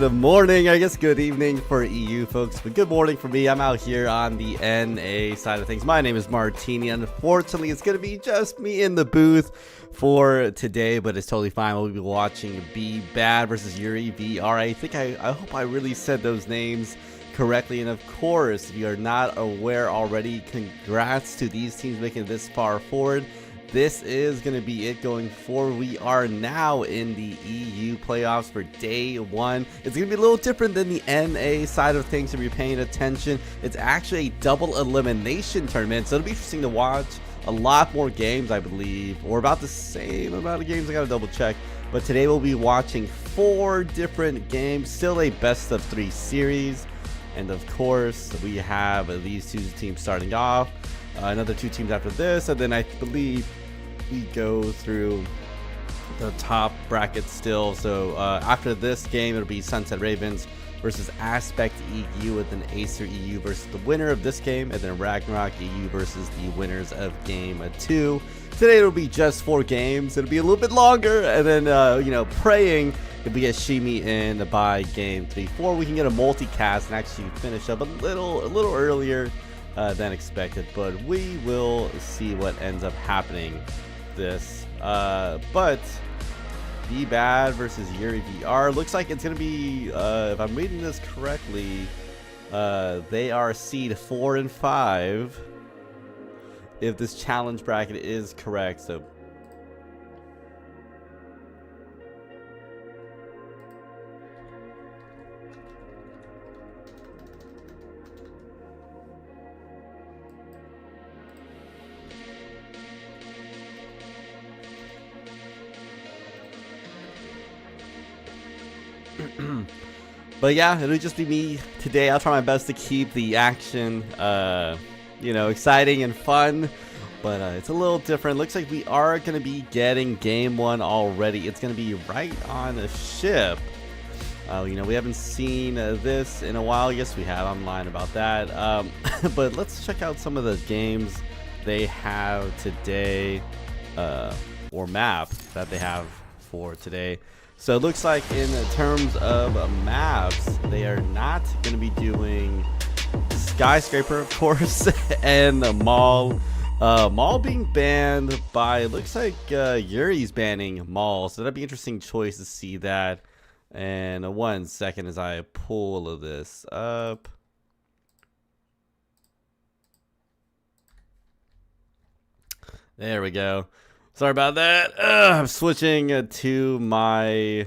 Good morning, I guess good evening for EU folks, but good morning for me. I'm out here on the NA side of things. My name is Martini. Unfortunately, it's going to be just me in the booth for today, but it's totally fine. We'll be watching Be Bad versus Yuri VR. I hope I really said those names correctly. And of course, if you are not aware already, congrats to these teams making it this far forward. This is going to be it going forward. We are now in the EU playoffs for day one. It's going to be a little different than the NA side of things if you're paying attention. It's actually a double elimination tournament, so it'll be interesting to watch. A lot more games, I believe, or about the same amount of games. I got to double check. But today we'll be watching 4 different games, still a best of 3 series. And of course, we have these 2 teams starting off. Another 2 teams after this, and then I believe we go through the top bracket still. So after this game, it'll be Sunset Ravens versus Aspect EU, and then Acer EU versus the winner of this game, and then Ragnarok EU versus the winners of game 2. Today it'll be just 4 games. It'll be a little bit longer, and then praying if we get Shimi in by game 3-4, we can get a multicast and actually finish up a little earlier than expected, but we will see what ends up happening this. But Be Bad versus Yuri VR looks like it's gonna be, if I'm reading this correctly, they are seed 4 and 5 if this challenge bracket is correct. So but yeah, it'll just be me today. I'll try my best to keep the action, exciting and fun. But it's a little different. Looks like we are going to be getting game 1 already. It's going to be right on a ship. We haven't seen this in a while. Yes, we have. I'm lying about that. But let's check out some of the games they have today, or map that they have for today. So it looks like in terms of maps, they are not going to be doing Skyscraper, of course, and the Mall. Mall being banned by, it looks like Yuri's banning Mall. So that'd be an interesting choice to see that. And 1 second as I pull this up. There we go. Sorry about that. I'm switching to my,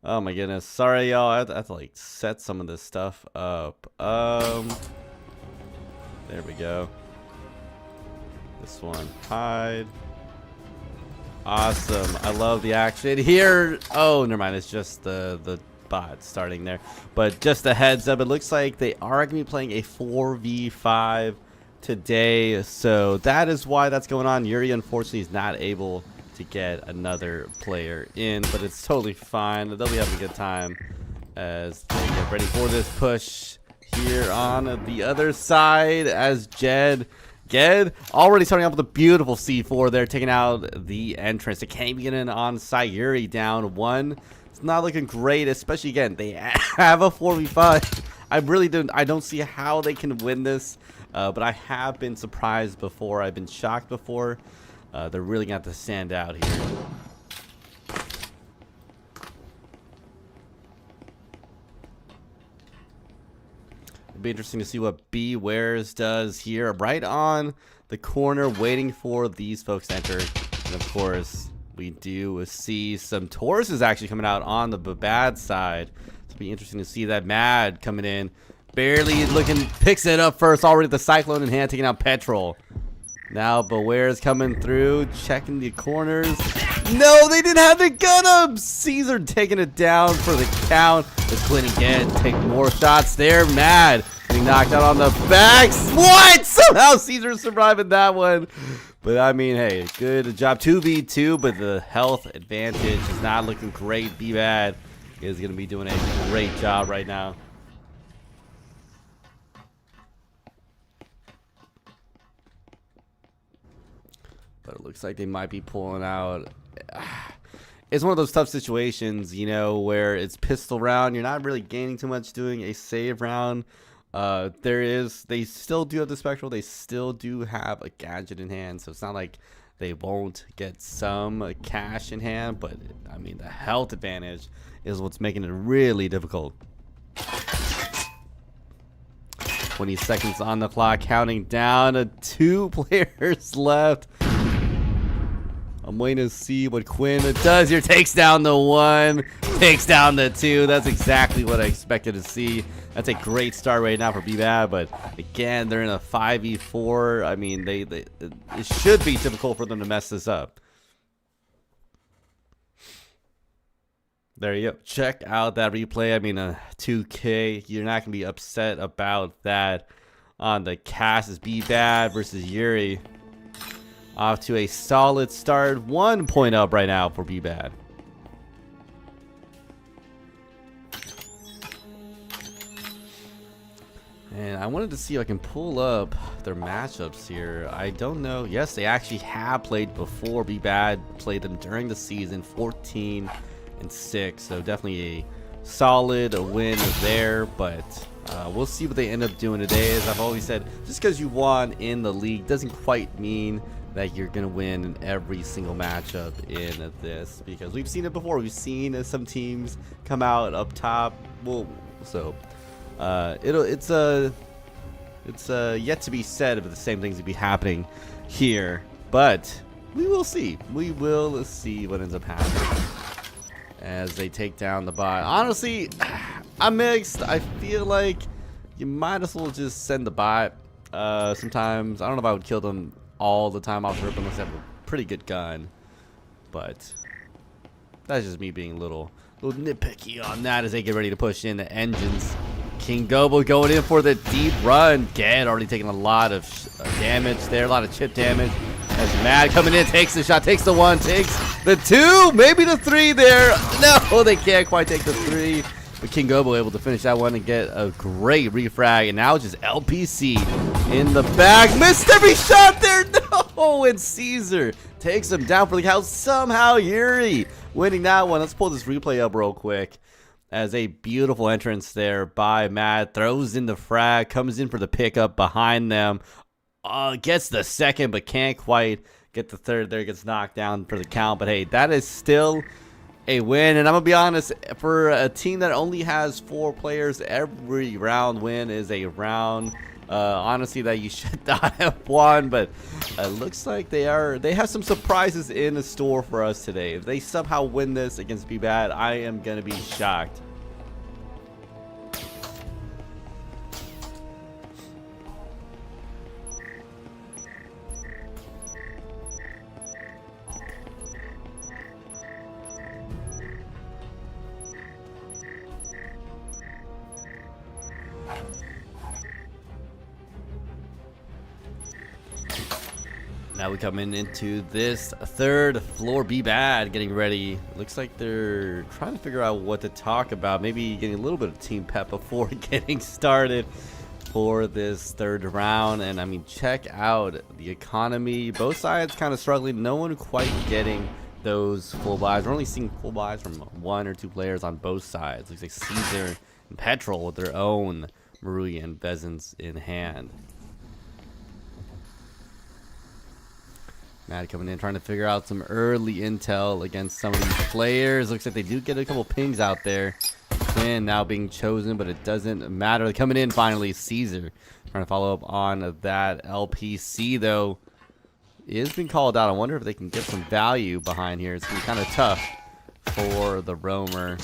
oh my goodness. Sorry, y'all. I have to like set some of this stuff up. There we go. This one. Hide. Awesome. I love the action here. Oh, never mind. It's just the bot starting there. But just a heads up, it looks like they are going to be playing a 4v5 today. So that is why that's going on. Yuri, unfortunately, is not able to get another player in, but it's totally fine. They'll be having a good time as they get ready for this push here on the other side as Ged already starting off with a beautiful C4 there, taking out the entrance. They can't even get in on site. Yuri down 1. It's not looking great, especially again, they have a 4v5. I don't see how they can win this, but I have been surprised before. I've been shocked before. They're really going to have to stand out here. It'll be interesting to see what Bewares does here. Right on the corner, waiting for these folks to enter. And of course, we do see some Tauruses actually coming out on the bad side. It'll be interesting to see that Mad coming in. Barely looking, picks it up first. Already the Cyclone in hand, taking out Petrol. Now Beware's coming through, checking the corners. No, they didn't have the gun up. Caesar taking it down for the count. The Quinn again, take more shots there. Mad getting knocked out on the backs. What? Somehow Caesar surviving that one. But I mean, hey, good job. 2v2, but the health advantage is not looking great. Be Bad is going to be doing a great job right now. looks like they might be pulling out. It's one of those tough situations, you know, where it's pistol round. You're not really gaining too much doing a save round. They still do have the spectral. They still do have a gadget in hand, so it's not like they won't get some cash in hand. But I mean, the health advantage is what's making it really difficult. 20 seconds on the clock, counting down. 2 players left. I'm waiting to see what Quinn does here. Takes down the 1, takes down the 2. That's exactly what I expected to see. That's a great start right now for BBAD, but again, they're in a 5v4. I mean, it should be difficult for them to mess this up. There you go. Check out that replay. I mean, 2K. You're not going to be upset about that on the cast. Is BBAD versus Yuri. Off to a solid start. 1 point up right now for BBAD. And I wanted to see if I can pull up their matchups here. I don't know. Yes, they actually have played before. BBAD played them during the season, 14-6. So definitely a solid win there. But we'll see what they end up doing today. As I've always said, just because you won in the league doesn't quite mean that you're gonna win in every single matchup in this, because we've seen it before. We've seen some teams come out up top. Well, so it's yet to be said if the same things will be happening here, but we will see. We will see what ends up happening as they take down the bot. Honestly, I'm mixed. I feel like you might as well just send the bot. Sometimes I don't know if I would kill them all the time off the rip unless they have a pretty good gun, but that's just me being a little nitpicky on that as they get ready to push in the engines. King Gobo going in for the deep run. Ged already taking a lot of damage there, a lot of chip damage. As Mad coming in, takes the shot, takes the 1, takes the 2, maybe the 3 there. No, they can't quite take the 3. But King Gobo able to finish that one and get a great refrag. And now it's just LPC in the back. Missed every shot there. No, and Caesar takes him down for the count. Somehow Yuri winning that one. Let's pull this replay up real quick. As a beautiful entrance there by Mad. Throws in the frag. Comes in for the pickup behind them. Gets the second but can't quite get the third there. Gets knocked down for the count. But hey, that is still a win. And I'm going to be honest, for a team that only has 4 players, every round win is a round, honestly, that you should not have won. But it looks like they have some surprises in the store for us today. If they somehow win this against BBAD, I am going to be shocked. Now we come into this third floor. BBAD getting ready. Looks like they're trying to figure out what to talk about. Maybe getting a little bit of team pep before getting started for this third round. And I mean, check out the economy. Both sides kind of struggling. No one quite getting those full buys. We're only seeing full buys from 1 or 2 players on both sides. Looks like Caesar and Petrol with their own Marui and Bezins in hand. Mad coming in, trying to figure out some early intel against some of these players. Looks like they do get a couple pings out there. Quinn now being chosen, but it doesn't matter. Coming in finally, Caesar. Trying to follow up on that LPC, though. It has been called out. I wonder if they can get some value behind here. It's been kind of tough for the roamer.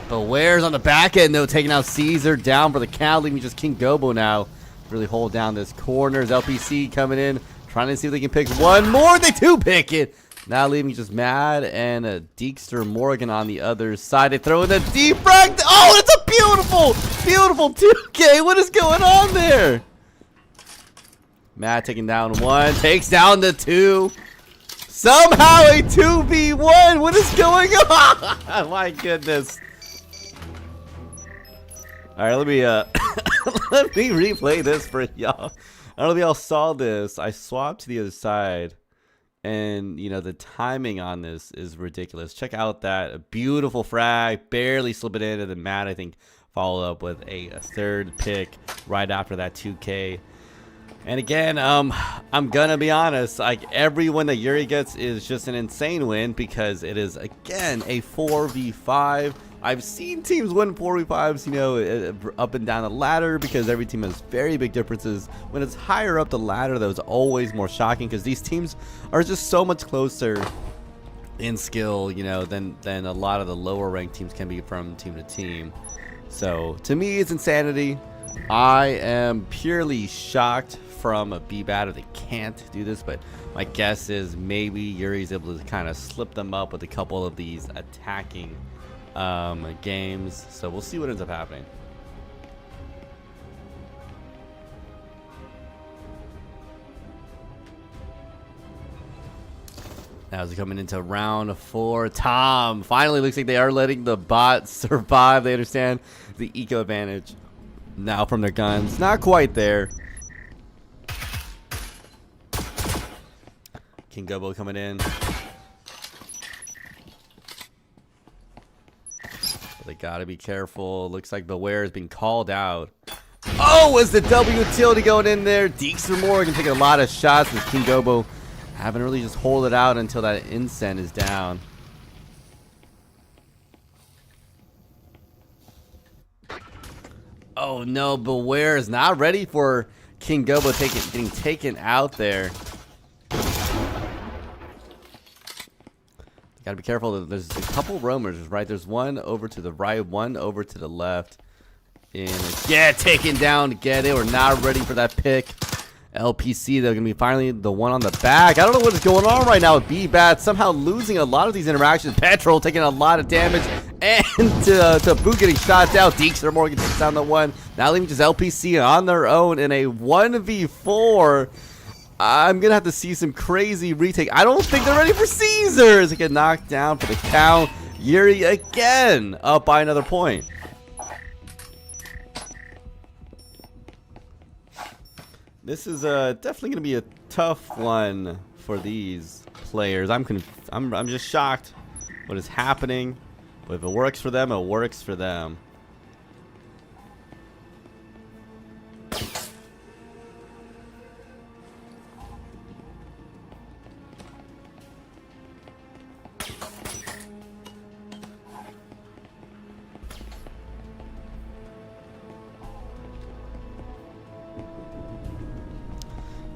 But Ware's on the back end, though, taking out Caesar down for the count, leaving just King Gobo now. Really hold down this corners. LPC coming in. Trying to see if they can pick one more. They do pick it. Now leaving just Mad and Deekster Morgan on the other side. They throw in the deep frag. Oh, it's a beautiful, beautiful 2K. What is going on there? Mad taking down 1. Takes down the 2. Somehow a 2v1. What is going on? My goodness. All right, let me let me replay this for y'all. I don't know if y'all saw this. I swapped to the other side, And, you know, the timing on this is ridiculous. Check out that beautiful frag, barely slip it in, and then Matt, I think, followed up with a third pick right after that 2K. And again, I'm gonna be honest, like every win that Yuri gets is just an insane win because it is, again, a 4v5. I've seen teams win 4v5s, you know, up and down the ladder because every team has very big differences. When it's higher up the ladder, that was always more shocking because these teams are just so much closer in skill, you know, than a lot of the lower ranked teams can be from team to team. So to me, it's insanity. I am purely shocked from a B-Bad if they can't do this, but my guess is maybe Yuri's able to kind of slip them up with a couple of these attacking games. So we'll see what ends up happening. Now as we coming into round 4, Tom finally looks like they are letting the bot survive. They understand the eco advantage now from their guns. Not quite there. King Gobo coming in. But they gotta be careful. Looks like Beware is being called out. Oh, was the W utility going in there? Deekster Morgan taking a lot of shots with King Gobo having to really just hold it out until that incense is down. Oh no, Beware is not ready for King Gobo getting taken out there. Gotta be careful. There's a couple roamers, right? There's one over to the right, one over to the left. And yeah, taken down again. They were not ready for that pick. LPC, they're gonna be finally the one on the back. I don't know what is going on right now with B-Bat. Somehow losing a lot of these interactions. Petrol taking a lot of damage. And to boot getting shot down. Deekster Morgan takes down the one. Now leaving just LPC on their own in a 1v4. I'm gonna have to see some crazy retake. I don't think they're ready for Caesars. They get knocked down for the count. Yuri again up by another point. This is definitely gonna be a tough one for these players. I'm just shocked what is happening. But if it works for them, it works for them.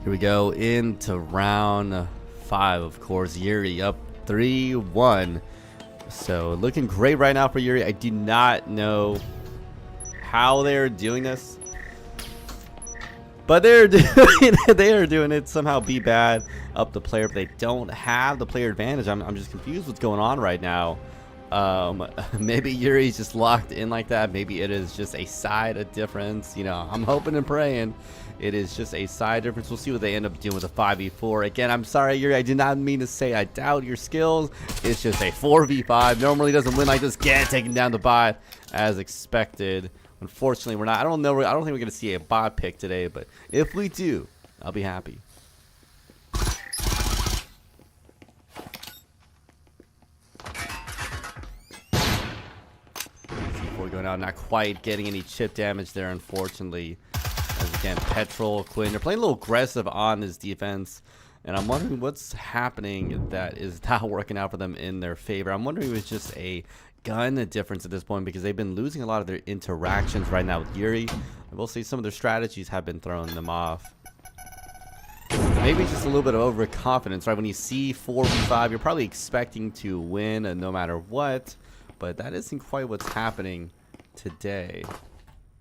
Here we go into round 5, of course. Yuri up 3-1. So looking great right now for Yuri. I do not know how they're doing this, but they are doing it. Somehow B-Bad up the player, but they don't have the player advantage. I'm just confused what's going on right now. Maybe Yuri's just locked in like that. Maybe it is just a side difference. You know, I'm hoping and praying it is just a side difference. We'll see what they end up doing with a 5v4. Again, I'm sorry, Yuri. I did not mean to say I doubt your skills. It's just a 4v5. Normally doesn't win like this. Get taken down the bot as expected. Unfortunately, we're not. I don't think we're going to see a bot pick today. But if we do, I'll be happy. Going out, not quite getting any chip damage there, unfortunately. As again, Petrol, Quinn, they're playing a little aggressive on this defense, and I'm wondering what's happening that is not working out for them in their favor. I'm wondering if it's just a gun difference at this point because they've been losing a lot of their interactions right now with Yuri. I will say some of their strategies have been throwing them off. Maybe just a little bit of overconfidence, right? When you see 4v5, you're probably expecting to win no matter what, but that isn't quite what's happening today.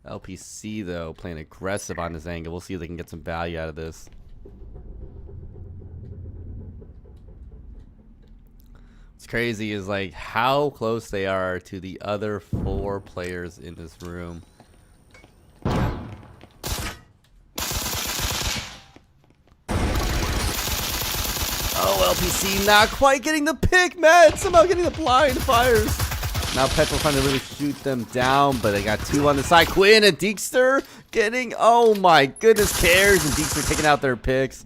LPC though playing aggressive on this angle. We'll see if they can get some value out of this. What's crazy is like how close they are to the other 4 players in this room. Oh, LPC not quite getting the pick, man. Somehow getting the blind fires. Now Petrol trying to really shoot them down, but they got 2 on the side. Quinn and Deekster getting, oh my goodness, cares, and Deekster taking out their picks.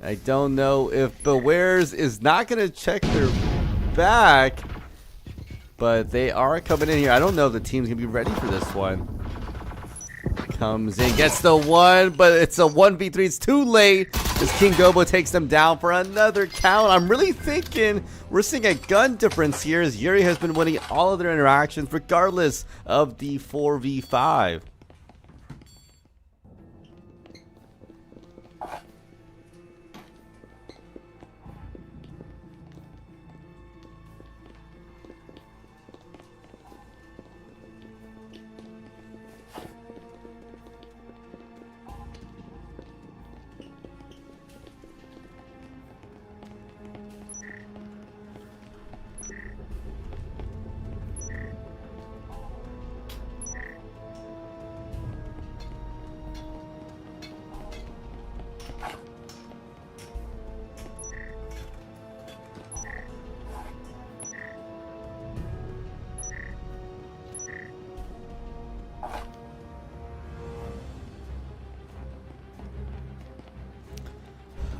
I don't know if Bewares is not going to check their back, but they are coming in here. I don't know if the team's going to be ready for this one. Comes in, gets the one, but it's a 1v3. It's too late as King Gobo takes them down for another count. I'm really thinking we're seeing a gun difference here as Yuri has been winning all of their interactions regardless of the 4v5.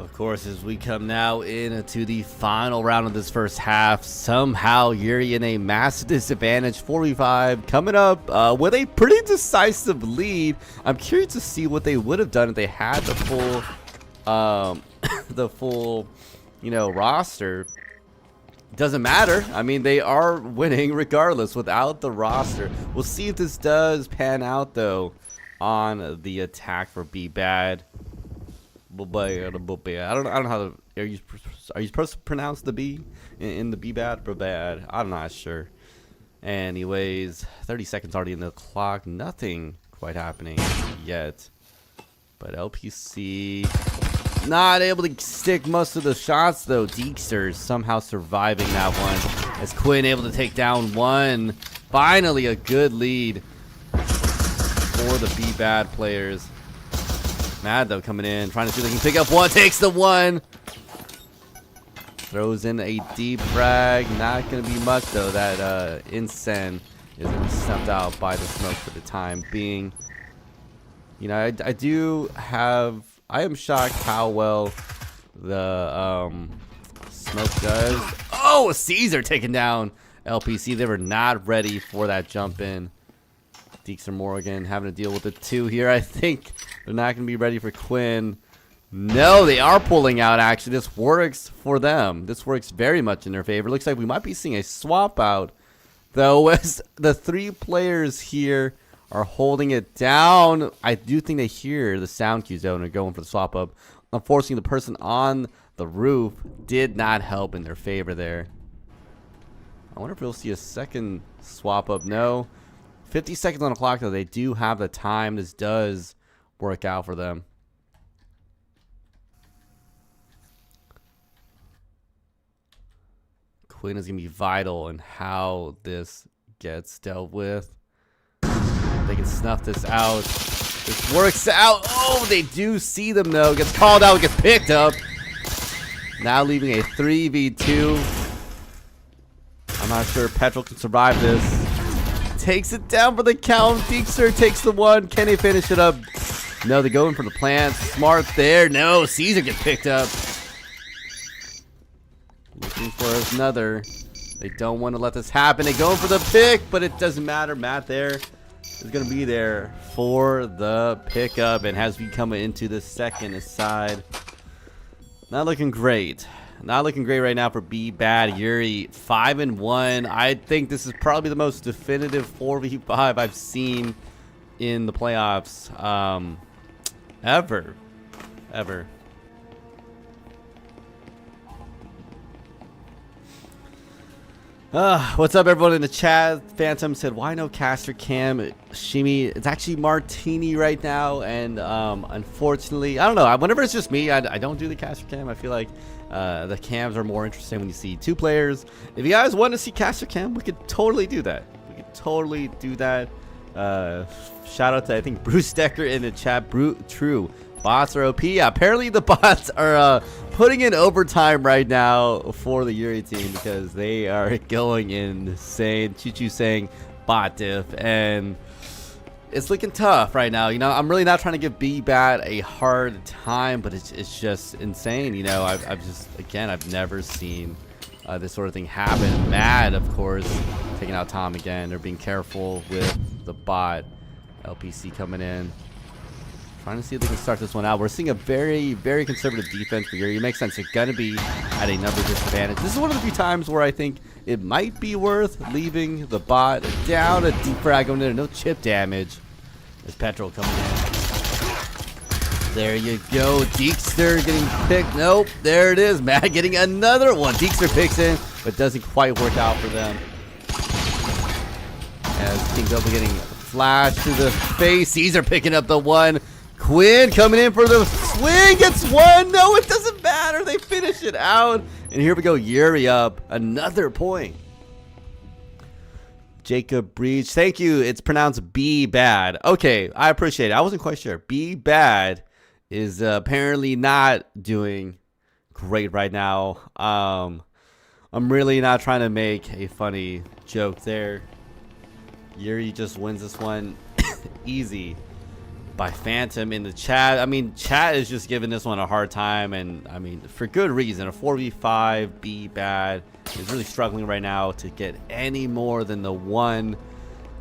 Of course, as we come now into the final round of this first half, somehow Yuri in a massive disadvantage, 4v5, coming up with a pretty decisive lead. I'm curious to see what they would have done if they had the full, you know, roster. Doesn't matter. I mean, they are winning regardless without the roster. We'll see if this does pan out though on the attack for B Bad. I don't know how to. Are you supposed to pronounce the B in the B Bad or bad? I'm not sure. Anyways, 30 seconds already in the clock. Nothing quite happening yet. But LPC not able to stick most of the shots though. Deekster somehow surviving that one as Quinn able to take down one. Finally, a good lead for the B Bad players. Mad though coming in, trying to see if they can pick up one, takes the one. Throws in a deep frag, not gonna be much though. That Incen is gonna be snuffed out by the smoke for the time being. You know, I am shocked how well the smoke does. Oh, Caesar taking down LPC. They were not ready for that jump in. Deeks or Morgan having to deal with the two here. I think they're not going to be ready for Quinn. No, they are pulling out, actually. This works for them. This works very much in their favor. Looks like we might be seeing a swap out, though, as the three players here are holding it down. I do think they hear the sound cue zone and going for the swap up. Unfortunately, the person on the roof did not help in their favor there. I wonder if we'll see a second swap up. No. 50 seconds on the clock, though. They do have the time. This does work out for them. Quinn is going to be vital in how this gets dealt with. They can snuff this out. This works out. Oh, they do see them, though. Gets called out, gets picked up. Now leaving a 3v2. I'm not sure Petrol can survive this. Takes it down for the count. Deekster takes the one. Can they finish it up? No, they go in for the plant. Smart there. No, Caesar gets picked up. Looking for another. They don't want to let this happen. They go in for the pick, but it doesn't matter. Matt there is going to be there for the pickup and has become into the second side. Not looking great. Not looking great right now for B Bad. Yuri 5-1. I think this is probably the most definitive 4v5 I've seen in the playoffs ever. What's up, everyone in the chat? Phantom said, why no caster cam? Shimi, it's actually Martini right now, and unfortunately, I don't know. Whenever it's just me, I don't do the caster cam. I feel like the cams are more interesting when you see two players. If you guys want to see caster cam, we could totally do that. Shout out to, I think, Bruce Decker in the chat. True. Bots are OP. Yeah, apparently the bots are putting in overtime right now for the Yuri team because they are going insane. Choo saying bot diff, and it's looking tough right now. You know, I'm really not trying to give B Bad a hard time, but it's just insane. You know, I've just, again, I've never seen this sort of thing happen. Mad, of course, taking out Tom again. They're being careful with the bot. LPC coming in. Trying to see if they can start this one out. We're seeing a very, very conservative defense for Yuri. It makes sense. You're going to be at a number disadvantage. This is one of the few times where I think it might be worth leaving the bot down. A deep frag going in there. No chip damage. There's Petrol coming in. There you go. Deekster getting picked. Nope. There it is. Matt getting another one. Deekster picks in, but doesn't quite work out for them. As King Double getting flashed to the face. Caesar picking up the one. Quinn coming in for the swing, gets one. No, it doesn't matter. They finish it out. And here we go. Yuri up another point. Jacob Breach. Thank you. It's pronounced B Bad. Okay, I appreciate it. I wasn't quite sure. B Bad is apparently not doing great right now. I'm really not trying to make a funny joke there. Yuri just wins this one easy by Phantom in the chat. I mean, chat is just giving this one a hard time, and I mean, for good reason. A 4v5 B Bad is really struggling right now to get any more than the one.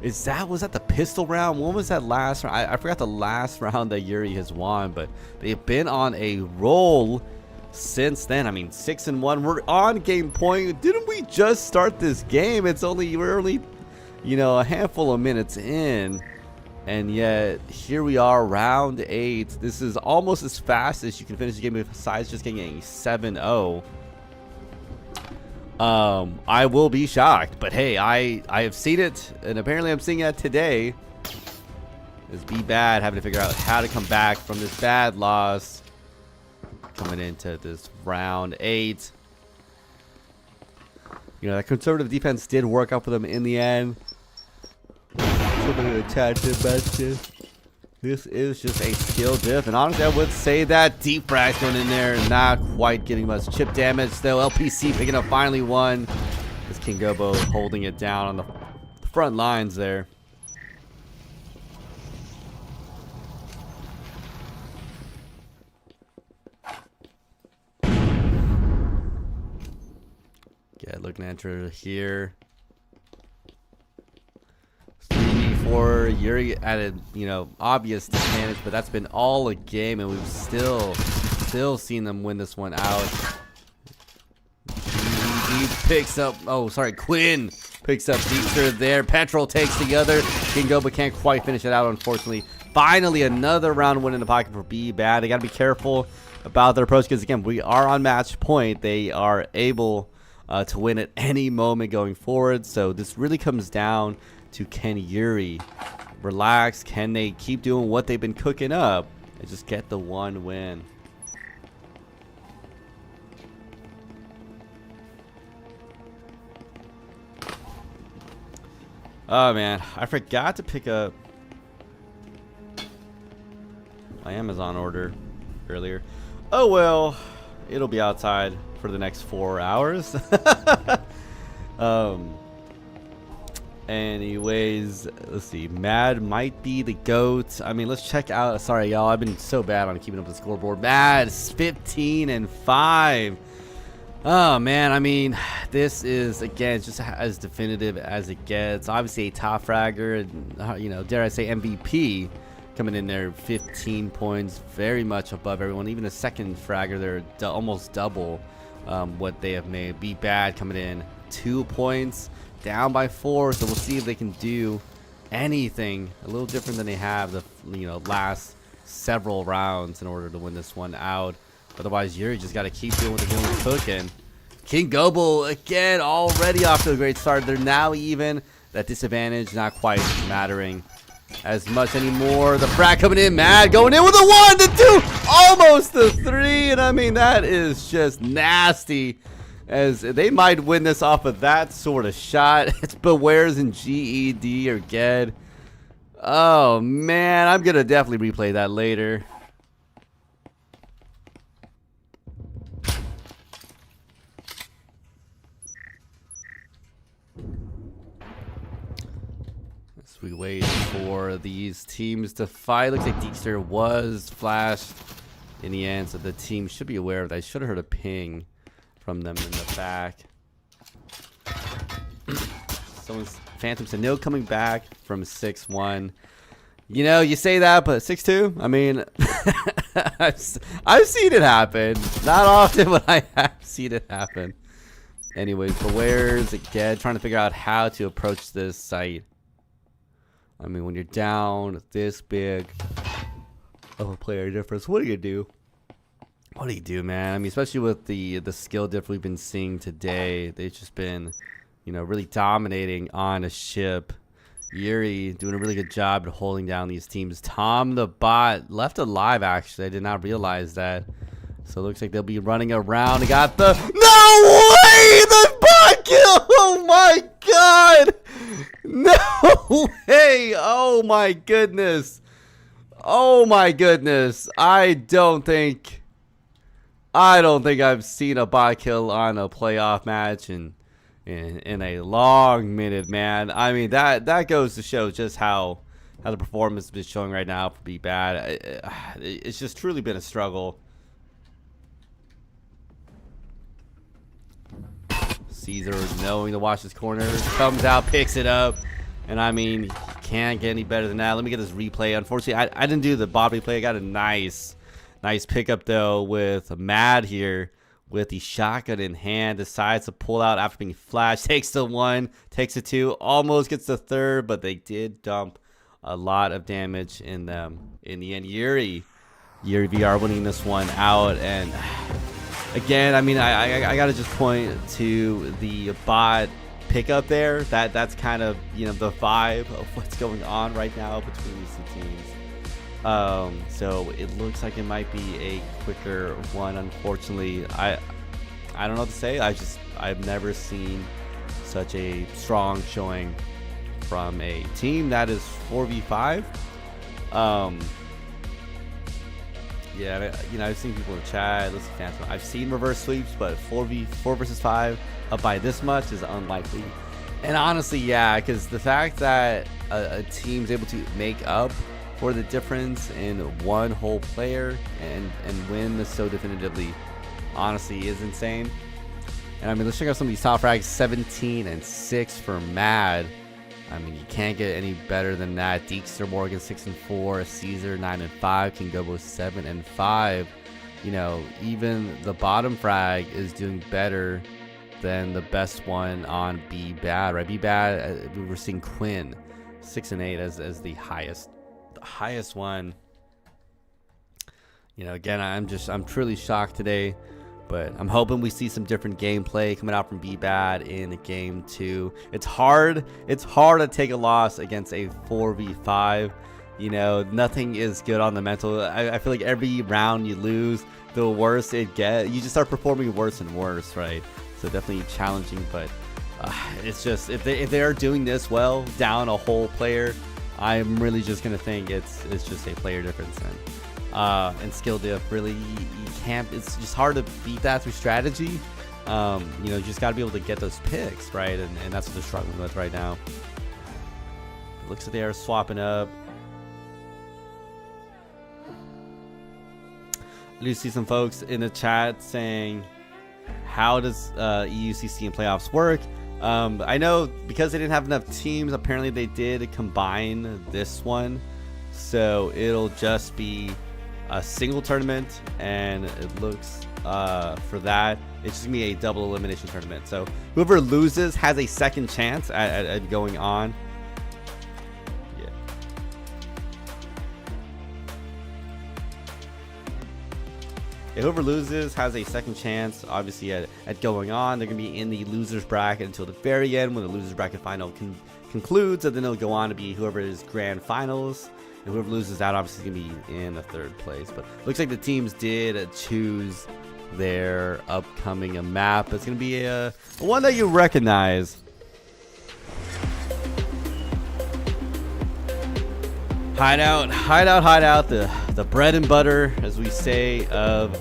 Was that the pistol round? When was that last round? I forgot the last round that Yuri has won, but they've been on a roll since then. I mean, 6-1. We're on game point. Didn't we just start this game? We're only, you know, a handful of minutes in. And yet, here we are, round 8. This is almost as fast as you can finish the game besides just getting a 7-0. I will be shocked, but hey, I have seen it, and apparently I'm seeing it today. Is B Bad having to figure out how to come back from this bad loss. Coming into this round 8. You know, that conservative defense did work out for them in the end. Somebody in the chat did mention this is just a skill diff, and honestly I would say that deep frags going in there, not quite getting much chip damage though. LPC picking up finally one. This King Gobo holding it down on the front lines there. Yeah, looking at her here. For Yuri at a, you know, obvious disadvantage, but that's been all a game, and we've still seen them win this one out. He picks up, oh sorry, Quinn picks up Deepster there. Petrol takes the other. King Goba can't quite finish it out, unfortunately. Finally, another round win in the pocket for B Bad. They got to be careful about their approach, because again, we are on match point. They are able to win at any moment going forward, so this really comes down to, can Yuri relax? Can they keep doing what they've been cooking up and just get the one win? Oh man, I forgot to pick up my Amazon order earlier. Oh well, it'll be outside for the next 4 hours. Anyways, let's see. Mad might be the GOAT. I mean, let's check out. Sorry, y'all. I've been so bad on keeping up the scoreboard. Mad 15-5. Oh, man. I mean, this is, again, just as definitive as it gets. Obviously, a top fragger, and, you know, dare I say MVP coming in there. 15 points. Very much above everyone. Even a second fragger, they're almost double what they have made. Be Bad coming in. 2 points. Down by 4, so we'll see if they can do anything a little different than they have the, you know, last several rounds in order to win this one out. Otherwise, Yuri just got to keep doing what they're doing with cooking. King Gobo again already off to a great start. They're now even. That disadvantage not quite mattering as much anymore. The frag coming in, Mad going in with a 1, the 2, almost the 3, and I mean that is just nasty. As they might win this off of that sort of shot. It's Bewares and GED or GED. Oh man, I'm gonna definitely replay that later. This As we wait for these teams to fight. Looks like Deekster was flashed in the end, so the team should be aware of that. I should have heard a ping from them in the back. Someone's Phantom said no coming back from 6-1. You know, you say that, but 6-2? I mean, I've seen it happen. Not often, but I have seen it happen. Anyways, Beware's again trying to figure out how to approach this site. I mean, when you're down this big of a player difference, what do you do? What do you do, man? I mean, especially with the skill diff we've been seeing today, they've just been, you know, really dominating on a ship. Yuri doing a really good job at holding down these teams. Tom the bot left alive, actually. I did not realize that. So it looks like they'll be running around. They got the... No way! The bot kill! Oh my god! No way! Oh my goodness. Oh my goodness. I don't think I've seen a bot kill on a playoff match in a long minute, man. I mean, that goes to show just how the performance has been showing right now for Be Bad. It's just truly been a struggle. Caesar, knowing to watch his corner, comes out, picks it up, and I mean, can't get any better than that. Let me get this replay. Unfortunately, I didn't do the Bob replay. I got a nice pickup though with Mad here. With the shotgun in hand, decides to pull out after being flashed. Takes the 1, takes the 2, almost gets the 3rd, but they did dump a lot of damage in them. In the end, Yuri VR winning this one out. And again, I mean, I gotta just point to the bot pickup there. That's kind of, you know, the vibe of what's going on right now between these two teams. So it looks like it might be a quicker one. Unfortunately, I don't know what to say. I've never seen such a strong showing from a team that is 4v5. Yeah, you know, I've seen people in the chat. Listen, Phantom, I've seen reverse sweeps, but 4 versus 5 up by this much is unlikely. And honestly, yeah, because the fact that a team's able to make up for the difference in one whole player and win this so definitively, honestly, is insane. And I mean, let's check out some of these top frags. 17 and 6 for Mad. I mean, you can't get any better than that. Deekster Morgan 6 and 4, Caesar 9 and 5, King Gobo 7 and 5. You know, even the bottom frag is doing better than the best one on Be Bad, right? Be Bad, we were seeing Quinn 6 and 8 as the highest one. You know, again, I'm truly shocked today, but I'm hoping we see some different gameplay coming out from Be Bad in game 2. It's hard to take a loss against a 4v5. You know, nothing is good on the mental. I feel like every round you lose, the worse it gets. You just start performing worse and worse, right? So definitely challenging, but it's just, if they are doing this well, down a whole player, I'm really just gonna think it's just a player difference, and skill diff. Really, you can't. It's just hard to beat that through strategy. You know, you just got to be able to get those picks right, and that's what they're struggling with right now. It looks like they are swapping up. I do see some folks in the chat saying, "How does EUCC and playoffs work?" I know because they didn't have enough teams, apparently they did combine this one, so it'll just be a single tournament, and it looks for that it's just gonna be a double elimination tournament. So whoever loses has a second chance at going on. Whoever loses has a second chance, obviously, at going on. They're going to be in the loser's bracket until the very end when the loser's bracket final concludes, and then they'll go on to be whoever is grand finals. And whoever loses out, obviously, is going to be in the 3rd place. But looks like the teams did choose their upcoming map. It's going to be a one that you recognize. Hideout, the bread and butter, as we say, of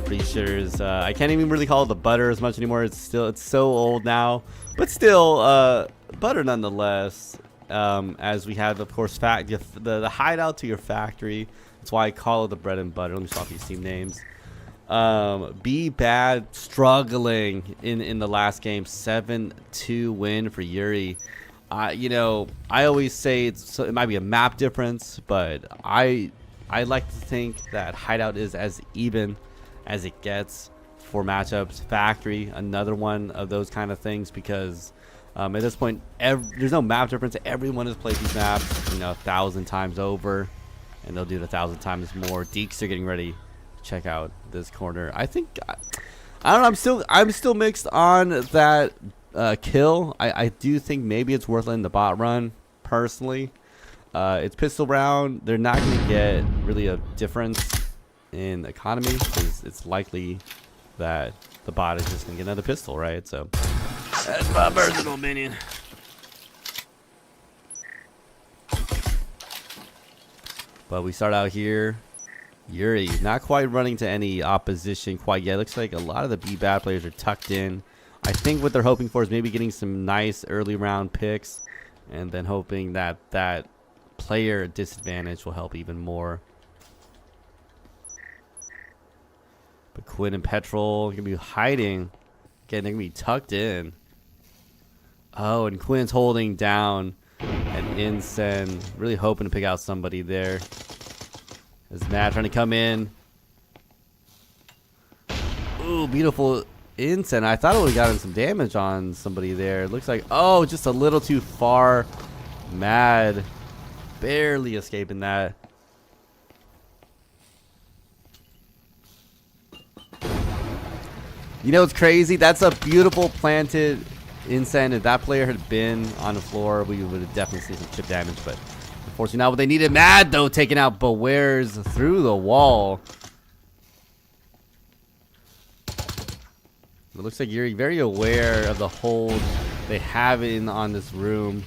Breachers. I can't even really call it the butter as much anymore. It's so old now, but still butter nonetheless. as we have, of course, the hideout to your factory. That's why I call it the bread and butter. Let me swap these team names. Be Bad struggling in the last game. 7-2 win for Yuri. You know, I always say it might be a map difference, but I like to think that hideout is as even as it gets for matchups. Factory, another one of those kind of things, because at this point there's no map difference. Everyone has played these maps, you know, 1,000 times over, and they'll do it 1,000 times more. Deeks are getting ready to check out this corner. I think I don't know, I'm still mixed on that kill. I do think maybe it's worth letting the bot run personally. It's pistol round. They're not going to get really a difference in economy, because it's likely that the bot is just going to get another pistol, right? So that's my personal opinion. But we start out here. Yuri not quite running to any opposition quite yet. Looks like a lot of the B bad players are tucked in. I think what they're hoping for is maybe getting some nice early round picks, and then hoping that that player disadvantage will help even more. But Quinn and Petrol gonna be hiding. Again, they're gonna be tucked in. Oh, and Quinn's holding down an Incen, really hoping to pick out somebody there. As Matt trying to come in. Ooh, beautiful Incen. I thought it would have gotten some damage on somebody there. It looks like, oh, just a little too far. Mad barely escaping that. You know what's crazy? That's a beautiful planted Incen. If that player had been on the floor, we would have definitely seen some chip damage, but unfortunately not what they needed. Mad though, taking out Bewares through the wall. It looks like you're very aware of the hold they have on this room.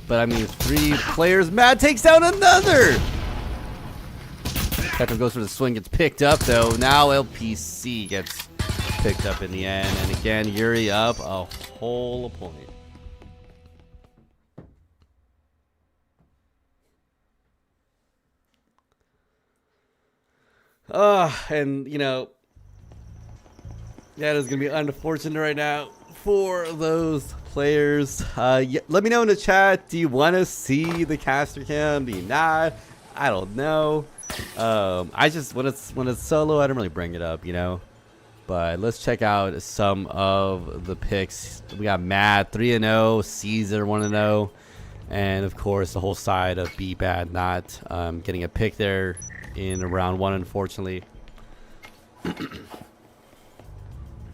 But I mean, 3 players. Mad takes down another. Petrol goes for the swing, gets picked up though. Now LPC gets picked up in the end, and again Yuri up a whole point. And you know, that is gonna be unfortunate right now for those players. Yeah, let me know in the chat. Do you want to see the caster cam? Do you not? I don't know. I just when it's solo, I don't really bring it up, you know. But let's check out some of the picks. We got Matt 3-0, Caesar 1-0, and of course the whole side of B Bad not getting a pick there in round 1, unfortunately.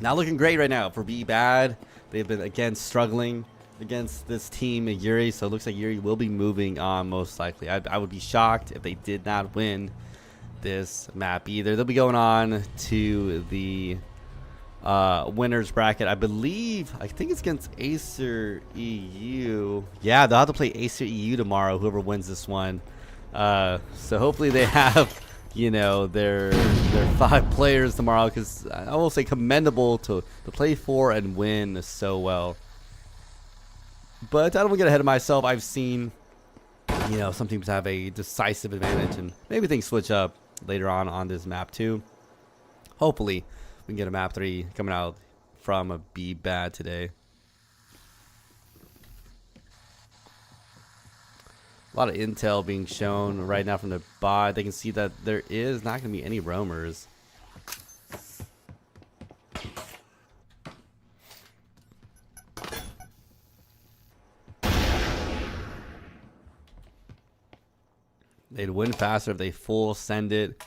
Not looking great right now for B Bad. They've been again struggling against this team of Yuri, so it looks like Yuri will be moving on most likely. I would be shocked if they did not win this map either. They'll be going on to the winners bracket. I think it's against Acer EU. Yeah, they'll have to play Acer EU tomorrow, whoever wins this one. So hopefully they have, you know, their 5 players tomorrow, because I will say commendable to play for and win so well. But I don't want to get ahead of myself. I've seen, you know, some teams have a decisive advantage, and maybe things switch up later on this map too. Hopefully we can get a map 3 coming out from a B Bad today. A lot of intel being shown right now from the bot. They can see that there is not going to be any roamers. They'd win faster if they full send it.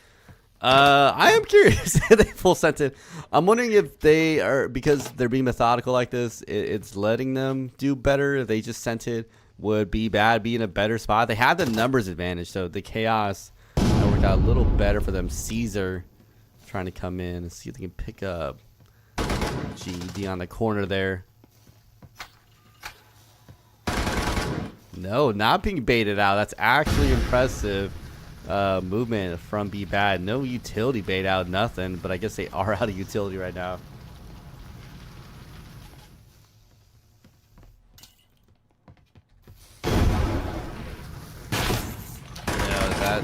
I am curious if they full sent it. I'm wondering if they are, because they're being methodical like this, it's letting them do better. If they just sent it, would B Bad be in a better spot? They had the numbers advantage, so the chaos worked out a little better for them. Caesar trying to come in and see if they can pick up GD on the corner there. No, not being baited out. That's actually impressive movement from B Bad. No utility bait out, nothing. But I guess they are out of utility right now.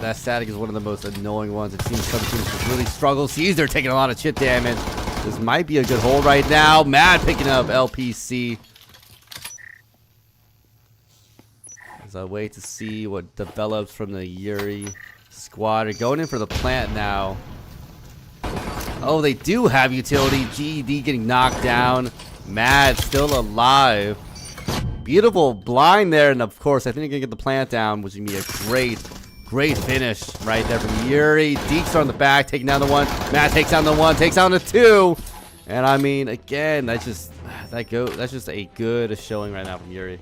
that static is one of the most annoying ones. It seems some teams really struggle. Caesar taking a lot of chip damage. This might be a good hold right now. Mad picking up LPC. As I wait to see what develops from the Yuri squad. They're going in for the plant now. Oh, they do have utility. GED getting knocked down. Mad still alive. Beautiful blind there, and of course I think they're gonna get the plant down, which would be a great finish right there from Yuri. Deeks on the back, taking down the one. Matt takes down the one, takes down the two, and I mean, again, that's just a good showing right now from Yuri.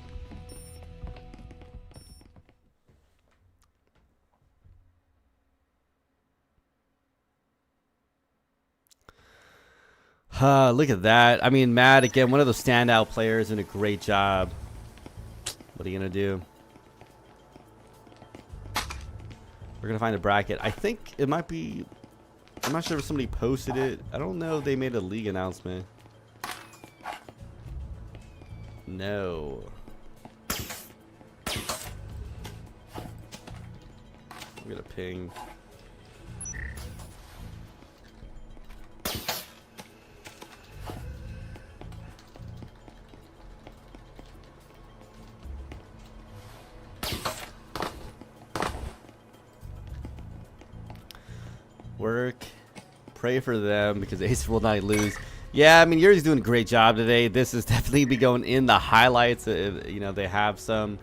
Look at that. I mean, Matt again, one of those standout players, doing a great job. What are you gonna do? We're gonna find a bracket. I think it might be. I'm not sure if somebody posted it. I don't know if they made a league announcement. No. I'm gonna ping. Work, pray for them because Acer will not lose. Yeah, I mean, Yuri's doing a great job today. This is definitely be going in the highlights. You know, they have some.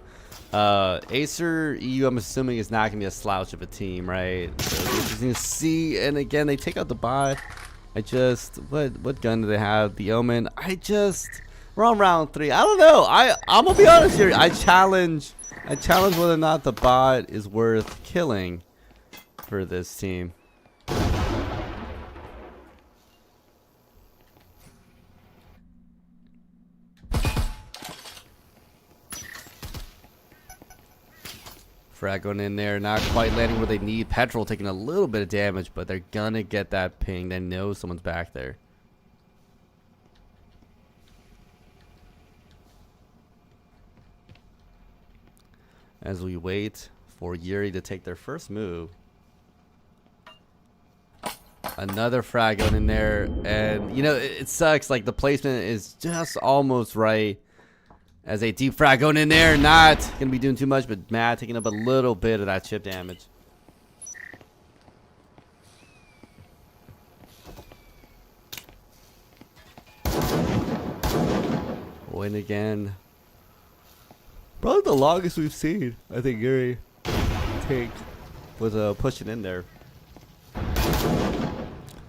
Acer EU, I'm assuming, is not gonna be a slouch of a team, right? So we're just gonna see. And again, they take out the bot. What gun do they have? The Omen. We're on round 3. I don't know. I'm gonna be honest here. I challenge whether or not the bot is worth killing for this team. Frag going in there, not quite landing where they need. Petrol taking a little bit of damage, but they're gonna get that ping. They know someone's back there. As we wait for Yuri to take their first move. Another frag going in there, and you know, it sucks. Like, the placement is just almost right. As a deep frag going in there, not gonna be doing too much, but Matt taking up a little bit of that chip damage. Win again. Probably the longest we've seen. I think Yuri was pushing in there.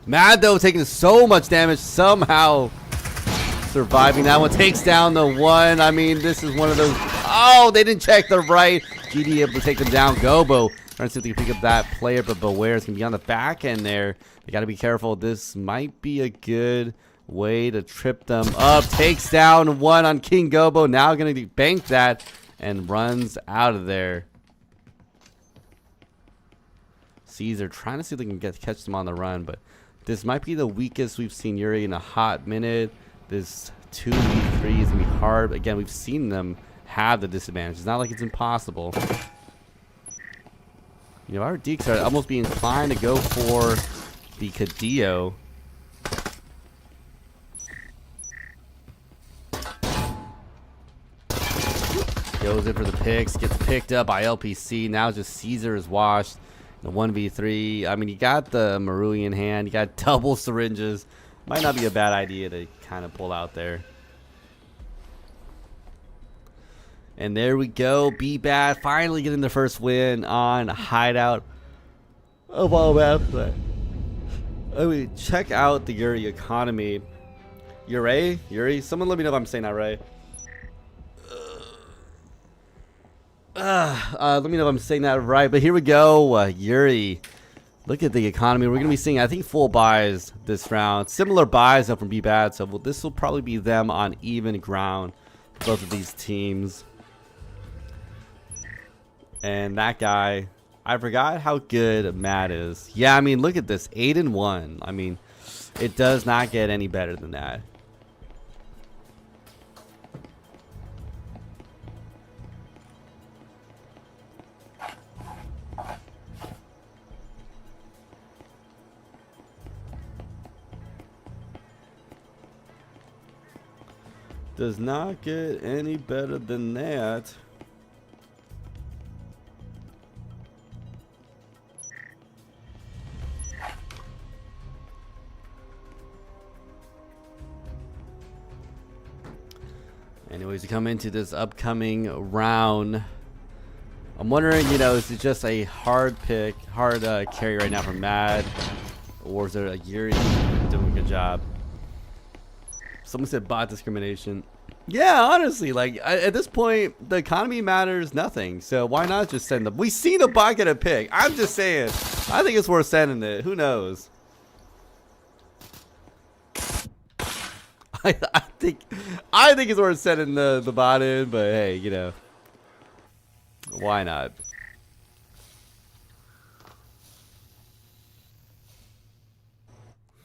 Mad though, taking so much damage, somehow surviving that one. Takes down the one. I mean, this is one of those. Oh, they didn't check the right. GD able to take them down. Gobo trying to see if they can pick up that player, but Beware is gonna be on the back end there. They gotta be careful. This might be a good way to trip them up. Takes down one on King Gobo. Now gonna bank that and runs out of there. Caesar trying to see if they can catch them on the run, but this might be the weakest we've seen Yuri in a hot minute. This 2v3 is gonna be hard. Again, we've seen them have the disadvantage. It's not like it's impossible. You know, our Deeks are almost being inclined to go for the Cadillo. Goes in for the picks, gets picked up by LPC. Now just Caesar is washed. The 1v3. I mean, you got the Marui in hand. You got double syringes. Might not be a bad idea to kind of pull out there. And there we go. Be Bad finally getting the first win on Hideout of all maps. I mean, check out the Yuri economy. Yuri? Someone let me know if I'm saying that right. Let me know if I'm saying that right. But here we go. Yuri. Look at the economy. We're going to be seeing, I think, full buys this round. Similar buys up from Be Bad. So this will probably be them on even ground for both of these teams. And that guy, I forgot how good Matt is. Yeah, I mean, look at this. 8-1. I mean, it does not get any better than that. Does not get any better than that. Anyways, to come into this upcoming round, I'm wondering, you know, is it just a hard carry right now for Mad, or is there a Yuri doing a good job? Someone said bot discrimination. Yeah, honestly, like at this point, the economy matters nothing. So why not just send them? We've seen a bot get a pick. I'm just saying. I think it's worth sending it. Who knows? I think it's worth sending the bot in, but hey, you know, why not?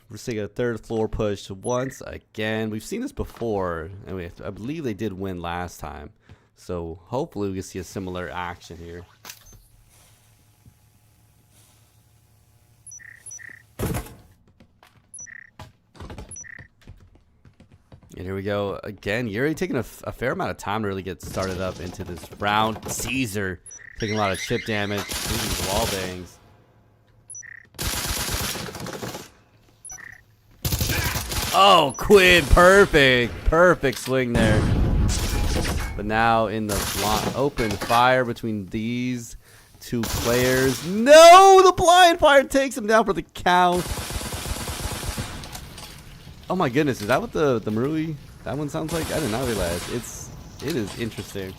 We're seeing a third floor push once again. We've seen this before, and I believe they did win last time. So hopefully we can see a similar action here. And here we go again. Yuri taking a fair amount of time to really get started up into this round. Caesar taking a lot of chip damage. These wall bangs. Oh, Quinn, perfect swing there. But now in the open fire between these two players. No, the blind fire takes him down for the count. Oh my goodness, is that what the Marui, that one sounds like? I did not realize. It is interesting.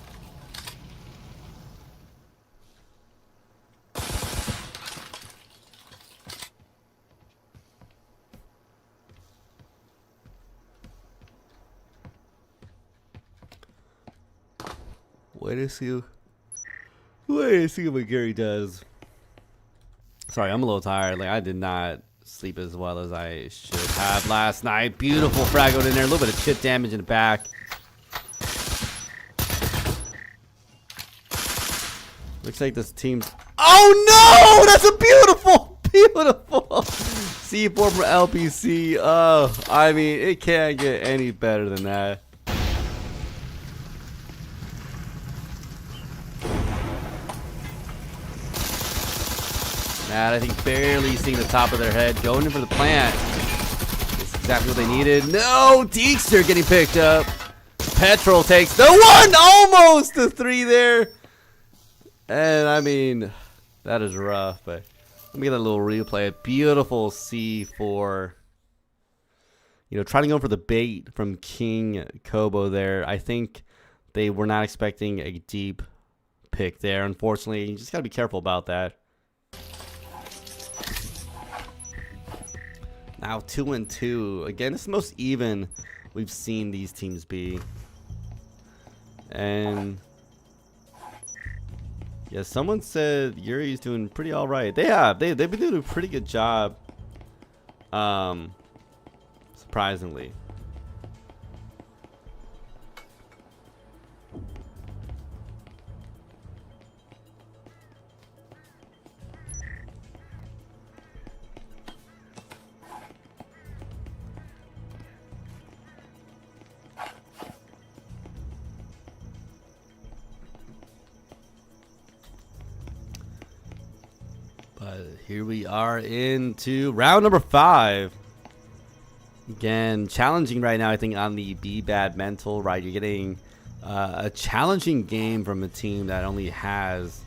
Wait to see what Gary does. Sorry, I'm a little tired. Like, I did not sleep as well as I should have last night. Beautiful frag in there. A little bit of chip damage in the back. Looks like this team. Oh no! That's a beautiful C4 from LPC. Oh, I mean, it can't get any better than that. I think barely seeing the top of their head, going in for the plant. That's exactly what they needed. No, Deekster getting picked up. Petrol takes the one, almost the three there. And I mean, that is rough. But let me get a little replay. A beautiful C4. You know, trying to go for the bait from King Kobo there. I think they were not expecting a deep pick there. Unfortunately, you just got to be careful about that. Now 2-2. Again, it's the most even we've seen these teams be. And yeah, someone said Yuri's doing pretty all right. They have. They've been doing a pretty good job. Surprisingly. But here we are into round number 5. Again, challenging right now, I think, on the Be Bad mental, right? You're getting a challenging game from a team that only has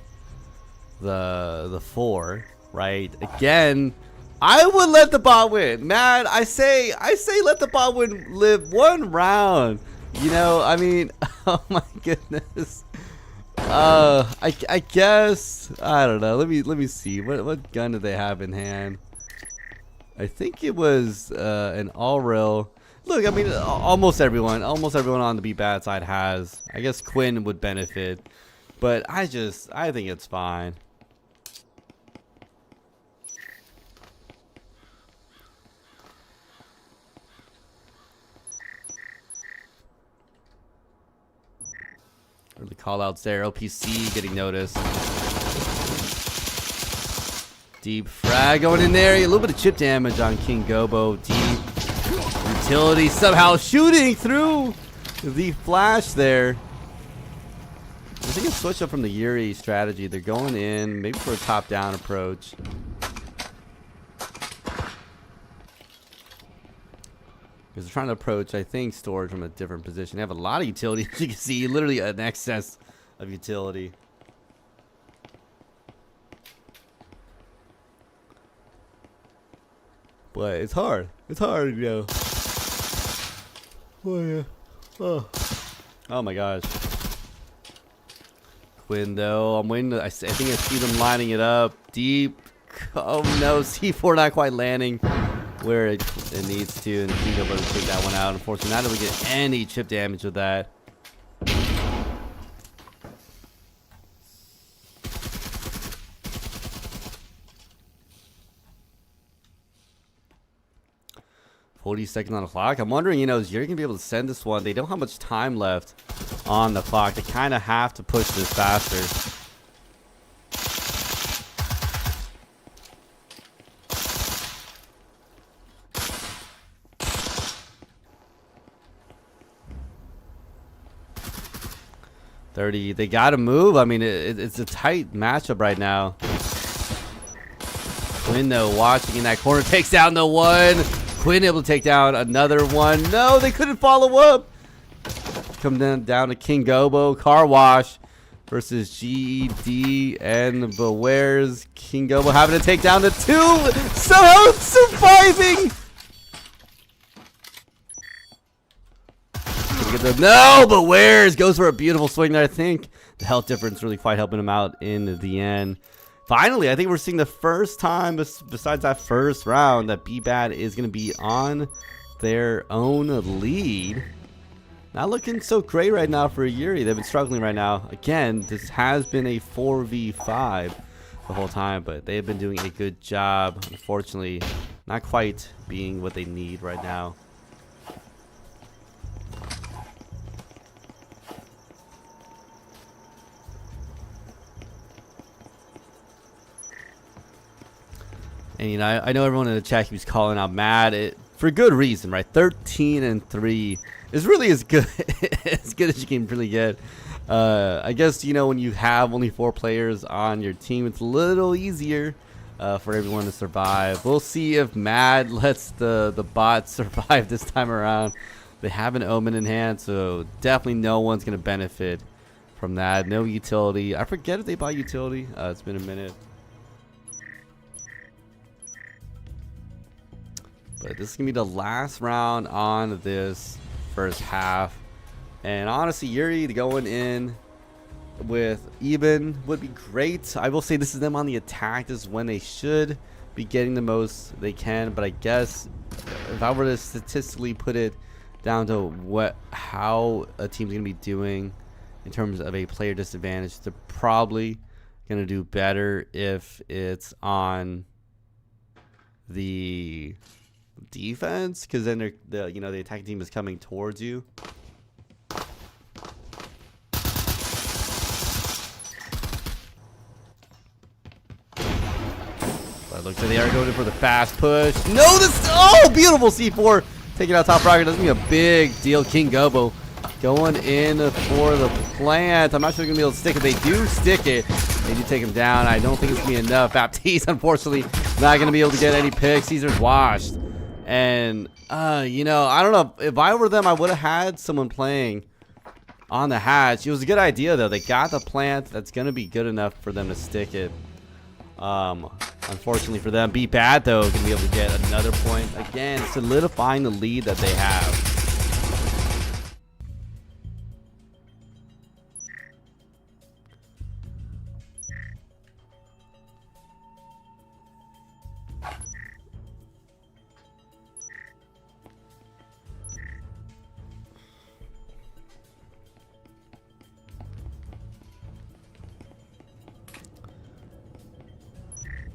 the 4, right? Again, I would let the bot win. Man, I say let the bot win, live one round. You know, I mean, oh my goodness. I guess I don't know. Let me see. What gun did they have in hand? I think it was an all-rail. Look, I mean, almost everyone on the Be Bad side has. I guess Quinn would benefit, but I think it's fine. Early call-outs there. LPC getting noticed. Deep frag going in there. A little bit of chip damage on King Gobo. Deep utility somehow shooting through the flash there. I think it's switched up from the Yuri strategy. They're going in, maybe for a top-down approach. Because they're trying to approach, I think, storage from a different position. They have a lot of utility. As you can see, literally an excess of utility. But it's hard. It's hard, you know. Oh, yeah. Oh my gosh. Quinn, though. I'm waiting. I think I see them lining it up. Deep. Oh, no. C4 not quite landing where it needs to. And King Gobo to take that one out. Unfortunately, not able to get any chip damage with that. $40 on the clock. I'm wondering, you know, is Yuri gonna be able to send this one? They don't have much time left on the clock. They kind of have to push this faster. They gotta move. I mean, it's a tight matchup right now. Quinn, though, watching in that corner, takes down the one. Quinn able to take down another one. No, they couldn't follow up. Come down to King Gobo. Car Wash versus GED. And but where's King Gobo having to take down the two? Somehow surviving. No, but where's goes for a beautiful swing there. I think the health difference really quite helping him out in the end. Finally, I think we're seeing the first time besides that first round that B-Bad is going to be on their own lead. Not looking so great right now for Yuri. They've been struggling right now. Again, this has been a 4v5 the whole time, but they've been doing a good job. Unfortunately, not quite being what they need right now. And, you know, I know everyone in the chat keeps calling out Mad for good reason, right? 13-3 is really as good as you can really get. I guess, you know, when you have only 4 players on your team, it's a little easier for everyone to survive. We'll see if Mad lets the bot survive this time around. They have an Omen in hand, so definitely no one's going to benefit from that. No utility. I forget if they buy utility. It's been a minute. But this is going to be the last round on this first half. And honestly, Yuri going in with even would be great. I will say this is them on the attack. This is when they should be getting the most they can. But I guess if I were to statistically put it down to how a team's going to be doing in terms of a player disadvantage, they're probably going to do better if it's on the defense, because then the attacking team is coming towards you. But it looks like they are going for the fast push. No, beautiful C4 taking out top rocket. Doesn't be a big deal. King Gobo going in for the plant. I'm not sure they're gonna be able to stick it. They do stick it. They do take him down. I don't think it's gonna be enough. Baptiste, unfortunately, not gonna be able to get any picks. Caesar's washed. And, you know, I don't know. If I were them, I would have had someone playing on the hatch. It was a good idea, though. They got the plant. That's going to be good enough for them to stick it. Unfortunately for them, B-Bad, though, going to be able to get another point. Again, solidifying the lead that they have.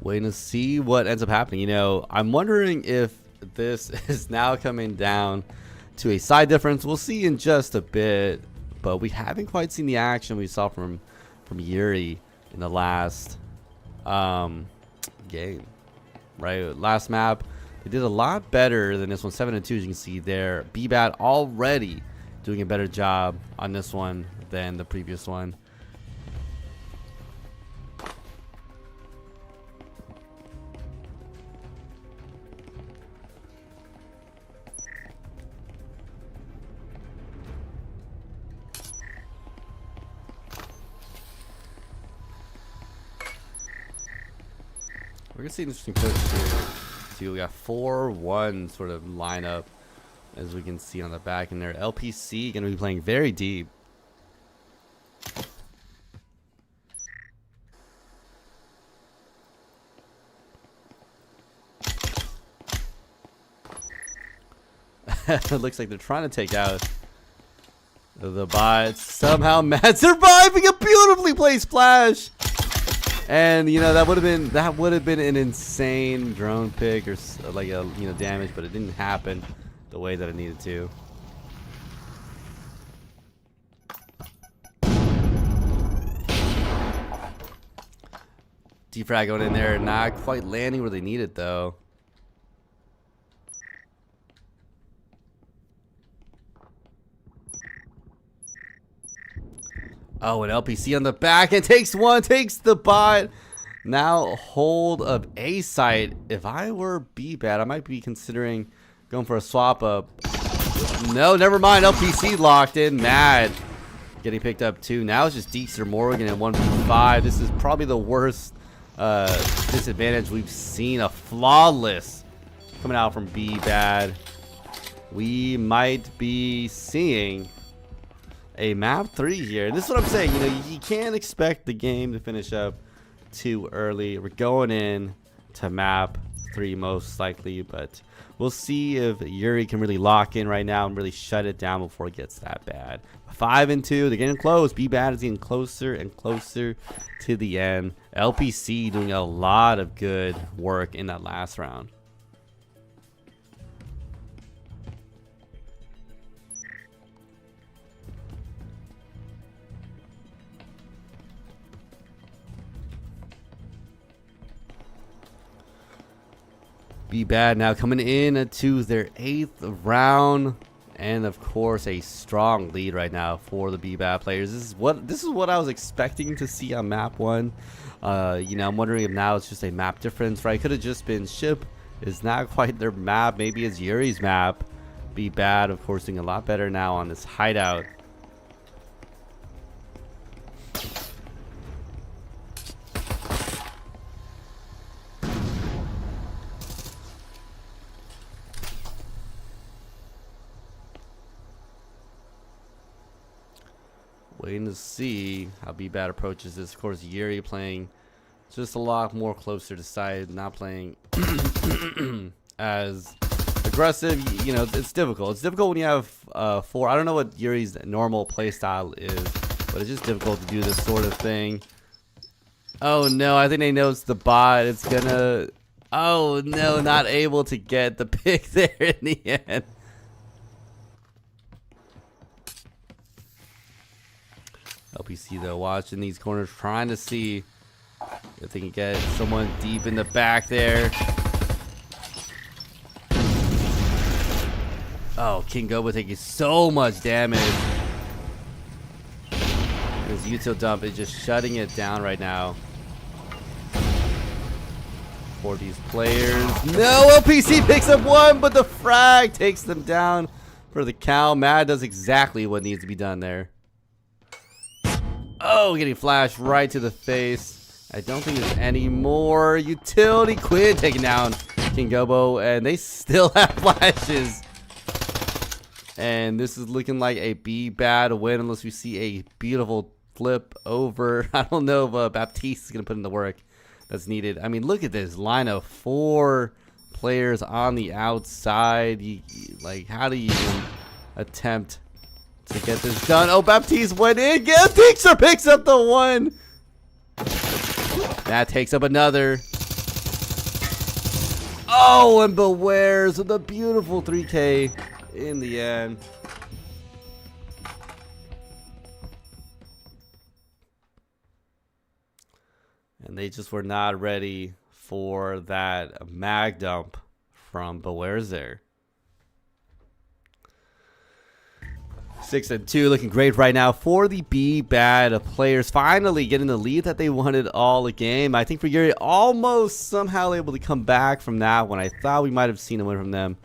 Waiting to see what ends up happening. You know, I'm wondering if this is now coming down to a side difference. We'll see in just a bit, but we haven't quite seen the action we saw from Yuri in the last game, right? Last map, they did a lot better than this one. 7-2, as you can see there. B-Bat already doing a better job on this one than the previous one. We're gonna see an interesting push here. See, we got 4-1 sort of lineup, as we can see on the back in there. LPC gonna be playing very deep. It looks like they're trying to take out the bots. Somehow Matt surviving a beautifully placed flash. And you know, that would have been an insane drone pick or like a damage, but it didn't happen the way that it needed to. Defrag going in there, not quite landing where they need it though. Oh, an LPC on the back and takes one, takes the bot. Now hold of A site. If I were B-Bad, I might be considering going for a swap up. No, never mind. LPC locked in. Mad getting picked up too. Now it's just Deezer Morgan at 1v5. This is probably the worst disadvantage we've seen. A flawless coming out from B-Bad. We might be seeing a map 3 here. This is what I'm saying. You know, you can't expect the game to finish up too early. We're going in to map 3 most likely, but we'll see if Yuri can really lock in right now and really shut it down before it gets that bad. 5 and 2, they're getting close. B-Bad is getting closer and closer to the end. LPC doing a lot of good work in that last round. B-Bad now coming in to their 8th round, and of course a strong lead right now for the B-Bad players. This is what I was expecting to see on map 1. You know, I'm wondering if now it's just a map difference, right? Could have just been Ship is not quite their map. Maybe it's Yuri's map. B-Bad, of course, doing a lot better now on this hideout. Waiting to see how B-Bad approaches this. Of course, Yuri playing just a lot more closer to side, not playing as aggressive. You know, it's difficult. It's difficult when you have 4. I don't know what Yuri's normal play style is, but it's just difficult to do this sort of thing. Oh no, I think they know it's the bot. It's gonna... Oh no, not able to get the pick there in the end. LPC though watching these corners, trying to see if they can get someone deep in the back there. Oh, King Gobo taking so much damage. His util dump is just shutting it down right now for these players. No, LPC picks up one, but the frag takes them down for the count. Mad does exactly what needs to be done there. Oh, getting flashed right to the face. I don't think there's any more. Utility Quinn taking down King Gobo, and they still have flashes. And this is looking like a B-Bad win unless we see a beautiful flip over. I don't know if Baptiste is going to put in the work that's needed. I mean, look at this line of 4 players on the outside. Like, how do you even attempt to get this done? Oh, Baptiste went in. Deezer picks up the 1. That takes up another. Oh, and Bewares with a beautiful 3K in the end. And they just were not ready for that mag dump from Bewares there. 6-2, looking great right now for the Be Bad players. Finally getting the lead that they wanted all game. I think for Yuri, almost somehow able to come back from that one. I thought we might have seen a win from them.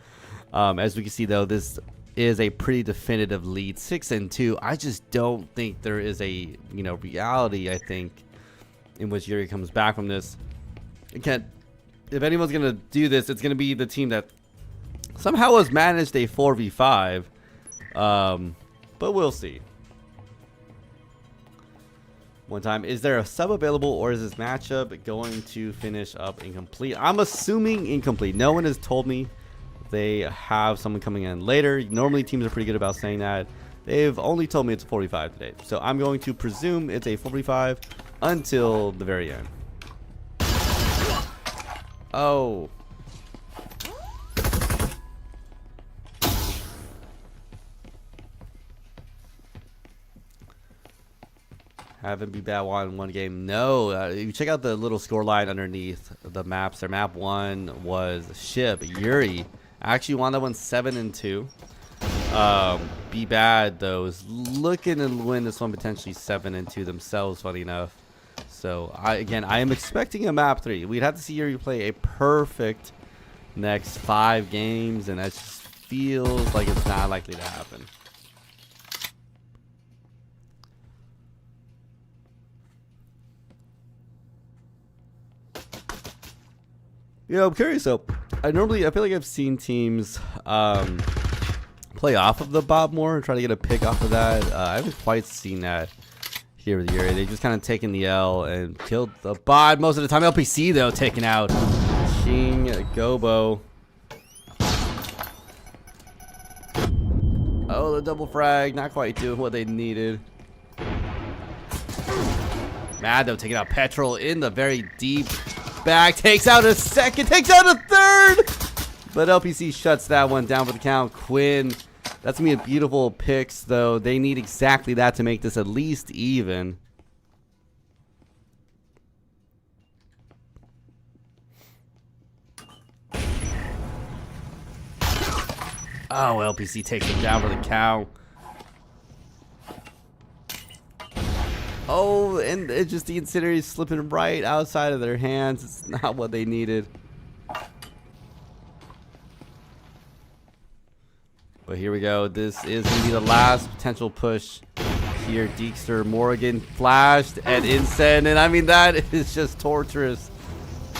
As we can see, though, this is a pretty definitive lead, 6-2. I just don't think there is a reality, I think, in which Yuri comes back from this. Again, if anyone's gonna do this, it's gonna be the team that somehow has managed a 4v5. But we'll see. One time, is there a sub available, or is this matchup going to finish up incomplete? I'm assuming incomplete. No one has told me they have someone coming in later. Normally teams are pretty good about saying that. They've only told me it's a 45 today, so I'm going to presume it's a 45 until the very end. Oh. Haven't Be Bad won one game. No, you check out the little score line underneath the maps. Their map 1 was Ship. Yuri actually won that one 7-2. Be Bad though is looking to win this one potentially 7-2 themselves. Funny enough. So I am expecting a map 3. We'd have to see Yuri play a perfect next 5 games, and that just feels like it's not likely to happen. I'm curious though. I feel like I've seen teams play off of the bot more and try to get a pick off of that. I haven't quite seen that here with Yuri. They just kind of taken the L and killed the bot most of the time. LPC though taking out King Gobo. Oh, the double frag, not quite doing what they needed. Mad though taking out Petrol in the very deep back, takes out a second, takes out a third, but LPC shuts that one down for the count. Quinn, that's gonna be a beautiful picks though. They need exactly that to make this at least even. Oh, LPC takes him down for the count. Oh, and it's just the incendiary slipping right outside of their hands. It's not what they needed. But here we go. This is going to be the last potential push here. Deekster, Morgan flashed and Incend. And I mean, that is just torturous.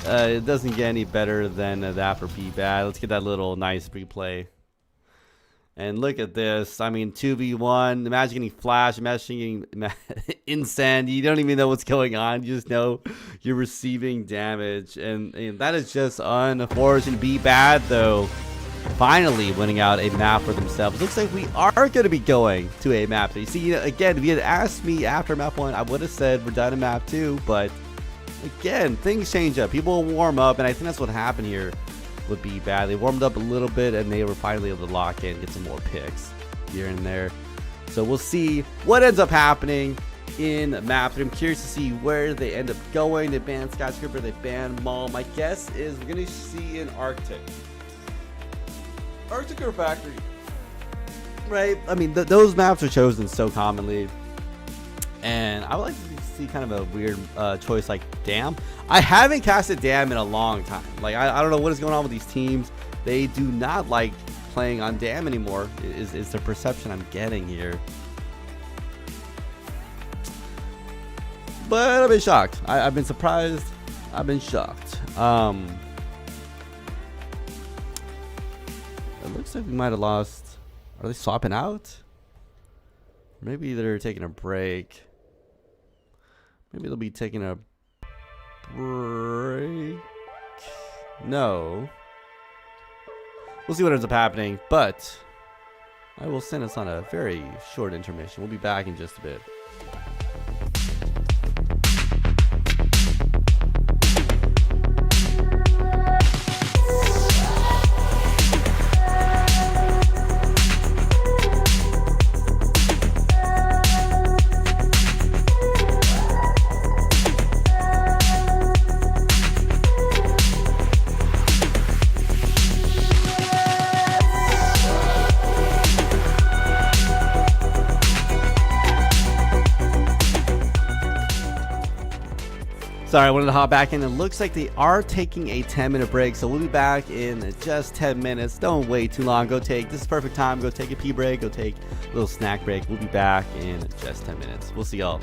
It doesn't get any better than that for Be Bad. Let's get that little nice replay. And look at this. I mean, 2v1. Imagine getting flash, imagine getting Incend. You don't even know what's going on. You just know you're receiving damage. And that is just unfortunate. Be Bad, though, finally winning out a map for themselves. Looks like we are going to be going to a map 3. See, again, if you had asked me after map 1, I would have said we're done in map 2. But, again, things change up. People warm up, and I think that's what happened here. Would Be Bad. They warmed up a little bit and they were finally able to lock in, get some more picks here and there. So we'll see what ends up happening in map 3. I'm curious to see where they end up going. They ban Skyscraper, they ban Mall. My guess is we're going to see an Arctic or Factory, right? I mean, those maps are chosen so commonly, and I would like to see kind of a weird choice like Dam. I haven't casted Dam in a long time. Like, I don't know what is going on with these teams. They do not like playing on Dam anymore, is the perception I'm getting here. But I've been shocked. I've been surprised. I've been shocked. It looks like we might have lost. Are they swapping out? Maybe they're taking a break. Maybe they'll be taking a break. No. We'll see what ends up happening, but I will send us on a very short intermission. We'll be back in just a bit. Sorry, I wanted to hop back in. It looks like they are taking a 10-minute break, so we'll be back in just 10 minutes. Don't wait too long. This is perfect time. Go take a pee break. Go take a little snack break. We'll be back in just 10 minutes. We'll see y'all.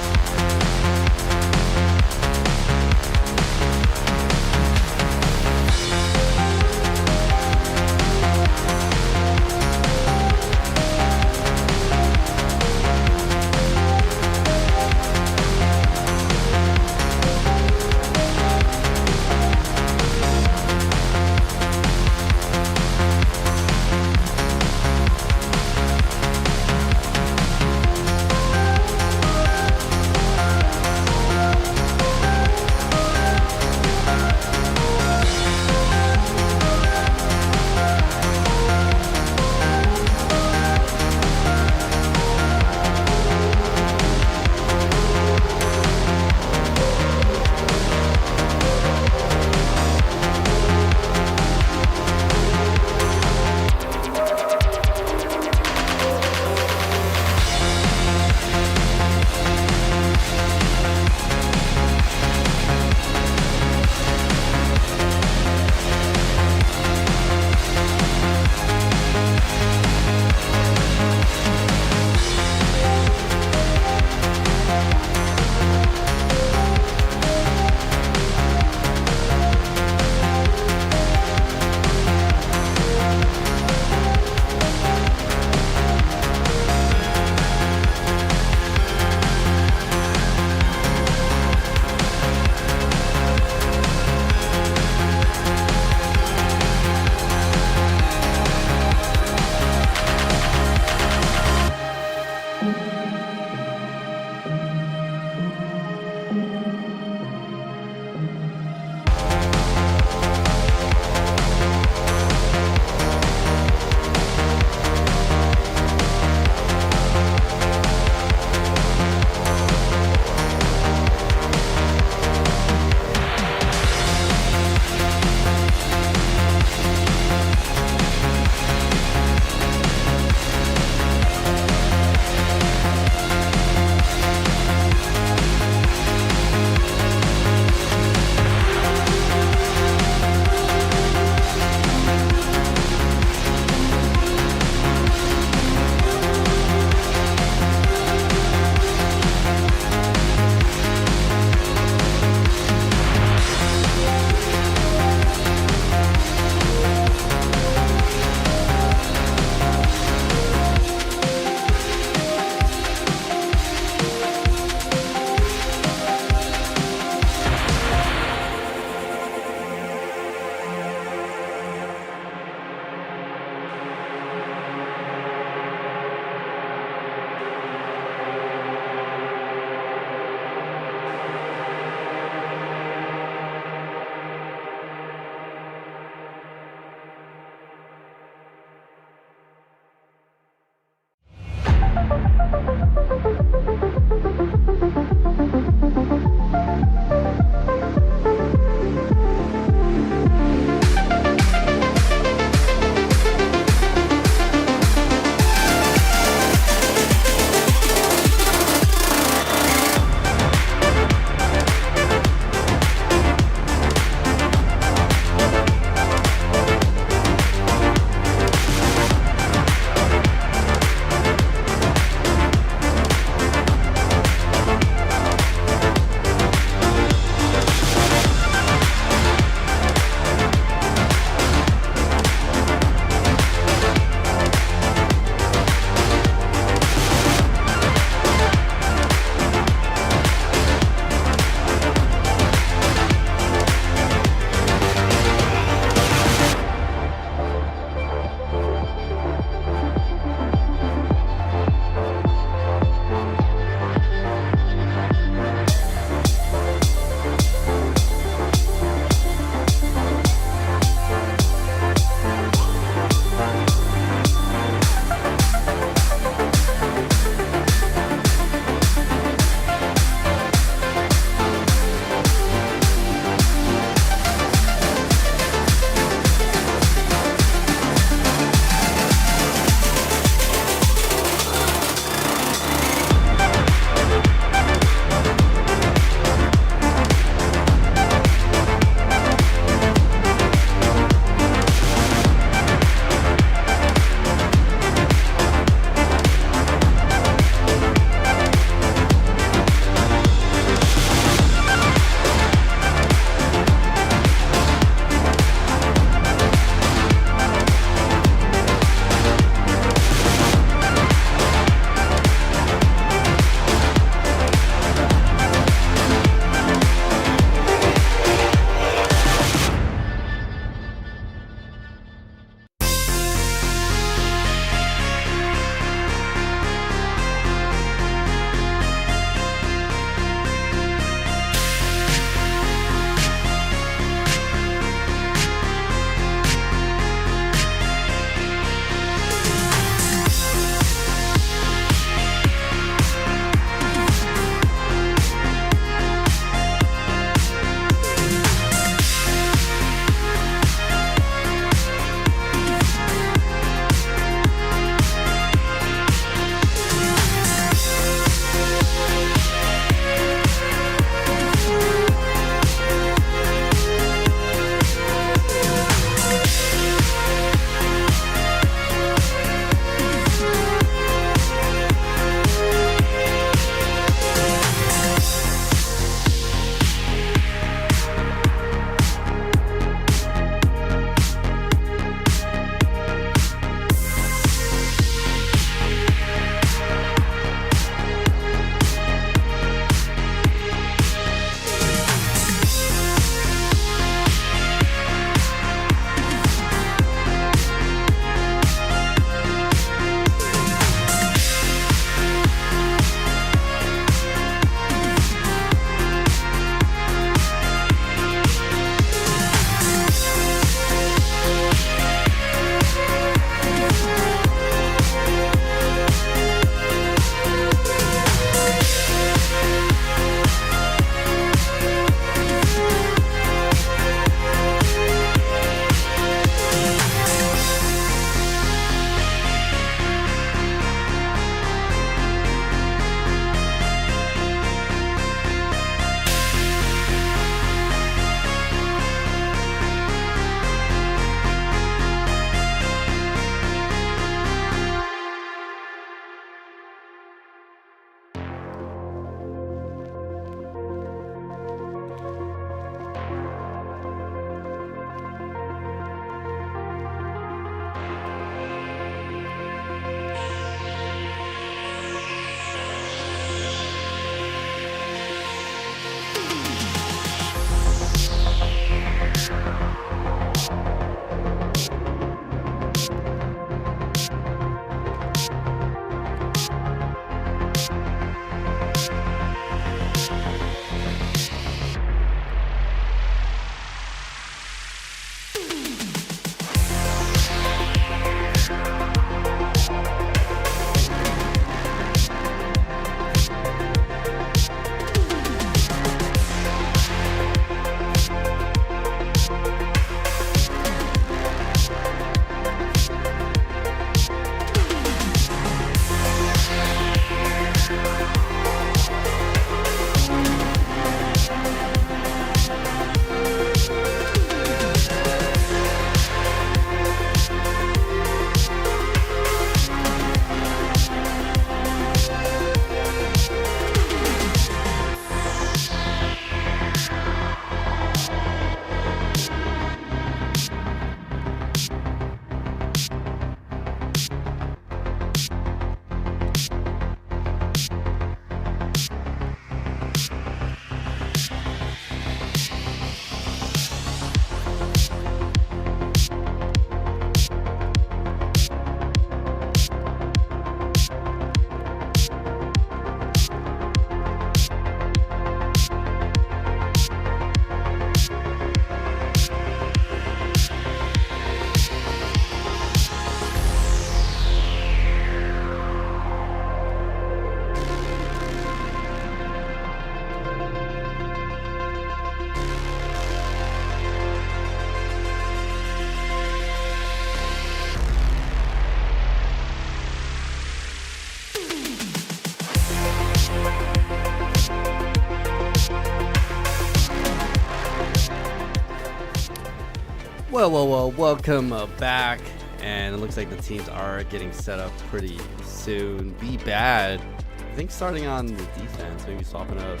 Well, welcome back. And it looks like the teams are getting set up pretty soon. Be bad. I think starting on the defense, maybe swapping up.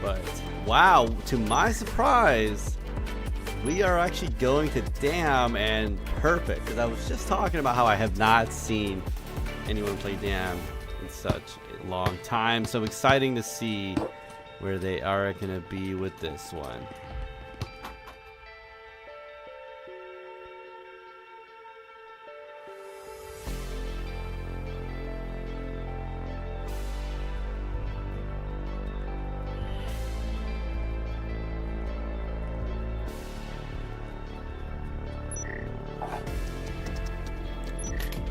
But wow, to my surprise, we are actually going to Dam, and perfect, because I was just talking about how I have not seen anyone play Dam in such a long time. So exciting to see where they are going to be with this one.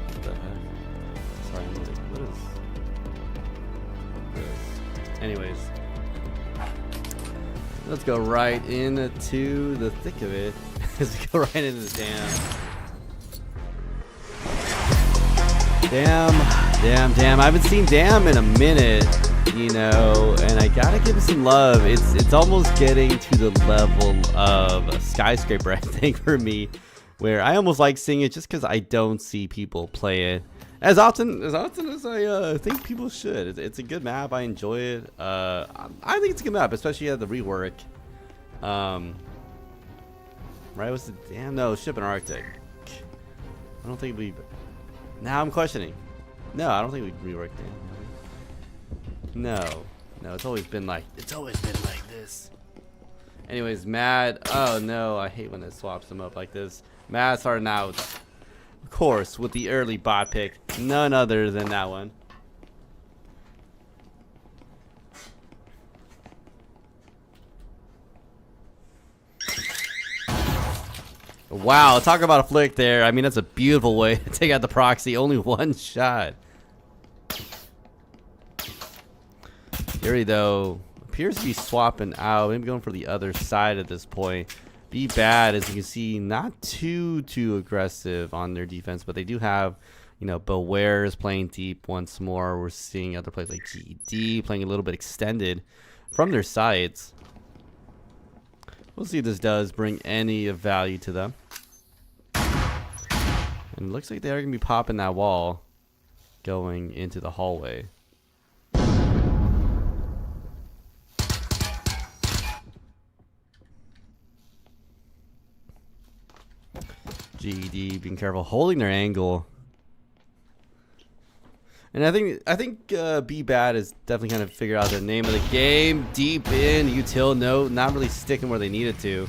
What the heck? Sorry, I'm like, what is this? Anyways. Let's go right into the thick of it. Let's go right into the Dam. Damn. I haven't seen Dam in a minute, you know, and I gotta give it some love. It's almost getting to the level of a Skyscraper, I think, for me, where I almost like seeing it just because I don't see people play it as often as I think people should. It's a good map. I enjoy it. I think it's a good map, especially at the rework. Right? What's the damn? No, ship in Arctic. I don't think we. Now I'm questioning. No, I don't think we reworked it. No. It's always been like this. Anyways, Matt. Oh no, I hate when it swaps them up like this. Matt starting out. Of course, with the early bot pick, none other than that one. Wow, talk about a flick there. I mean, that's a beautiful way to take out the proxy. Only one shot. Yuri, though, appears to be swapping out. Maybe going for the other side at this point. Be bad, as you can see, not too aggressive on their defense, but they do have, you know, Beware is playing deep once more. We're seeing other players like GED playing a little bit extended from their sides. We'll see if this does bring any of value to them. And it looks like they are going to be popping that wall going into the hallway. GED being careful, holding their angle. And I think Be Bad is definitely kind of figured out the name of the game. Deep in, util, no, not really sticking where they needed to.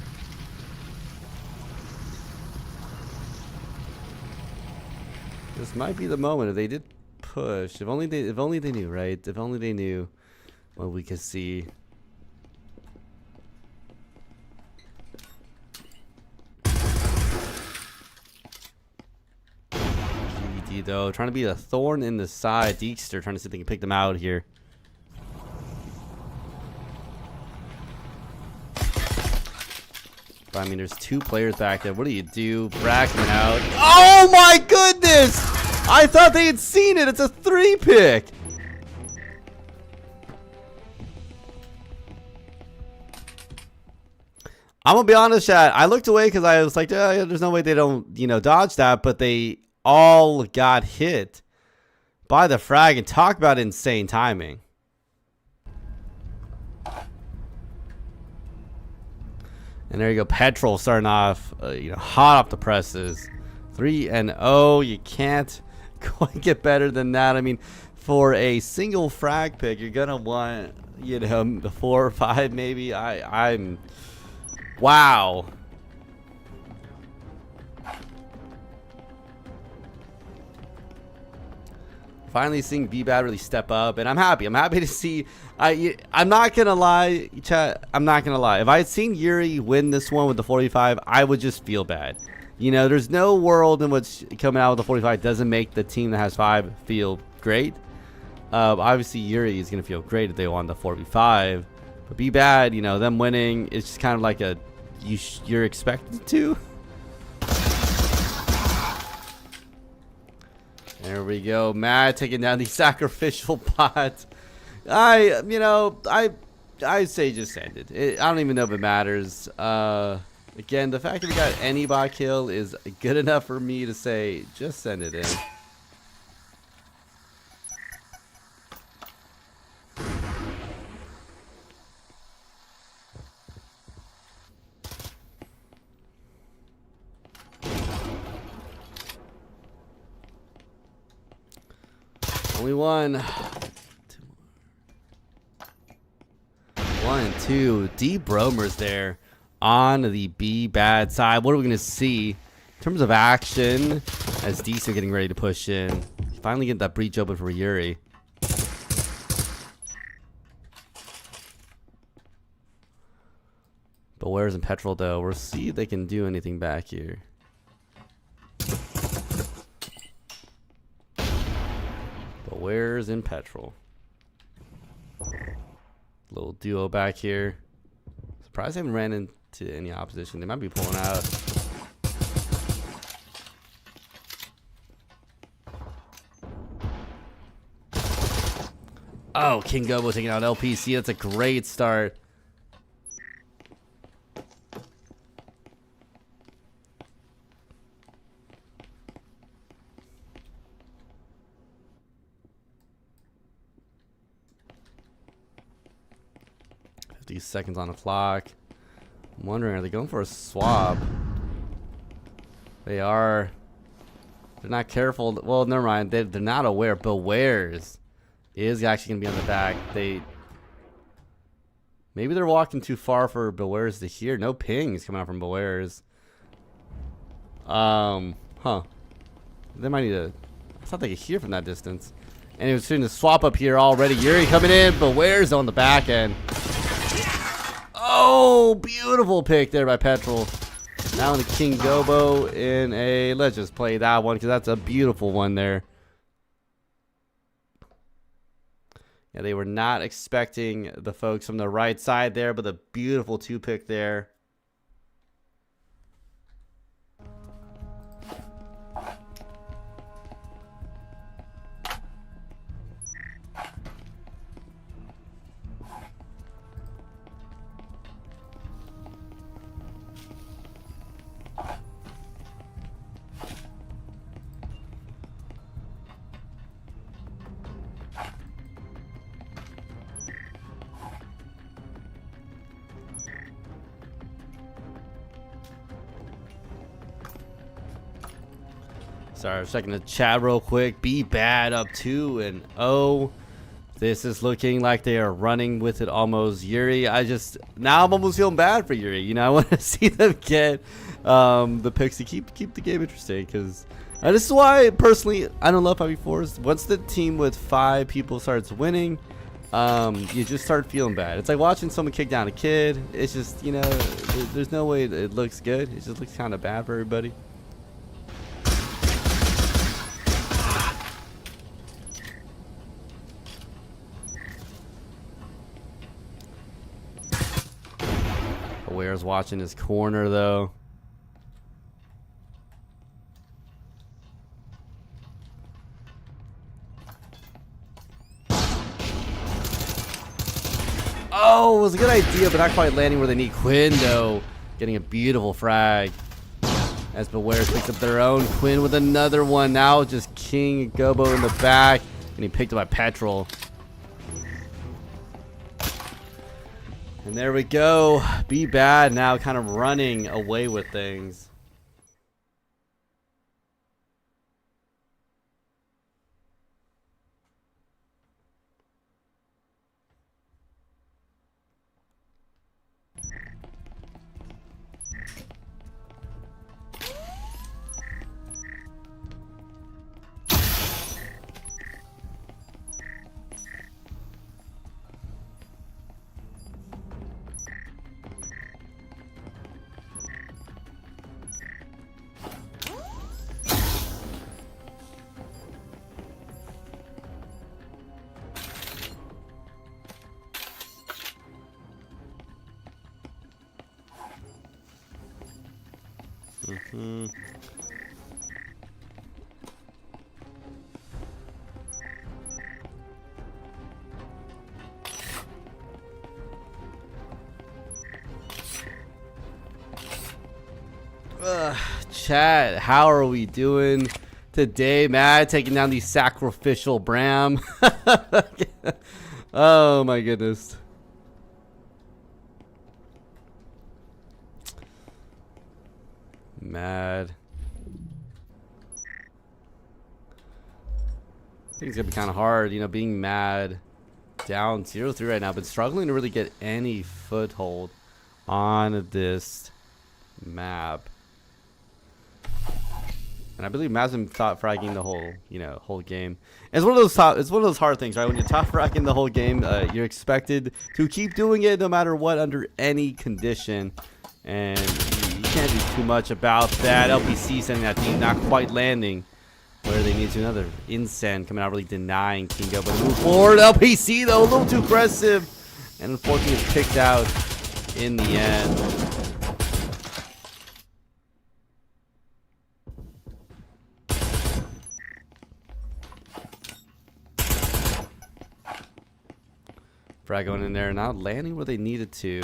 This might be the moment if they did push. If only they knew, right? If only they knew what we could see. Though, trying to be a thorn in the side. Deekster trying to see if they can pick them out here. But I mean, there's two players back there. What do you do? Brackman out. Oh my goodness! I thought they had seen it. It's a 3-pick. I'm gonna be honest, chat. I looked away because I was like, yeah, there's no way they don't, you know, dodge that, but they all got hit by the frag, and talk about insane timing. And there you go, Petrol starting off, you know, hot off the presses. 3-0. You can't quite get better than that. I mean, for a single frag pick, you're gonna want, you know, the 4 or 5 maybe. I'm wow. Finally seeing Be Bad really step up, and I'm happy. I'm happy to see. I'm not gonna lie, chat. I'm not gonna lie. If I had seen Yuri win this one with the 45, I would just feel bad. You know, there's no world in which coming out with the 45 doesn't make the team that has 5 feel great. Obviously, Yuri is gonna feel great if they won the 45, but Be Bad, you know, them winning, it's just kind of like a you're expected to. There we go. Matt taking down the sacrificial bot. I'd say just send it. I don't even know if it matters. Again, the fact that we got any bot kill is good enough for me to say just send it in. Only one. One and two. D Bromer's there on the B bad side. What are we going to see in terms of action as Decent getting ready to push in? Finally get that breach open for Yuri. But where's in Petrol though? We'll see if they can do anything back here. But where's in Petrol? Little duo back here. Surprised they haven't ran into any opposition. They might be pulling out. Oh, King Gobo taking out LPC. That's a great start. These seconds on the clock. I'm wondering, are they going for a swap? They are. They're not careful. Well, never mind. They're not aware. Bewares is actually going to be on the back. Maybe they're walking too far for Bewares to hear. No pings coming out from Bewares. Huh. They might need to. I thought they could hear from that distance. And it was shooting the swap up here already. Yuri coming in. Bewares on the back end. Oh, beautiful pick there by Petrol. Now in the King Gobo in a... Let's just play that one because that's a beautiful one there. Yeah, they were not expecting the folks from the right side there, but the beautiful 2-pick there. Sorry, I was checking the chat real quick. Be bad up 2-0. This is looking like they are running with it almost. Yuri, now I'm almost feeling bad for Yuri. You know, I want to see them get the picks to keep the game interesting. Because this is why, personally, I don't love 5v4s. Once the team with 5 people starts winning, you just start feeling bad. It's like watching someone kick down a kid. It's just, you know, there's no way it looks good. It just looks kind of bad for everybody. Ware's watching his corner though. Oh, it was a good idea, but not quite landing where they need. Quinn though, getting a beautiful frag. As Bewares picks up their own. Quinn with another one. Now just King Gobo in the back, and he picked up by Petrol. And there we go. Be bad now, kind of running away with things. Chat, how are we doing today, Matt? Taking down the sacrificial Bram. Oh my goodness. Mad. I think it's gonna be kind of hard, you know, being mad. Down 0-3 right now, but struggling to really get any foothold on this map. And I believe Matt's been top fragging the whole, whole game. And it's one of those hard things, right? When you're top fragging the whole game, you're expected to keep doing it no matter what, under any condition. And you can't do too much about that. LPC sending that team not quite landing where they need to. Another Insend coming out, really denying Kingo, but move forward. LPC though, a little too aggressive, and unfortunately is kicked out in the end. Frag going in there, not landing where they needed to.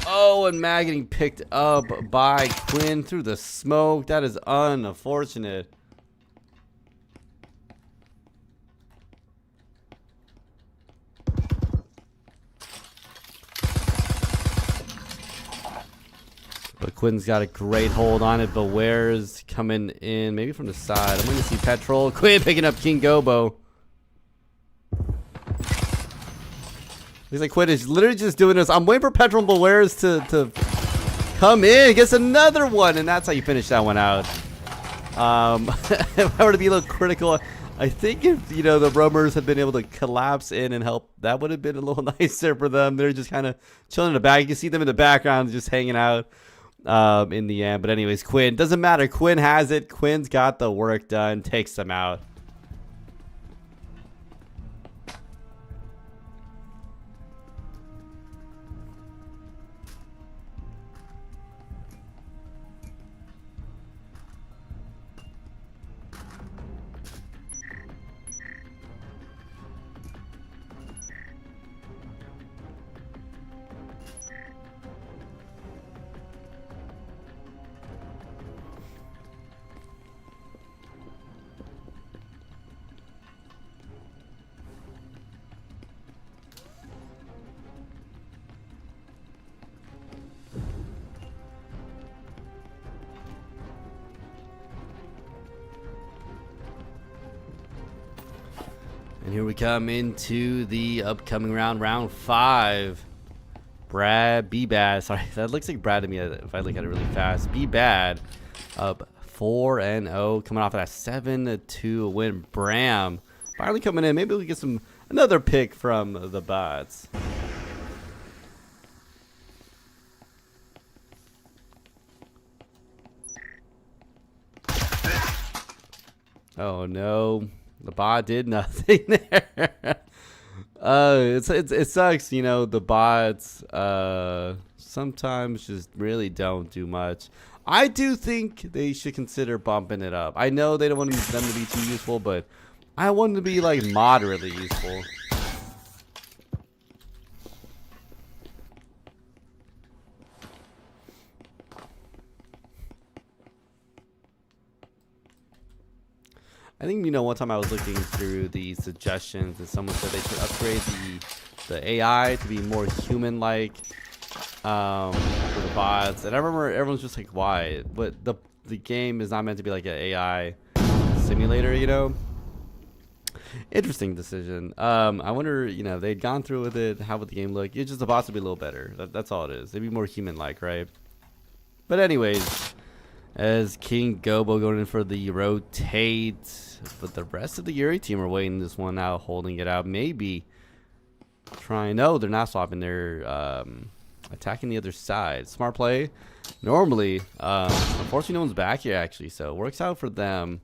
Oh, and Mag getting picked up by Quinn through the smoke. That is unfortunate. But Quinn's got a great hold on it. Beware's coming in, maybe from the side. I'm going to see Petrol. Quinn picking up King Gobo. Looks like Quinn is literally just doing this. I'm waiting for Petrol and Beware's to come in. Gets another one, and that's how you finish that one out. If I were to be a little critical, I think if, the roamers had been able to collapse in and help, that would have been a little nicer for them. They're just kind of chilling in the back. You can see them in the background just hanging out in the end. But anyways, Quinn, doesn't matter. Quinn has it. Quinn's got the work done. Takes them out. And here we come into the upcoming round, round 5. Brad, Be Bad. Sorry, that looks like Brad to me if I look at it really fast. Be Bad up 4-0, coming off of that 7-2 win. Bram finally coming in. Maybe we get another pick from the bots. Oh no. The bot did nothing there. It sucks, the bots sometimes just really don't do much. I do think they should consider bumping it up. I know they don't want them to be too useful, but I want them to be like moderately useful. I think, one time I was looking through the suggestions and someone said they should upgrade the AI to be more human-like for the bots. And I remember everyone's just like, why? But the game is not meant to be like an AI simulator, Interesting decision. I wonder, they'd gone through with it. How would the game look? It's just the bots would be a little better. That's all it is. They'd be more human-like, right? But anyways, as King Gobo going in for the rotate. But the rest of the Yuri team are waiting this one out, holding it out. Maybe trying. No, they're not swapping. They're attacking the other side. Smart play. Normally, unfortunately, no one's back here, actually. So it works out for them.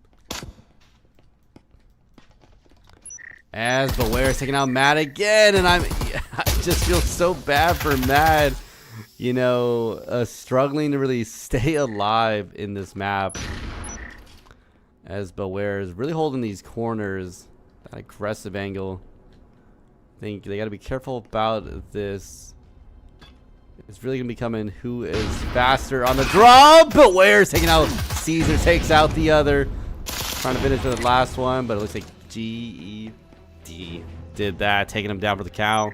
As Beware is taking out Mad again. And I just feel so bad for Mad. Struggling to really stay alive in this map. As Beware is really holding these corners, that aggressive angle. I think they got to be careful about this. It's really gonna be coming who is faster on the draw. But where's taking out Caesar, takes out the other. Trying to finish the last one, but it looks like GED did that, taking him down for the cow.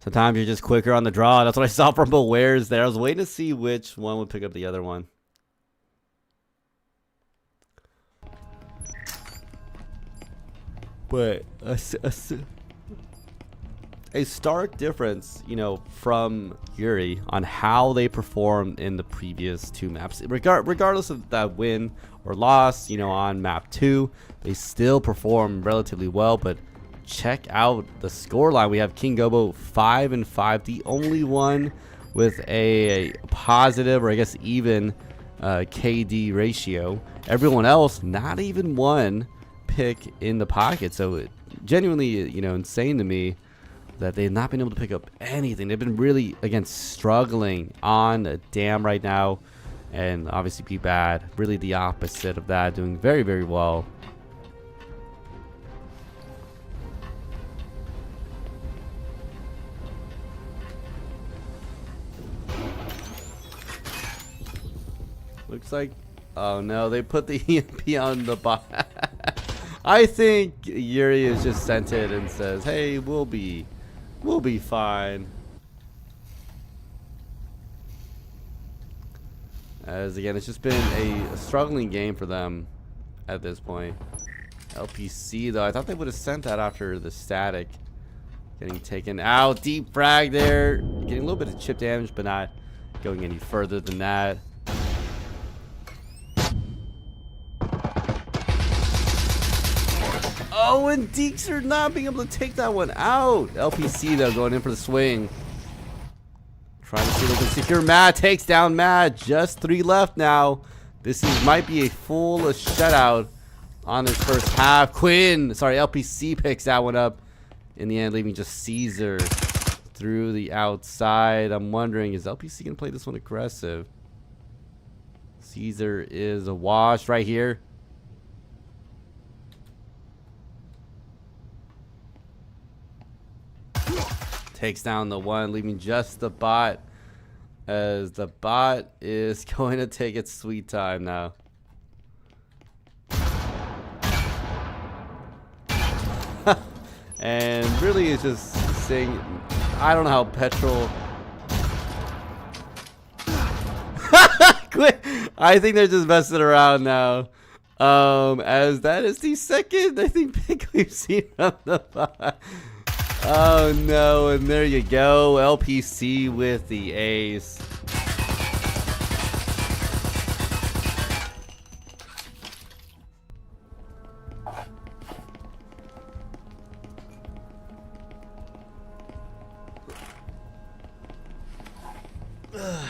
Sometimes you're just quicker on the draw. That's what I saw from Bewares there. I was waiting to see which one would pick up the other one. But a stark difference, you know, from Yuri on how they performed in the previous two maps. Regardless of that win or loss, you know, on map 2, they still performed relatively well. But check out the scoreline. We have King Gobo 5-5, the only one with a positive, or I guess even KD ratio. Everyone else, not even one pick in the pocket. So it genuinely, you know, insane to me that they've not been able to pick up anything. They've been really, again, struggling on a dam right now, and obviously be bad. Really the opposite of that, doing very, very well. Looks like, oh no, they put the EMP on the bot. I think Yuri has just sent it and says, hey, we'll be fine. As again, it's just been a struggling game for them at this point. LPC though, I thought they would have sent that after the static getting taken out. Deep frag there, getting a little bit of chip damage, but not going any further than that. Oh, and Deexer not being able to take that one out. LPC though going in for the swing. Trying to see if they can secure Mad. Takes down Mad. Just 3 left now. This might be a full shutout on this first half. LPC picks that one up in the end, leaving just Caesar through the outside. I'm wondering, is LPC going to play this one aggressive? Caesar is a wash right here. Takes down the one, leaving just the bot, as the bot is going to take its sweet time now. And really is just saying, I don't know how Petrol. Quit. I think they're just messing around now. As that is the second, I think, pick we've seen from the bot. Oh no, and there you go, LPC with the ace.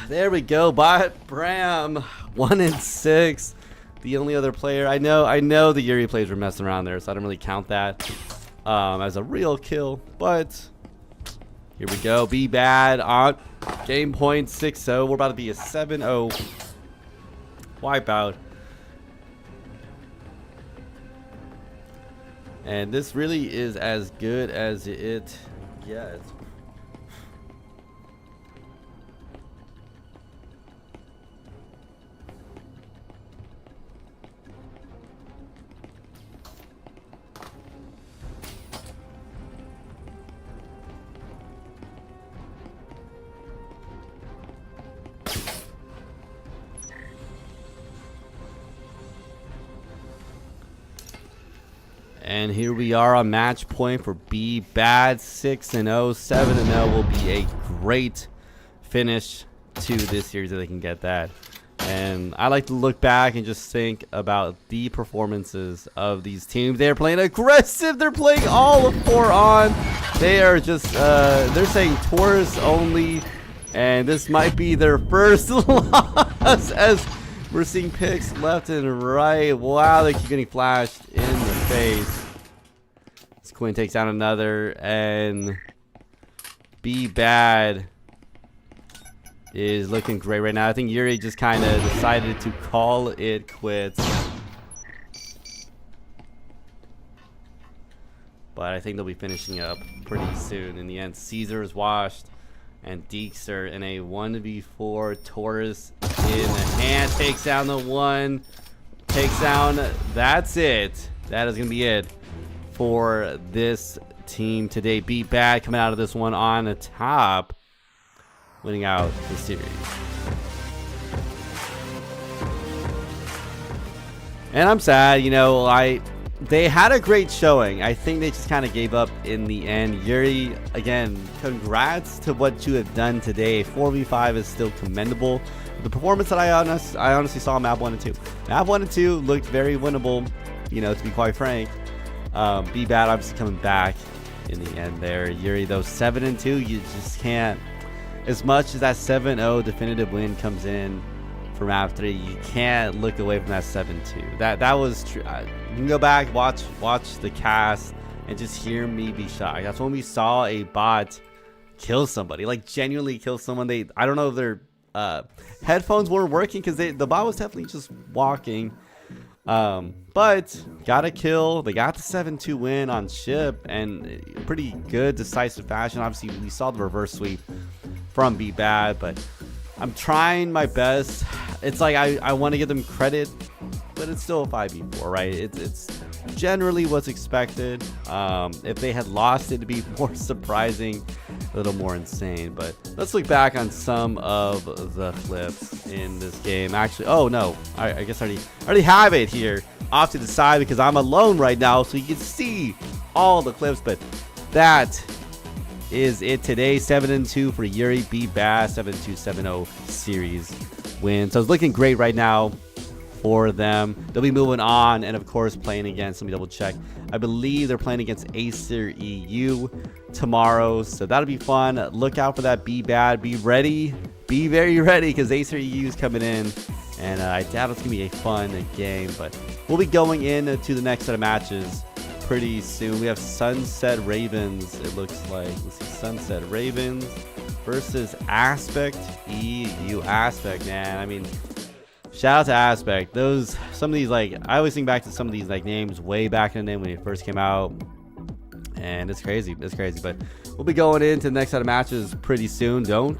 There we go, Bot Bram, 1-6. The only other player I know the Yuri players were messing around there, so I don't really count that as a real kill, but here we go. Be bad on game point 6-0. We're about to be a 7-0 wipeout, and this really is as good as it gets. And here we are on match point for B Bad, 6-0, 7-0 will be a great finish to this series if they can get that. And I like to look back and just think about the performances of these teams. They're playing aggressive. They're playing all of 4 on. They are just they're saying tourists only, and this might be their first loss as we're seeing picks left and right. Wow, they keep getting flashed in the face. This Quinn takes down another, and Be Bad is looking great right now. I think Yuri just kind of decided to call it quits. but I think they'll be finishing up pretty soon. In the end, Caesar is washed, and Deekster in a 1v4. Taurus in the hand takes down the one, takes down. That's it. That is gonna be it for this team today. Beat Bad coming out of this one on the top, winning out the series. And I'm sad, you know, they had a great showing. I think they just kind of gave up in the end. Yuri, again, congrats to what you have done today. 4v5 is still commendable. The performance that I honestly saw in map 1 and 2. Map 1 and 2 looked very winnable, you know, to be quite frank. Be Bad obviously coming back in the end there. Yuri, though, 7 and 2, you just can't. As much as that 7-0 definitive win comes in for map 3, you can't look away from that 7-2. That was true. You can go back, watch the cast, and just hear me be shocked. That's when we saw a bot kill somebody, like genuinely kill someone. I don't know if their headphones weren't working, because the bot was definitely just walking. But got a kill. They got the 7-2 win on ship, and pretty good decisive fashion. Obviously, we saw the reverse sweep from Be Bad, but I'm trying my best. It's like I want to give them credit, but it's still a 5v4, right? It's generally what's expected. If they had lost, it'd be more surprising, a little more insane. But let's look back on some of the clips in this game. Actually, oh no, I guess I already have it here off to the side because I'm alone right now, so you can see all the clips. But that is it today. 7-2 for Yuri. Be Bad 7-2 7-0 series win. So it's looking great right now for them. They'll be moving on, and of course playing against, let me double check, I believe they're playing against Acer EU tomorrow, so that'll be fun. Look out for that. Be Bad, be ready, be very ready, because Acer EU is coming in, and I doubt it's gonna be a fun game. But we'll be going into the next set of matches pretty soon. We have Sunset Ravens, it looks like. Let's see, Sunset Ravens versus Aspect EU. Aspect, man, I mean, shout out to Aspect. Some of these, like, I always think back to some of these like names way back in the day when it first came out, and it's crazy. But we'll be going into the next set of matches pretty soon. Don't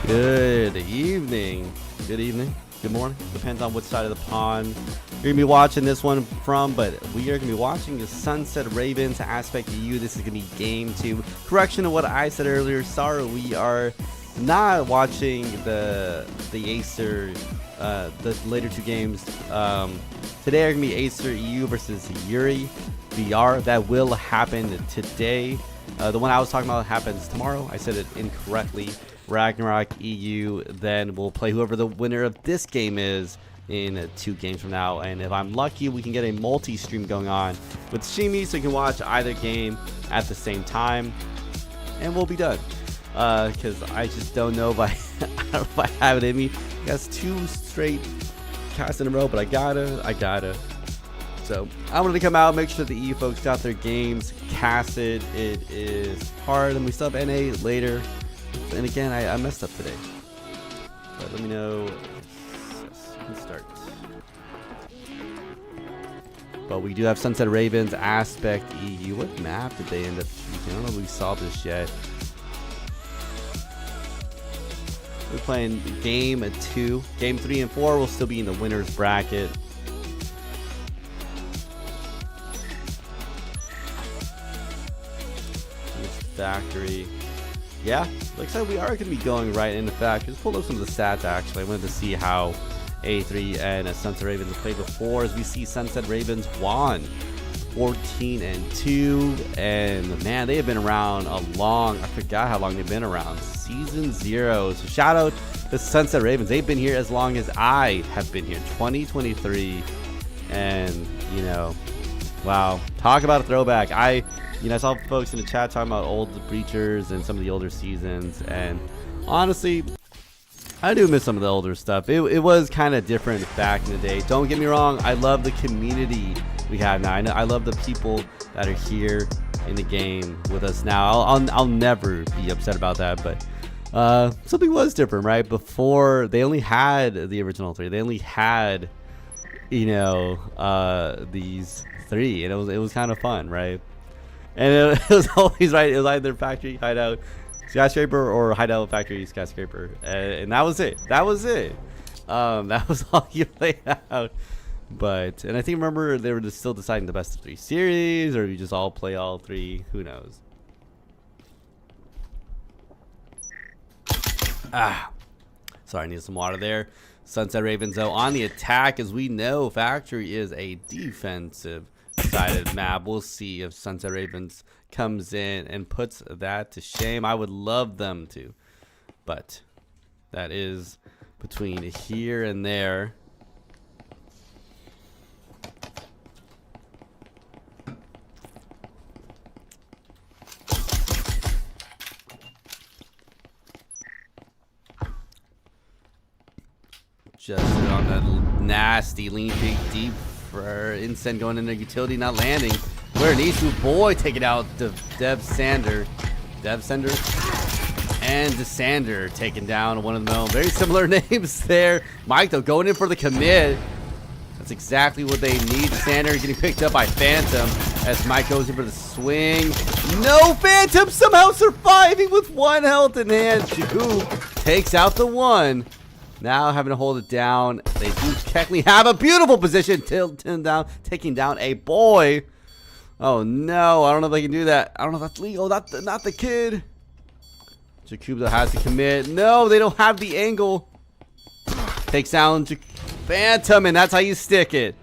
Good evening. Good evening. Good morning. Depends on which side of the pond you're going to be watching this one from, but we are going to be watching the Sunset Ravens Aspect EU. This is going to be game 2. Correction to what I said earlier. Sorry, we are not watching the Acer, the later 2 games. Today are going to be Acer EU versus Yuri VR. That will happen today. The one I was talking about happens tomorrow. I said it incorrectly. Ragnarok EU, then we'll play whoever the winner of this game is in 2 games from now. And if I'm lucky, we can get a multi-stream going on with Shimi, so you can watch either game at the same time, and we'll be done. Because I just don't know if I don't know if I have it in me. That's 2 straight casts in a row, but I gotta. So I wanted to come out, make sure the EU folks got their games casted. It is hard, and we still have NA later. And again, I messed up today. But let me know. Yes, we can start. But we do have Sunset Ravens Aspect EU. What map did they end up choosing? I don't know if we saw this yet. We're playing game 2. Game 3 and 4 will still be in the winner's bracket. Factory. Yeah, looks like we are going to be going right into factory. Let's pull up some of the stats actually. I wanted to see how A3 and Sunset Ravens played before. As we see, Sunset Ravens won 14-2, and man, they have been around a long, I forgot how long they've been around. Season 0. So shout out to Sunset Ravens. They've been here as long as I have been here, 2023. And you know, wow, talk about a throwback. You know, I saw folks in the chat talking about old Breachers and some of the older seasons, and honestly, I do miss some of the older stuff. It was kind of different back in the day. Don't get me wrong, I love the community we have now. I love the people that are here in the game with us now. I'll never be upset about that, but something was different, right? Before, they only had the original 3. They only had, you know, these 3, and it was kind of fun, right? And it was always right. It was either factory, hideout, skyscraper, or hideout, factory, skyscraper, and that was it. That was it. That was all you laid out. But, and I think, remember, they were just still deciding the best of 3 series, or you just all play all 3. Who knows? Sorry, I need some water there. Sunset Ravens, though, on the attack. As we know, factory is a defensive sided map. We'll see if Sunset Ravens comes in and puts that to shame. I would love them to, but that is between here and there. Just on that nasty lean pig deep for Incend going in their utility, not landing where it needs to. Boy, taking out the Dev Sender, and Desander taking down one of them. Very similar names there. Mike, though, going in for the commit. That's exactly what they need. Desander getting picked up by Phantom as Mike goes in for the swing. No, Phantom somehow surviving with 1 health in hand. Who takes out the 1. Now having to hold it down. They do technically have a beautiful position. Tilting down, taking down a boy. Oh no, I don't know if they can do that. I don't know if that's legal. Not the kid. Jakuba has to commit. No, they don't have the angle. Takes down Phantom, and that's how you stick it.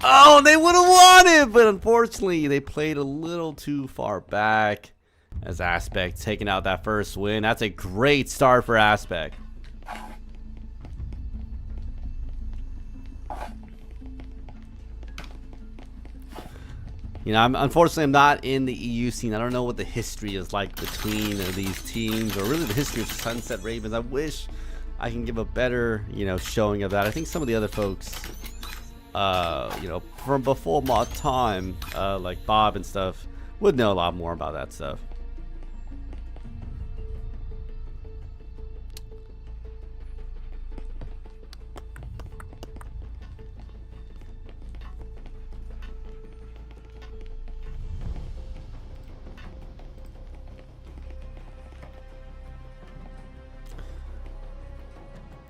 Oh, they would have won it, but unfortunately, they played a little too far back. As Aspect taking out that first win. That's a great start for Aspect. You know, unfortunately, I'm not in the EU scene. I don't know what the history is like between these teams, or really the history of Sunset Ravens. I wish I can give a better, you know, showing of that. I think some of the other folks, you know, from before my time, like Bob and stuff, would know a lot more about that stuff.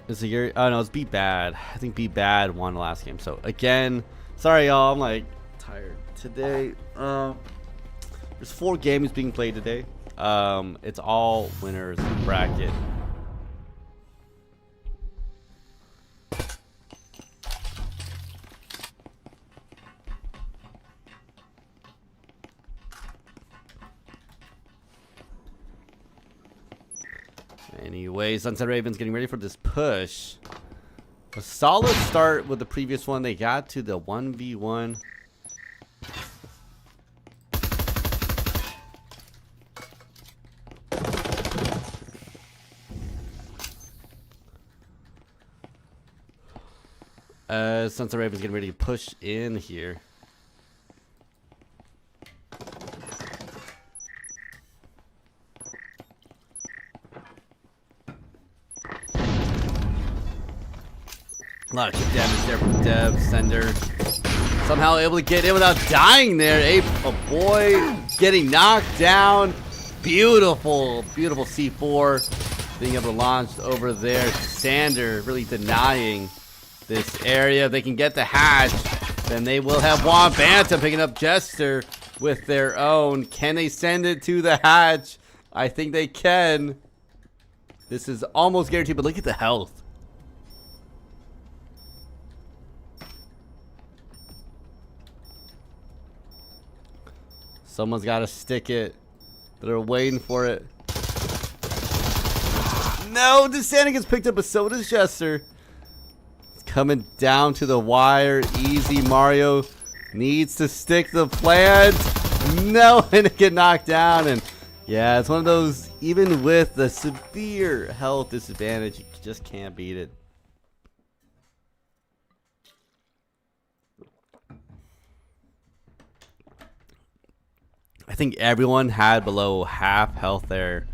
Is it your? Oh no, it's Beat Bad. I think Beat Bad won the last game. So again, sorry y'all, I'm like tired today. There's 4 games being played today. It's all winners bracket. Anyway, Sunset Ravens getting ready for this push. A solid start with the previous one. They got to the 1v1. Sunset Ravens getting ready to push in here. A lot of chip damage there from Dev Sender. Somehow able to get in without dying there. A boy getting knocked down. Beautiful, beautiful C4 being able to launch over there. Sander really denying this area. If they can get the hatch, then they will have one. Phantom picking up Jester with their own. Can they send it to the hatch? I think they can. This is almost guaranteed, but look at the health. Someone's got to stick it. They're waiting for it. No, Desana gets picked up, but so does Jester. coming down to the wire. Easy Mario needs to stick the plant. No, and it get knocked down. And yeah, it's one of those, even with the severe health disadvantage, you just can't beat it. I think everyone had below half health there.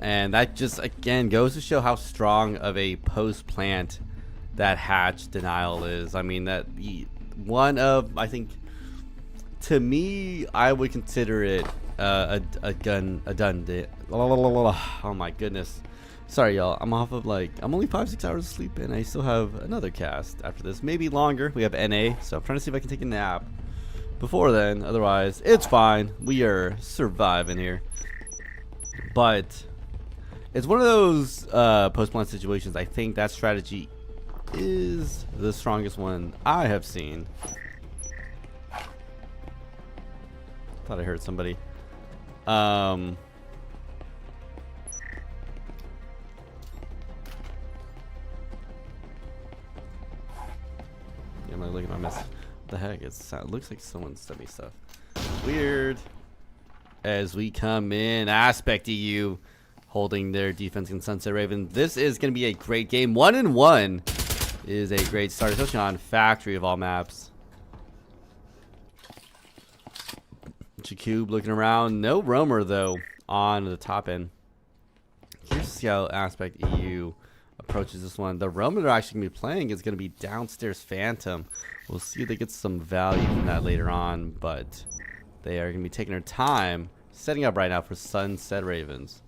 And that just, again, goes to show how strong of a post-plant that hatch denial is. I mean, that one of, I think, to me, I would consider it a done. Oh my goodness. Sorry, y'all. I'm off of I'm only 5-6 hours of sleep, and I still have another cast after this. Maybe longer. We have NA, so I'm trying to see if I can take a nap before then. Otherwise, it's fine. We are surviving here. But it's one of those post-plant situations. I think that strategy is the strongest one I have seen. Thought I heard somebody. Yeah, I'm gonna look at my message. What the heck? It looks like someone sent me stuff. Weird. As we come in, Aspect EU holding their defense in Sunset Raven. This is going to be a great game. 1-1 is a great start, especially on Factory of all maps. Jakub looking around. No roamer, though, on the top end. Here's to see how Aspect EU approaches this one. The roamer they're actually going to be playing is going to be Downstairs Phantom. We'll see if they get some value from that later on, but they are going to be taking their time setting up right now for Sunset Ravens.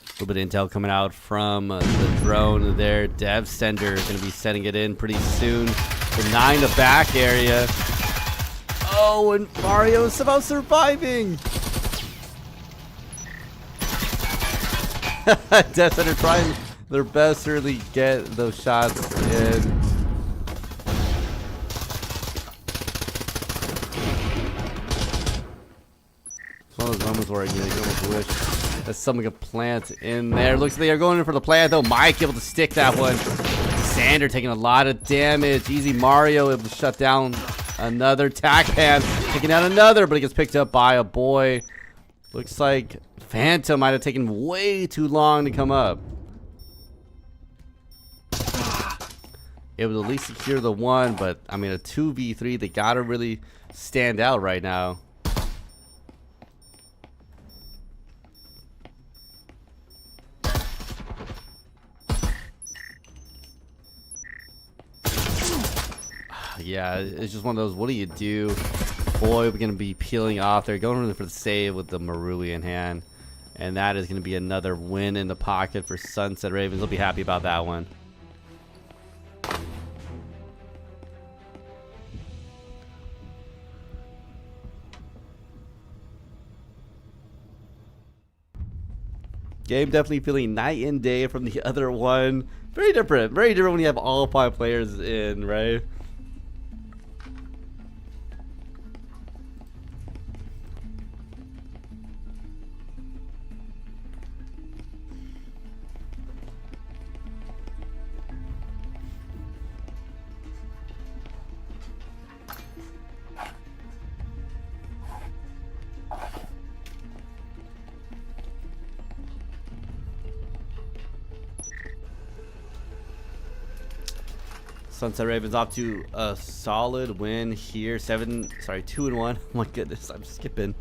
A little bit of intel coming out from the drone there. Dev Sender going to be setting it in pretty soon. Denying the back area. Oh, and Mario's about surviving. Dev Sender trying their best to really get those shots in. It's one of those moments where you almost wish that someone could plant in there. Looks like they are going in for the plant, though. Mike able to stick that one. Sander taking a lot of damage. Easy Mario able to shut down another tack pan. Taking out another, but he gets picked up by a boy. Looks like Phantom might have taken way too long to come up. Able to at least secure the one, but I mean, a 2v3, they gotta really stand out right now. Yeah, it's just one of those, what do you do? Boy, we're going to be peeling off. They're going for the save with the Marui in hand. And that is going to be another win in the pocket for Sunset Ravens. They'll be happy about that one. Game definitely feeling night and day from the other one. Very different. Very different when you have all 5 players in, right? Sunset Ravens off to a solid win here. 2-1. Oh my goodness, I'm skipping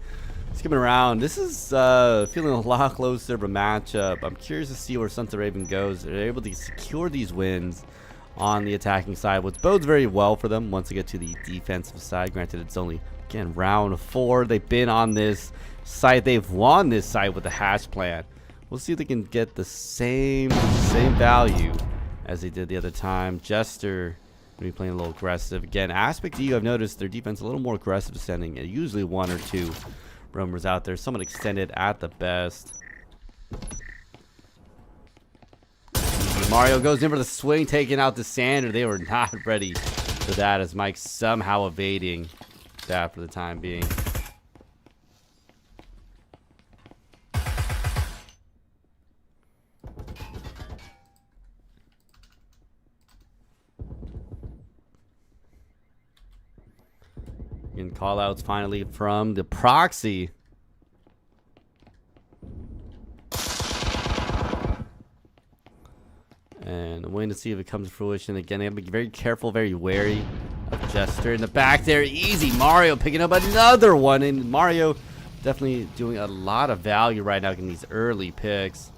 around. This is feeling a lot closer of a matchup. I'm curious to see where Sunset Raven goes. They're able to secure these wins on the attacking side, which bodes very well for them once they get to the defensive side. Granted, it's only, again, round 4. They've been on this site. They've won this site with the hash plan. We'll see if they can get the same value as they did the other time. Jester going to be playing a little aggressive. Again, Aspect EU, I've noticed their defense a little more aggressive, sending usually 1 or 2 roamers out there. Somewhat extended at the best. Mario goes in for the swing, taking out the Sander. They were not ready for that, as Mike's somehow evading that for the time being. And call outs finally from the proxy. And I'm waiting to see if it comes to fruition. Again, they have to be very careful, very wary of Jester in the back there. Easy. Mario picking up another one. And Mario definitely doing a lot of value right now in these early picks.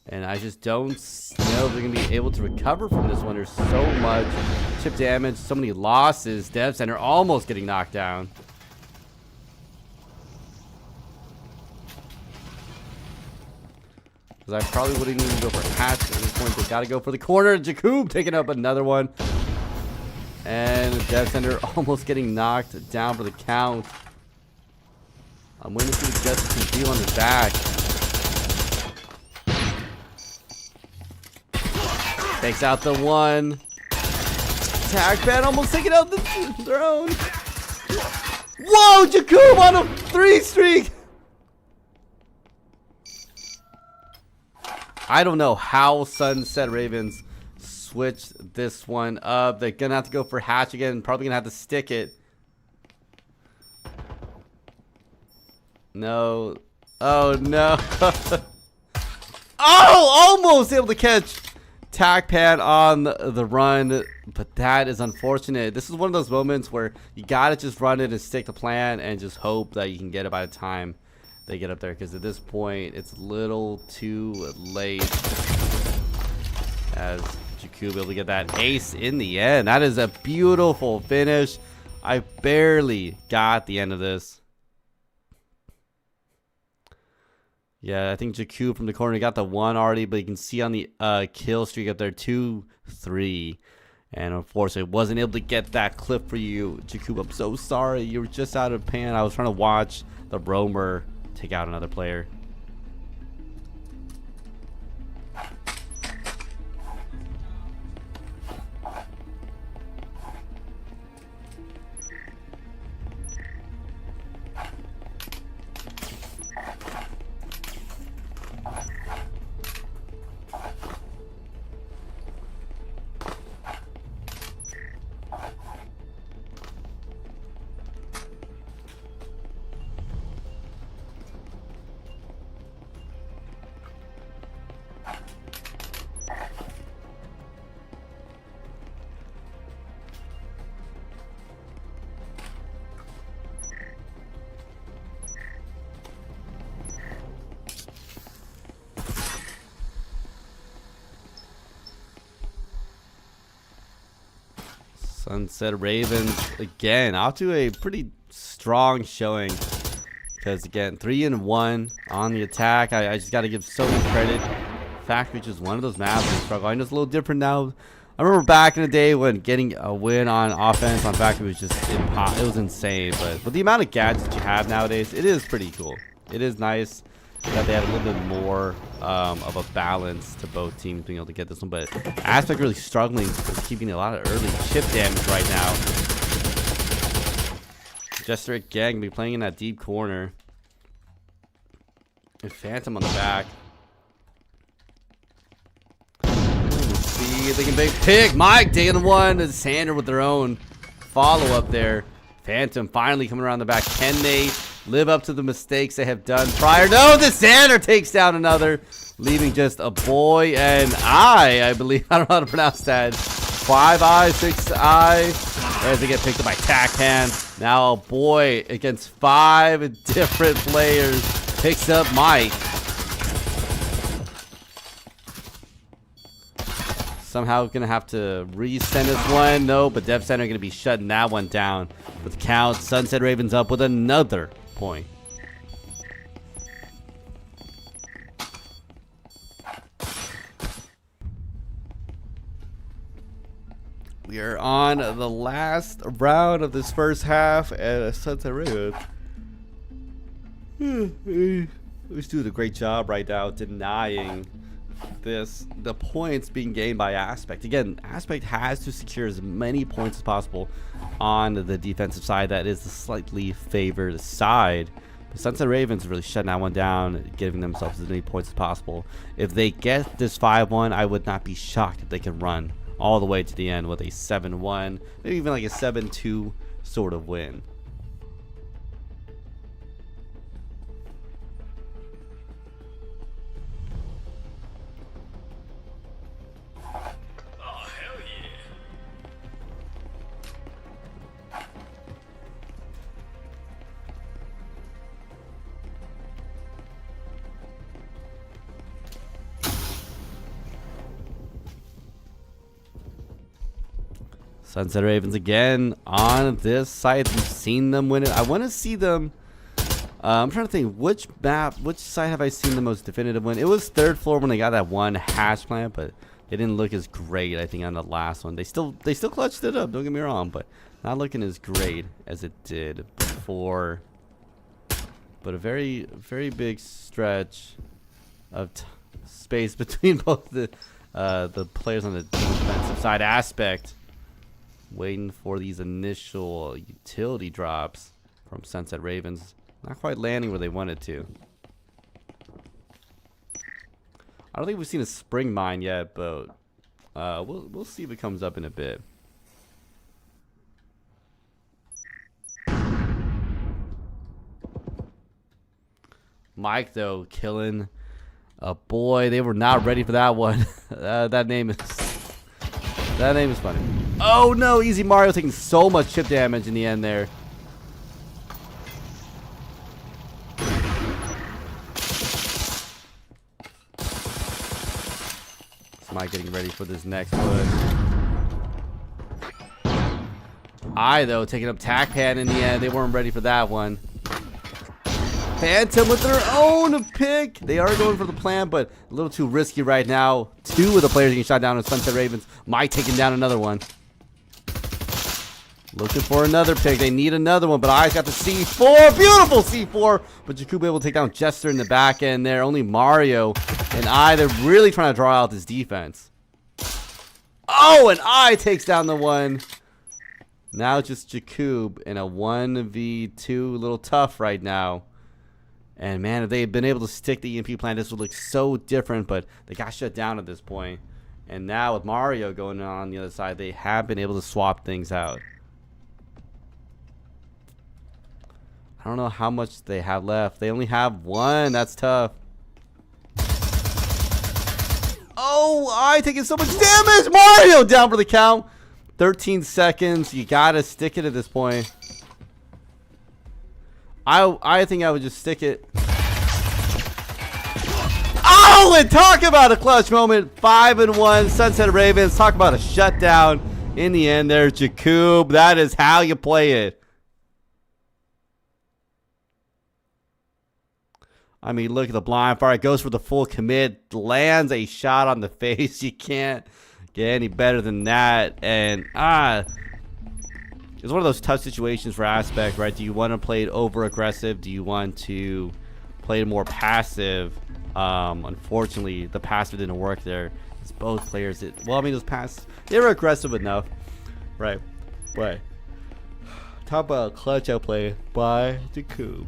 And I just don't know if they're going to be able to recover from this one. There's so much chip damage, so many losses. Dev Center almost getting knocked down. Because I probably wouldn't even go for a hatch at this point. They got to go for the corner. Jakub taking up another one. And Dev Center almost getting knocked down for the count. I'm waiting to see what Justice can do on his back. Takes out the one. Tag pad almost taking out their own. Whoa, Jakub on a 3 streak. I don't know how Sunset Ravens switched this one up. They're gonna have to go for hatch again. Probably gonna have to stick it. No. Oh no. Oh, almost able to catch Tac Pad on the run, but that is unfortunate. This is one of those moments where you gotta just run it and stick the plan and just hope that you can get it by the time they get up there, because at this point it's a little too late. As Jakub able to get that ace in the end. That is a beautiful finish. I barely got the end of this. Yeah, I think Jakub from the corner got the one already, but you can see on the kill streak up there 2-3. And unfortunately, wasn't able to get that clip for you, Jakub. I'm so sorry. You were just out of pan. I was trying to watch the roamer take out another player. Sunset Ravens again off to a pretty strong showing, because again 3-1 on the attack. I just got to give so much credit. Factory is one of those maps that struggle. I know it's a little different now. I remember back in the day when getting a win on offense on Factory was just it was insane. But with the amount of gadgets you have nowadays, it is pretty cool. It is nice that they have a little bit more of a balance to both teams being able to get this one. But Aspect really struggling with keeping a lot of early chip damage right now. Jester again be playing in that deep corner. And Phantom on the back. Let's see if they can make pick. Mike taking one. And Sander with their own follow-up there. Phantom finally coming around the back. Can they live up to the mistakes they have done prior? No, the Sander takes down another, leaving just a boy and I believe. I don't know how to pronounce that. 5i, 6i. As they get picked up by Tackhand. Now a boy against 5 different players picks up Mike. Somehow gonna have to resend this one. No, but Dev Center gonna be shutting that one down. With the count, Sunset Ravens up with another point. We are on the last round of this first half at Sunset Ravens. Who's doing a great job right now denying the points being gained by Aspect. Again, Aspect has to secure as many points as possible on the defensive side. That is the slightly favored side. But Sunset Ravens really shutting that one down, giving themselves as many points as possible. If they get this 5-1, I would not be shocked if they can run all the way to the end with a 7-1, maybe even like a 7-2 sort of win. Sunset Ravens again on this side. We've seen them win it. I want to see them. I'm trying to think which side have I seen the most definitive win. It was third floor when they got that one hash plant, but they didn't look as great. I think on the last one, they still clutched it up. Don't get me wrong, but not looking as great as it did before. But a very big stretch of space between both the players on the defensive side. Aspect waiting for these initial utility drops from Sunset Ravens. Not quite landing where they wanted to. I don't think we've seen a spring mine yet, but we'll see if it comes up in a bit. Mike though killing a boy. They were not ready for that one. That name is funny. Oh no, Easy Mario taking so much chip damage in the end there. Mike getting ready for this next push. Though taking up Tac Pan in the end. They weren't ready for that one. Phantom with their own pick. They are going for the plan, but a little too risky right now. Two of the players getting shot down with Sunset Ravens. Mike taking down another one. Looking for another pick. They need another one, but I's got the C4. Beautiful C4. But Jakub able to take down Jester in the back end there. Only Mario and they're really trying to draw out this defense. Oh, and takes down the one. Now just Jakub in a 1v2. A little tough right now. And man, if they had been able to stick the EMP plan, this would look so different, but they got shut down at this point. And now with Mario going on the other side, they have been able to swap things out. I don't know how much they have left. They only have one. That's tough. Oh, taking so much damage. Mario down for the count. 13 seconds. You gotta stick it at this point. I think I would just stick it. Oh, and talk about a clutch moment. 5-1 Sunset Ravens. Talk about a shutdown in the end there. Jakub, that is how you play it. I mean, look at the blind fire. It goes for the full commit. Lands a shot on the face. You can't get any better than that. And it's one of those tough situations for Aspect, right? Do you want to play it over aggressive? Do you want to play it more passive? Unfortunately, the passive didn't work there. It's both players. It was passive. They were aggressive enough, right? Right. Talk about a clutch outplay by Jakub.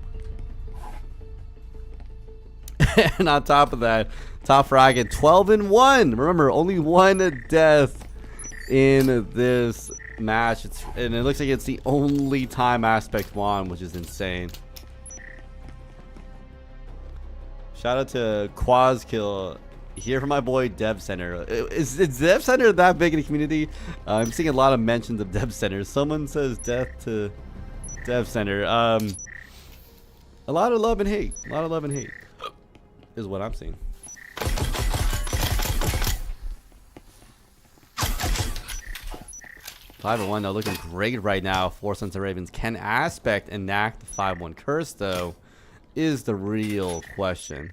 And on top of that, Top Frag at 12-1. Remember, only one death in this match. And it looks like it's the only time Aspect won, which is insane. Shout out to Quazkill here for my boy Dev Center. Is Dev Center that big in the community? I'm seeing a lot of mentions of Dev Center. Someone says death to Dev Center. A lot of love and hate. A lot of love and hate is what I'm seeing. 5-1 though, looking great right now for Sunset Ravens. Can Aspect enact the 5-1 curse though? Is the real question.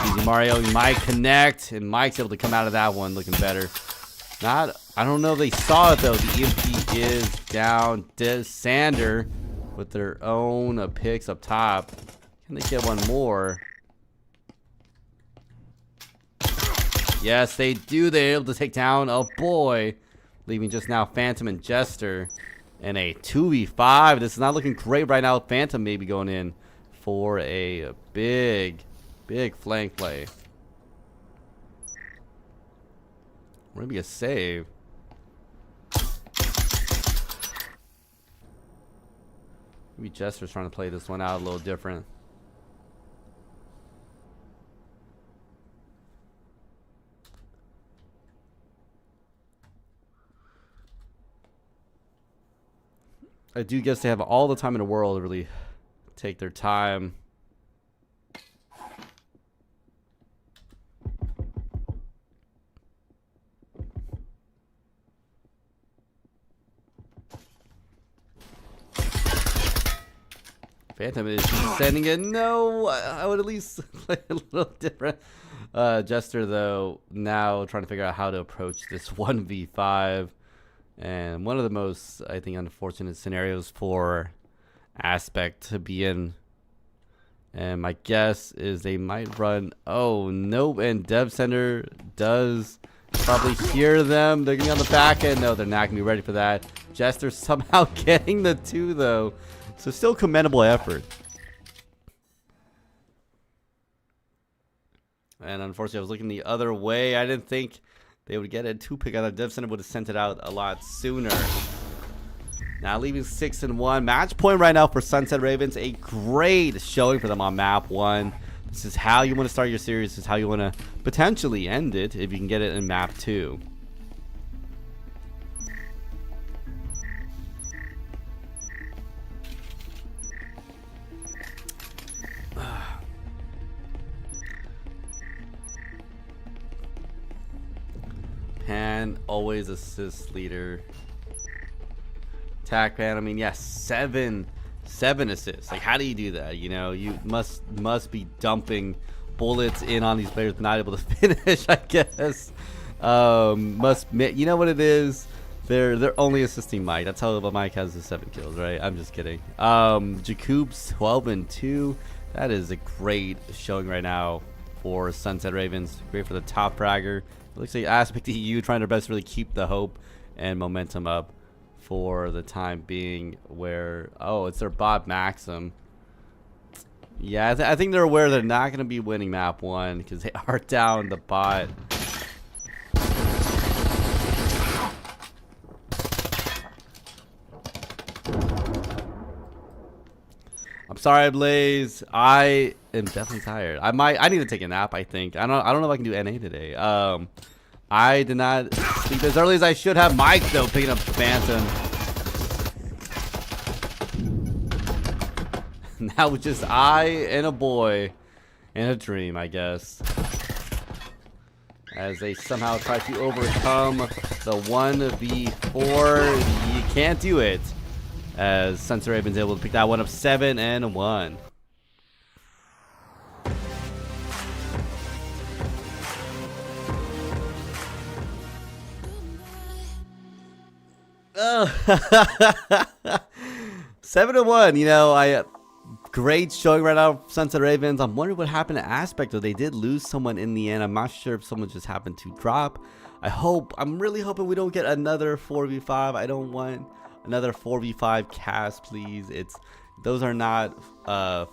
Easy Mario, he might connect, and Mike's able to come out of that one looking better. Not, I don't know if they saw it though. The EMP is down. Sander with their own picks up top. Can they get one more? Yes, they do. They're able to take down a boy, leaving just now Phantom and Jester. And a 2v5. This is not looking great right now. Phantom maybe going in for a big flank play. Maybe a save. Maybe Jester's trying to play this one out a little different. I do guess they have all the time in the world to really take their time. Phantom is sending it. No, I would at least play a little different. Jester, though, now trying to figure out how to approach this 1v5. And one of the most, I think, unfortunate scenarios for Aspect to be in. And my guess is they might run. Oh, nope. And Dev Center does probably hear them. They're getting on the back end. No, they're not going to be ready for that. Jester somehow getting the 2, though. So still commendable effort. And unfortunately, I was looking the other way. I didn't think they would get a 2 pick out of Dev Center. Would have sent it out a lot sooner. Now leaving 6-1. Match point right now for Sunset Ravens. A great showing for them on map 1. This is how you want to start your series. This is how you want to potentially end it if you can get it in map 2. Pan, always assist leader. Attack Pan, I mean, yes, seven assists. Like, how do you do that? You know, you must be dumping bullets in on these players, but not able to finish, I guess. You know what it is? They're only assisting Mike. That's how Mike has the 7 kills, right? I'm just kidding. Jacob's 12-2. That is a great showing right now for Sunset Ravens. Great for the top fragger. It looks like Aspect EU trying their best to really keep the hope and momentum up for the time being. Where, oh, it's their bot Maxim. Yeah, I think they're aware they're not going to be winning map 1 because they are down the bot. I'm sorry, Blaze. I am definitely tired. I need to take a nap, I think. I don't know if I can do NA today. I did not sleep as early as I should have. Mike, though, picking up Phantom. Now it's just I and a boy and a dream, I guess. As they somehow try to overcome the 1v4. You can't do it. As Sunset Ravens able to pick that one up 7-1. Oh. 7-1. You know, great showing right now, Sunset Ravens. I'm wondering what happened to Aspect, though. They did lose someone in the end. I'm not sure if someone just happened to drop. I'm really hoping we don't get another 4v5. I don't want another 4v5 cast, please. Those are not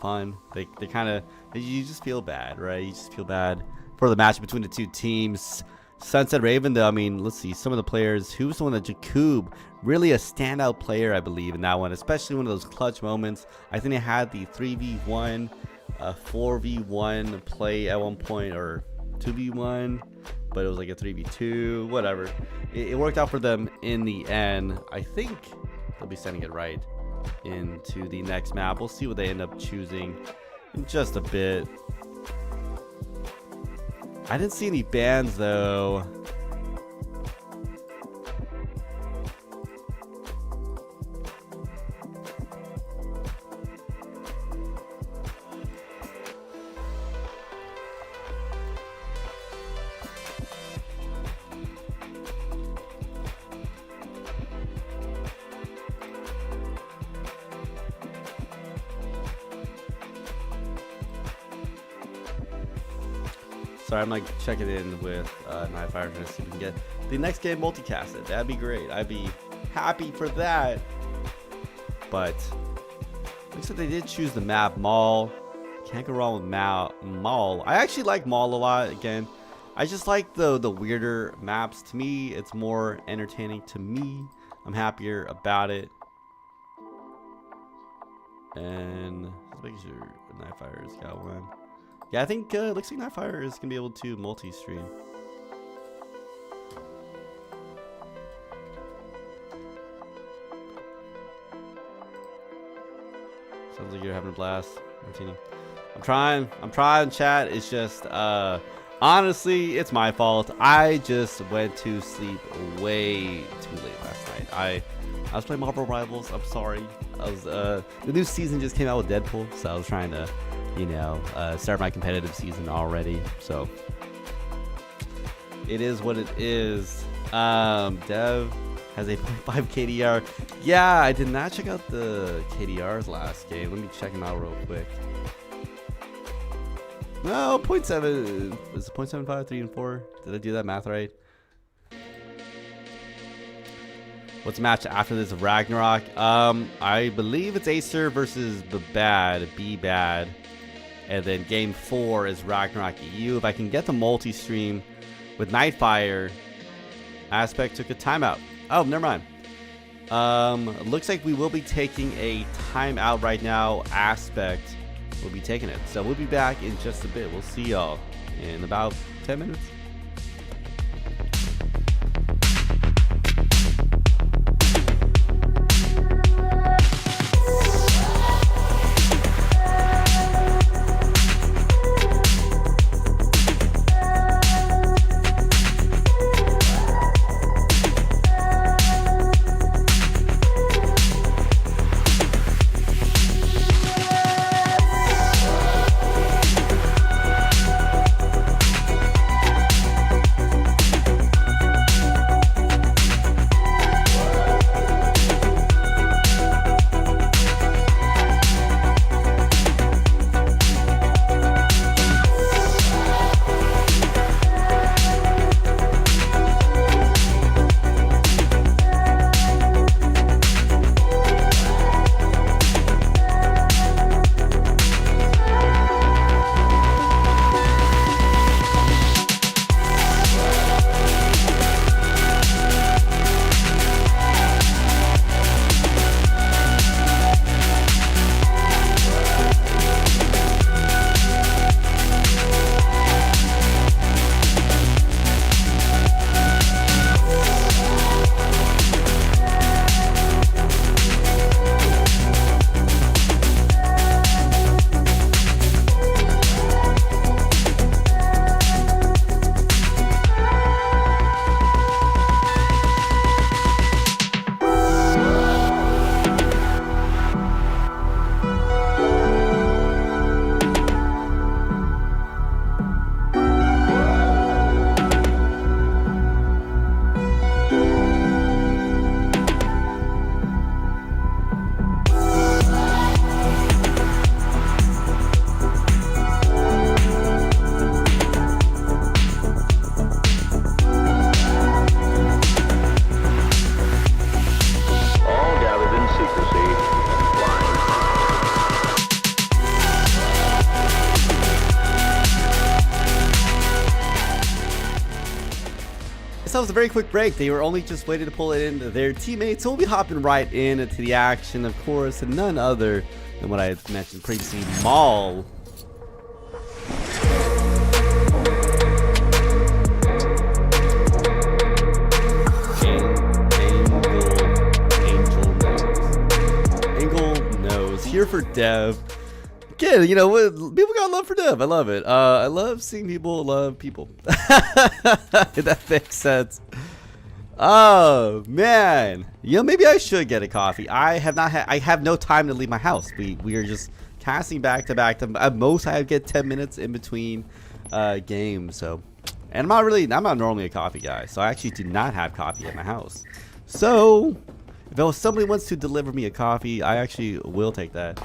fun. They kind of, you just feel bad, right? You just feel bad for the match between the two teams. Sunset Raven, though, I mean, let's see some of the players. Who was the one that Jacob, really a standout player, I believe, in that one, especially one of those clutch moments. I think they had the 3v1, 4v1 play at one point, or 2v1, but it was like a 3v2, whatever. It worked out for them in the end. I think they'll be sending it right into the next map. We'll see what they end up choosing in just a bit. I didn't see any bans, though. Sorry, I'm like checking in with Nightfire to see if we can get the next game multicasted. That'd be great. I'd be happy for that. But looks like they did choose the map Mall. Can't go wrong with Mall. I actually like Mall a lot. Again, I just like the weirder maps. To me, it's more entertaining. To me, I'm happier about it. And just making sure Nightfire's got one. Yeah, I think looks like Nightfire is gonna be able to multi-stream. Sounds like you're having a blast, Martini. I'm trying, chat. It's just, honestly, it's my fault. I just went to sleep way too late last night. I was playing Marvel Rivals. I'm sorry. The new season just came out with Deadpool, so I was trying to, you know, start my competitive season already. So it is what it is. Dev has a 0.5 KDR. Yeah, I did not check out the KDRs last game. Let me check them out real quick. No, 0.7. Is it 0.75, 3 and 4? Did I do that math right? What's the match after this? Ragnarok. I believe it's Acer versus B-Bad. And then game 4 is Ragnarok EU. If I can get the multi-stream with Nightfire, Aspect took a timeout. Oh, never mind. Looks like we will be taking a timeout right now. Aspect will be taking it. So we'll be back in just a bit. We'll see y'all in about 10 minutes. That was a very quick break. They were only just waiting to pull it in their teammates. So we'll be hopping right into the action, of course, and none other than what I had mentioned previously, Mall. Angle knows. Here for Dev. Again, you know, people got love for Dev. I love it. I love seeing people love people. That makes sense. Oh man, you know, maybe I should get a coffee. I have no time to leave my house. We are just casting back to back. At most, I get 10 minutes in between games. So, and I'm not normally a coffee guy. So I actually do not have coffee at my house. So, if somebody wants to deliver me a coffee, I actually will take that.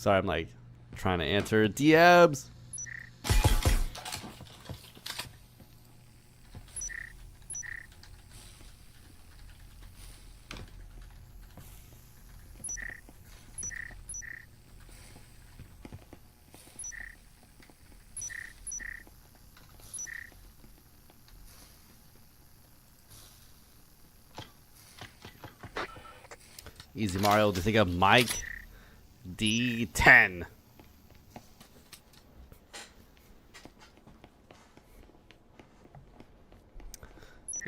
Sorry, I'm like trying to answer DMs. Easy Mario to think of Mike D10.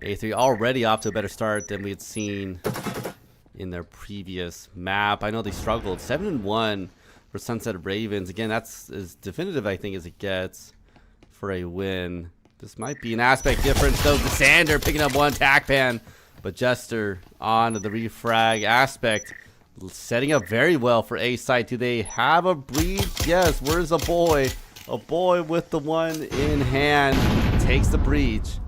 A3 already off to a better start than we had seen in their previous map. I know they struggled. 7-1 for Sunset Ravens. Again, that's as definitive, I think, as it gets for a win. This might be an aspect difference, though. Sander picking up one tack pan. But Jester on the refrag aspect, setting up very well for A side. Do they have a breach? Yes. Where's a boy? A boy with the one in hand takes the breach.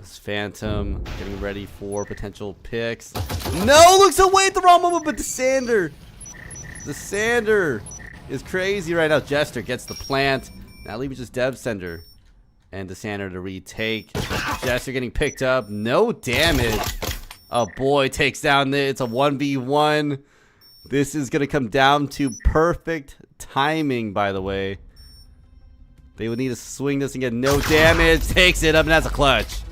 As Phantom getting ready for potential picks. No, looks away at the wrong moment, but the Sander is crazy right now. Jester gets the plant. Now leaving just Dev Sender and Desander to retake. Jester getting picked up. No damage. Oh boy, takes down it's a 1v1. This is going to come down to perfect timing, by the way. They would need to swing this and get no damage. Takes it up, and that's a clutch.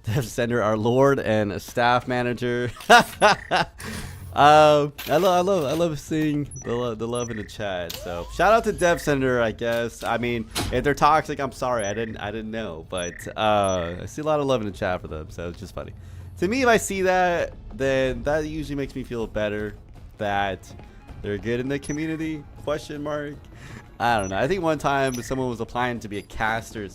Dev Sender, our lord and staff manager. I love seeing the love in the chat. So shout out to Dev Sender, I guess. I mean, if they're toxic, I'm sorry, I didn't know, but I see a lot of love in the chat for them, so it's just funny. To me, if I see that, then that usually makes me feel better that they're good in the community. Question mark. I don't know. I think one time someone was applying to be a caster,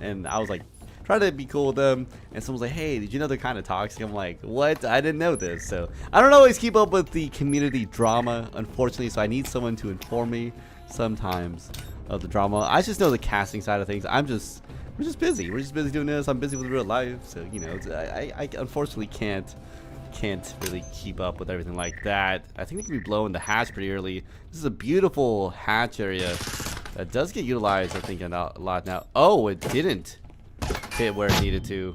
and I was like, try to be cool with them, and someone's like, hey, did you know they're kind of toxic? I'm like, what? I didn't know this. So I don't always keep up with the community drama, unfortunately, so I need someone to inform me sometimes of the drama. I just know the casting side of things. We're just busy. We're just busy doing this. I'm busy with real life, so you know, I unfortunately can't really keep up with everything like that. I think they can be blowing the hatch pretty early. This is a beautiful hatch area that does get utilized, I think, a lot now. Oh, it didn't hit where it needed to.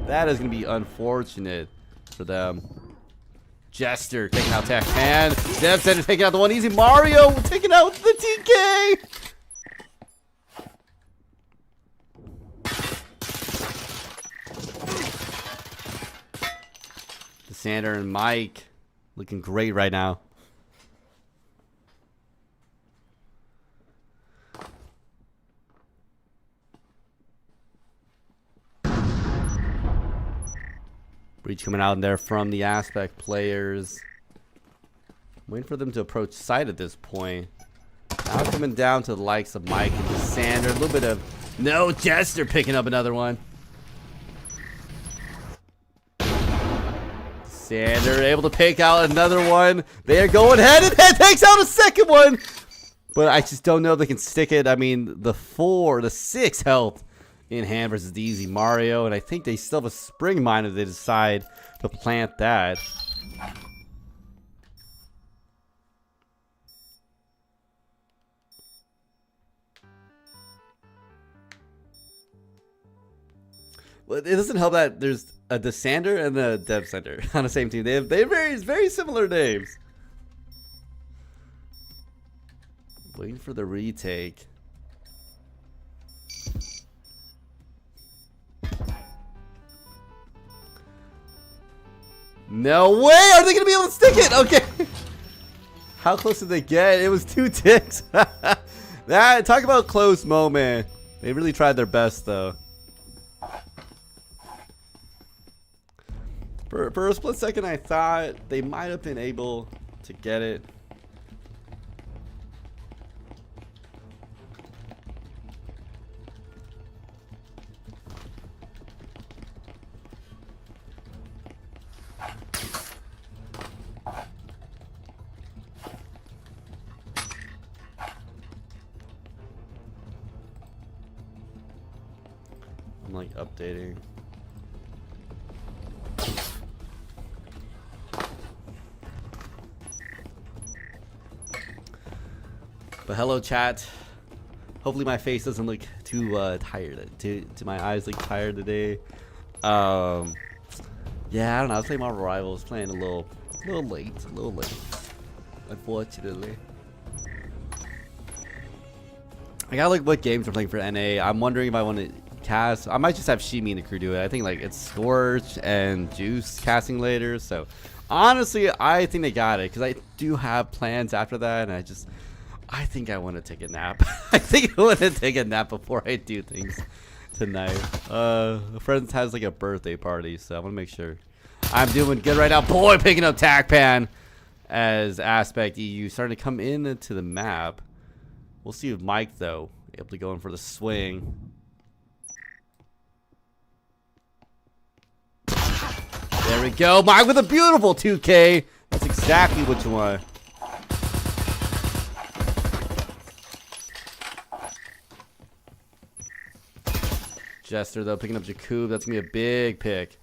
That is going to be unfortunate for them. Jester taking out Tech Man. Dev Center taking out the one. Easy Mario taking out the TK. Sander and Mike looking great right now. Breach coming out in there from the aspect players. Waiting for them to approach site at this point. Now coming down to the likes of Mike and Sander. A little bit of no Jester picking up another one. Sander able to pick out another one. They are going head and head. Takes out a second one. But I just don't know if they can stick it. I mean, the 6 health in hand versus the Easy Mario, and I think they still have a spring mine if they decide to plant that. Well, it doesn't help that there's a Desander and a Dev Center on the same team. They have very similar names. Waiting for the retake. No way! Are they gonna be able to stick it? Okay. How close did they get? It was 2 ticks. That talk about close moment. They really tried their best though. For a split second, I thought they might have been able to get it. like updating. But hello, chat. Hopefully my face doesn't look too tired. Do my eyes look tired today? Yeah, I don't know. I was playing Marvel Rivals, playing a little late, unfortunately. I gotta look what games we're playing for NA. I'm wondering if I want to cast. I might just have Shimi and the crew do it. I think like it's Scorch and Juice casting later. So honestly, I think they got it because I do have plans after that, and I think I want to take a nap. I think I want to take a nap before I do things tonight. A friend has like a birthday party, so I want to make sure I'm doing good right now. Boy, picking up TACPAN as Aspect EU starting to come into the map. We'll see if Mike though able to go in for the swing. There we go, Mike with a beautiful 2K. That's exactly what you want. Jester though picking up Jakub. That's gonna be a big pick.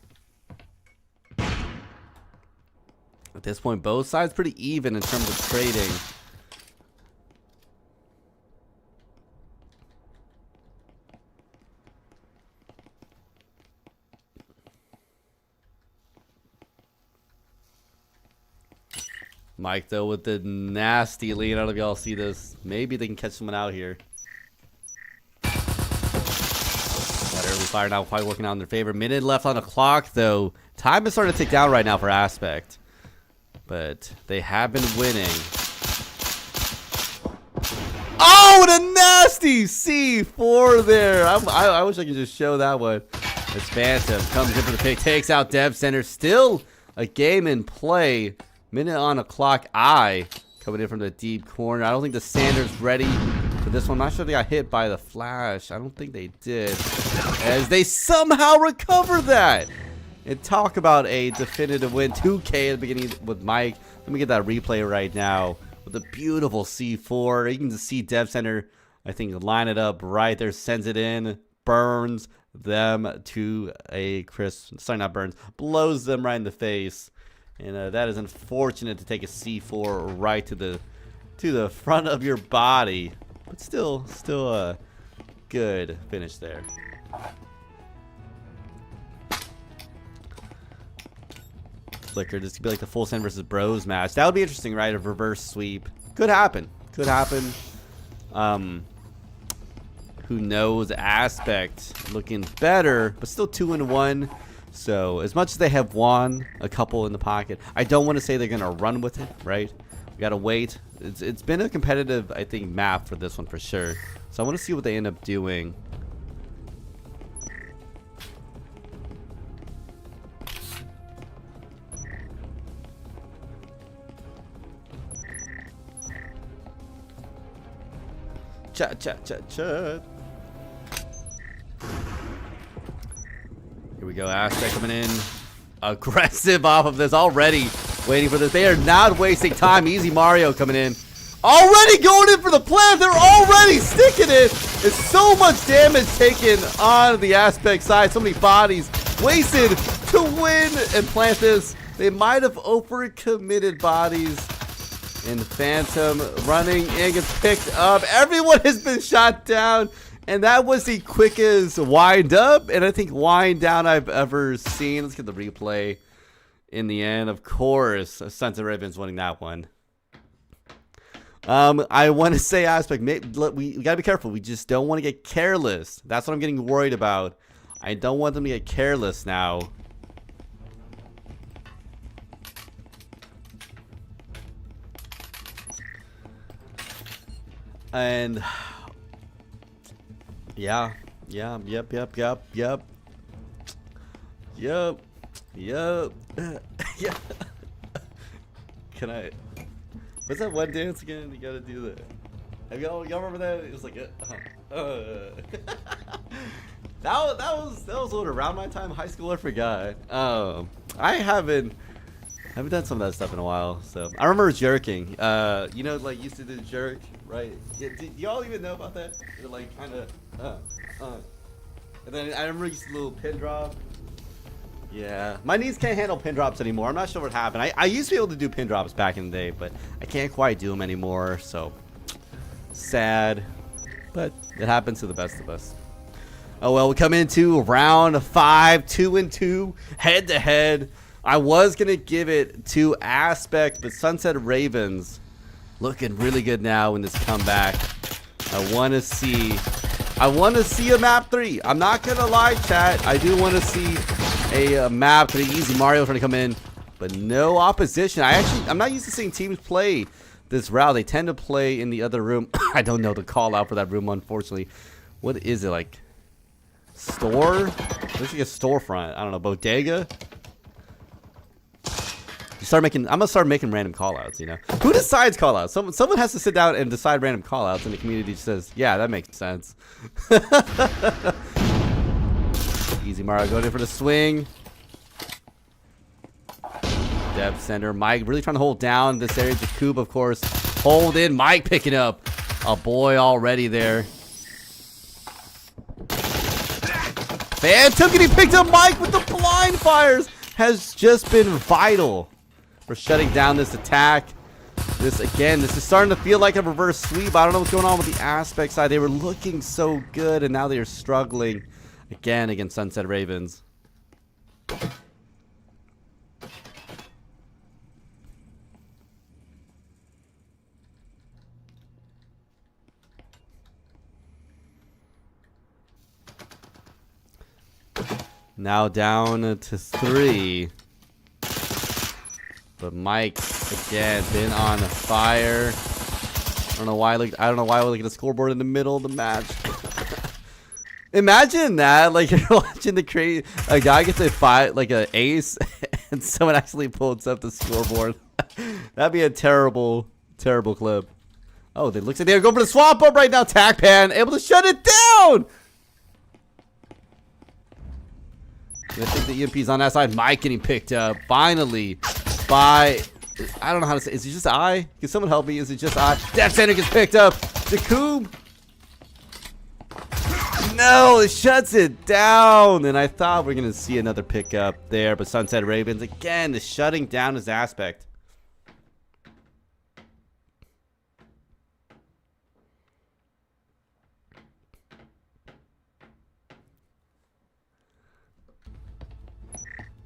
At this point, both sides pretty even in terms of trading. Mike though with the nasty lead. I don't know if y'all see this. Maybe they can catch someone out here. That early fire now quite working out in their favor. Minute left on the clock though. Time is starting to tick down right now for Aspect. But they have been winning. Oh, the nasty C4 there. I wish I could just show that one. As Phantom comes in for the pick, takes out Dev Center. Still a game in play. Minute on the clock. Coming in from the deep corner. I don't think the Sanders ready for this one. I'm not sure they got hit by the flash. I don't think they did. As they somehow recover that. And talk about a definitive win. 2K at the beginning with Mike. Let me get that replay right now. With a beautiful C4. You can just see Dev Center, I think, line it up right there. Sends it in. Burns them to a crisp. Sorry, not burns. Blows them right in the face. And that is unfortunate to take a C4 right to the front of your body. But still a good finish there. Flicker. This could be like the full send versus bros match. That would be interesting, right? A reverse sweep. Could happen. Could happen. Who knows? Aspect looking better, but still 2-1. So as much as they have won a couple in the pocket, I don't want to say they're gonna run with it, right? We gotta wait. It's been a competitive, I think, map for this one for sure. So I want to see what they end up doing. Chat. Here we go. Aspect coming in aggressive off of this already. Waiting for this. They are not wasting time. Easy Mario coming in. Already going in for the plant. They're already sticking it. There's so much damage taken on the Aspect side. So many bodies wasted to win and plant this. They might have overcommitted bodies. And Phantom running in gets picked up. Everyone has been shot down. And that was the quickest wind up and I think wind down I've ever seen. Let's get the replay in the end. Of course, Sons of Ravens winning that one. I want to say Aspect, we got to be careful. We just don't want to get careless. That's what I'm getting worried about. I don't want them to get careless now. And yep. Yeah. Can I? What's that one dance again? You gotta do that. Have y'all remember that? It was like that was what, around my time high school. I forgot. I haven't done some of that stuff in a while. So I remember jerking. You know, like used to do jerk, right? Do y'all even know about that? Like kind of And then I remember used a little pin drop. Yeah, my knees can't handle pin drops anymore. I'm not sure what happened. I used to be able to do pin drops back in the day, but I can't quite do them anymore. So sad, but it happens to the best of us. Oh well, we come into round 5, 2-2, head to head. I was gonna give it to Aspect, but Sunset Ravens looking really good now in this comeback. I want to see a map 3. I'm not gonna lie, chat. I do want to see a map 3. Easy Mario trying to come in, but no opposition. I'm not used to seeing teams play this route. They tend to play in the other room. I don't know the call out for that room, unfortunately. What is it, like? Store? Looks like a storefront. I don't know. Bodega? I'm gonna start making random callouts, you know. Who decides callouts? Someone has to sit down and decide random callouts, and the community says, yeah, that makes sense. Easy Mario going in for the swing. Depth center. Mike really trying to hold down this area. Jakub, of course, hold in. Mike picking up a boy already there. Phantom getting picked up. Mike with the blind fires has just been vital for shutting down this attack. This is starting to feel like a reverse sweep. I don't know what's going on with the Aspect side. They were looking so good, and now they are struggling again against Sunset Ravens. Now down to 3. But Mike again been on fire. I don't know why we're looking at the scoreboard in the middle of the match. Imagine that, like you're watching a guy gets a ace, and someone actually pulls up the scoreboard. That'd be a terrible, terrible clip. Oh, they looks like they're going for the swap up right now. TACPan able to shut it down. I think the EMP's on that side. Mike getting picked up finally by, I don't know how to say. Is it just I? Can someone help me? Is it just I? Death Center gets picked up. Jakub. No, it shuts it down. And I thought we are gonna see another pickup there, but Sunset Ravens again is shutting down his Aspect.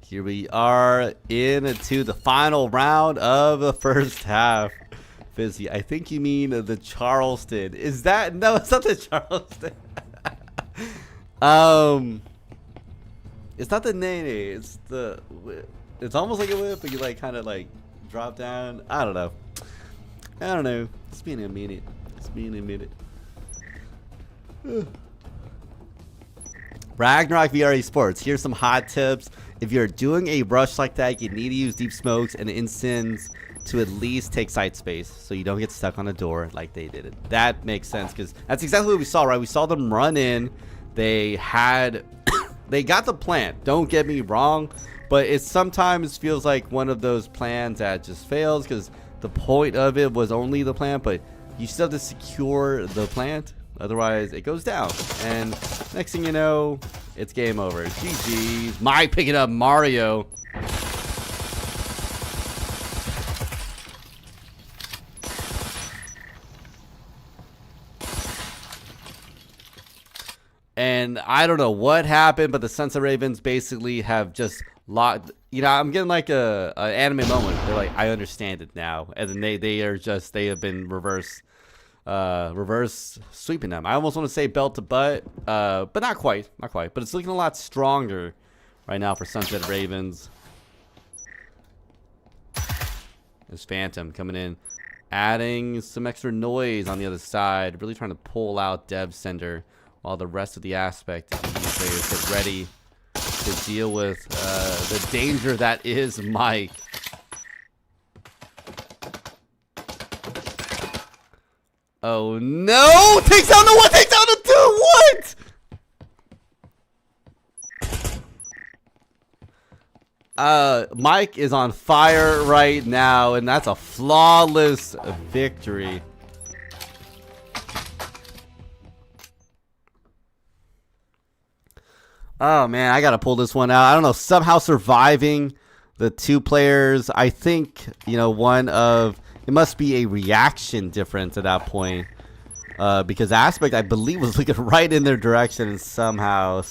Here we are into the final round of the first half. Fizzy, I think you mean the Charleston. Is that? No, it's not the Charleston. It's not the Nene. It's almost like a whip, but you like kind of like drop down. I don't know. It's been a minute. Ragnarok VR Esports. Here's some hot tips. If you're doing a rush like that, you need to use deep smokes and instants to at least take site space so you don't get stuck on a door like they did it. That makes sense because that's exactly what we saw, right? We saw them run in. They got the plan. Don't get me wrong, but it sometimes feels like one of those plans that just fails because the point of it was only the plant, but you still have to secure the plant. Otherwise, it goes down. And next thing you know, it's game over. GG's. Mike picking up Mario. And I don't know what happened, but the Sunset Ravens basically have just locked. You know, I'm getting like an anime moment. They're like, I understand it now. And then they have been reverse sweeping them. I almost want to say belt to butt, but not quite. But it's looking a lot stronger right now for Sunset Ravens. There's Phantom coming in, adding some extra noise on the other side, really trying to pull out Dev Center while the rest of the Aspect players get ready to deal with the danger that is Mike. Oh no! Takes down the one! Takes down the two! What? Mike is on fire right now, and that's a flawless victory. Oh man, I gotta pull this one out. I don't know, somehow surviving the two players. I think, you know, it must be a reaction difference at that point. Because Aspect, I believe, was looking right in their direction, and somehow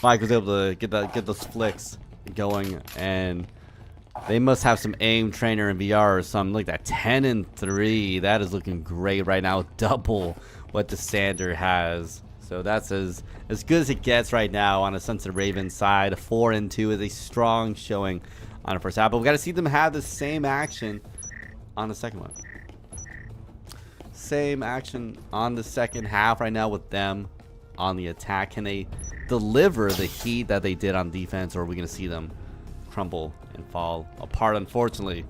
Mike was able to get those flicks going, and they must have some aim trainer in VR or something. Like that 10 and 3, that is looking great right now, double what the Sander has. So that's as good as it gets right now on a Sunset Ravens side. 4 and 2 is a strong showing on the first half, but we got to see them have the same action on the second one. Same action on the second half right now with them on the attack. Can they deliver the heat that they did on defense, or are we going to see them crumble and fall apart, unfortunately?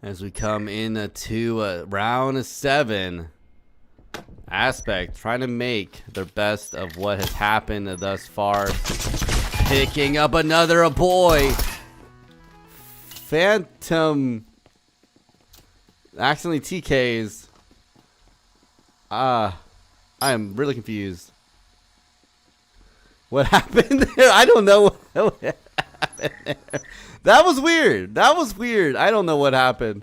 As we come into round 7, Aspect trying to make their best of what has happened thus far. Picking up another boy. Phantom accidentally TKs. I am really confused. What happened there? I don't know what happened there. That was weird. That was weird. I don't know what happened.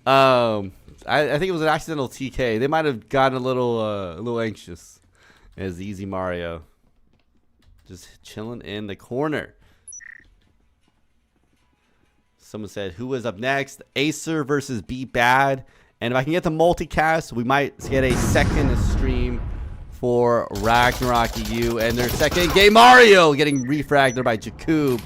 I think it was an accidental TK. They might have gotten a little anxious. As Easy Mario just chilling in the corner. Someone said, who is up next? Acer versus Be Bad. And if I can get the multicast, we might get a second stream for Ragnarok EU and their second game. Mario getting refragged there by Jakub.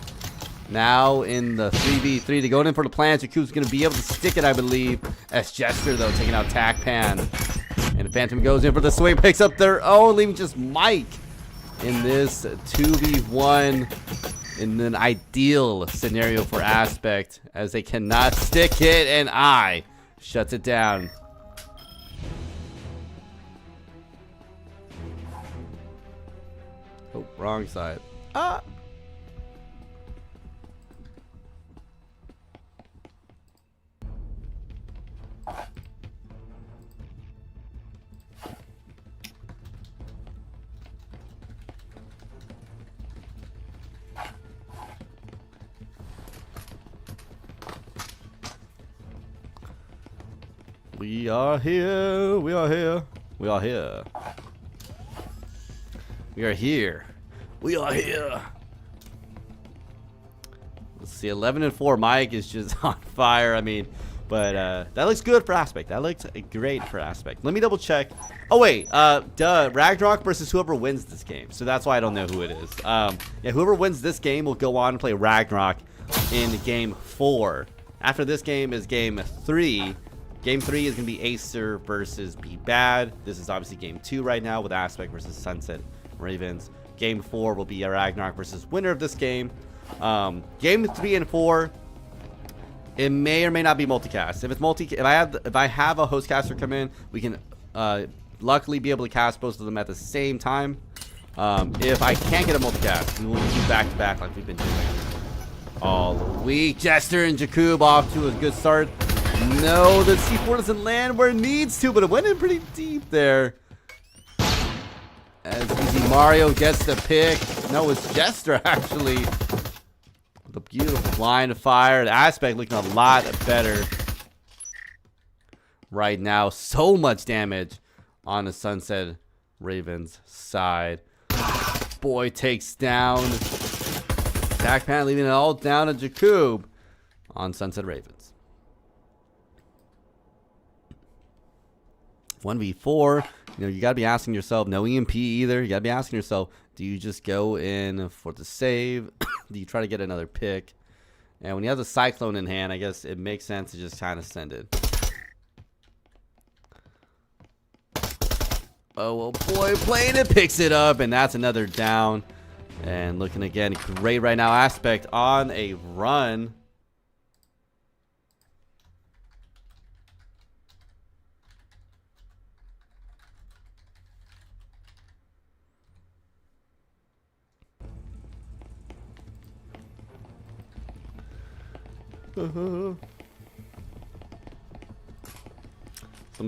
Now in the 3v3, they're going in for the plan. Jakub's going to be able to stick it, I believe. As Jester, though, taking out Tackpan. And Phantom goes in for the swing, picks up their own, leaving just Mike in this 2v1 in an ideal scenario for Aspect, as they cannot stick it, and I shuts it down. Oh, wrong side. Ah! We are here. We are here. We are here. We are here. We are here. Let's see. 11 and 4. Mike is just on fire. I mean, but that looks good for Aspect. That looks great for Aspect. Let me double check. Oh wait. Ragnarok versus whoever wins this game. So that's why I don't know who it is. Yeah, whoever wins this game will go on and play Ragnarok in game 4. After this game is game 3. Game 3 is going to be Acer versus Be Bad. This is obviously game 2 right now with Aspect versus Sunset Ravens. Game 4 will be Ragnarok versus winner of this game. Game 3 and 4, it may or may not be multicast. If I have a host caster come in, we can luckily be able to cast both of them at the same time. If I can't get a multicast, we will do back to back like we've been doing all week. Jester and Jakub off to a good start. No, the C4 doesn't land where it needs to, but it went in pretty deep there. As Easy Mario gets the pick. No, it's Jester, actually. The beautiful line of fire. The Aspect looking a lot better right now. So much damage on the Sunset Ravens side. Boy takes down Tackpan, leaving it all down to Jakub on Sunset Ravens. 1v4, you gotta be asking yourself, no EMP either. You gotta be asking yourself, do you just go in for the save? Do you try to get another pick? And when you have the Cyclone in hand, I guess it makes sense to just kind of send it. Oh, well, boy, playing it, picks it up, and that's another down. And looking again great right now. Aspect on a run. Someone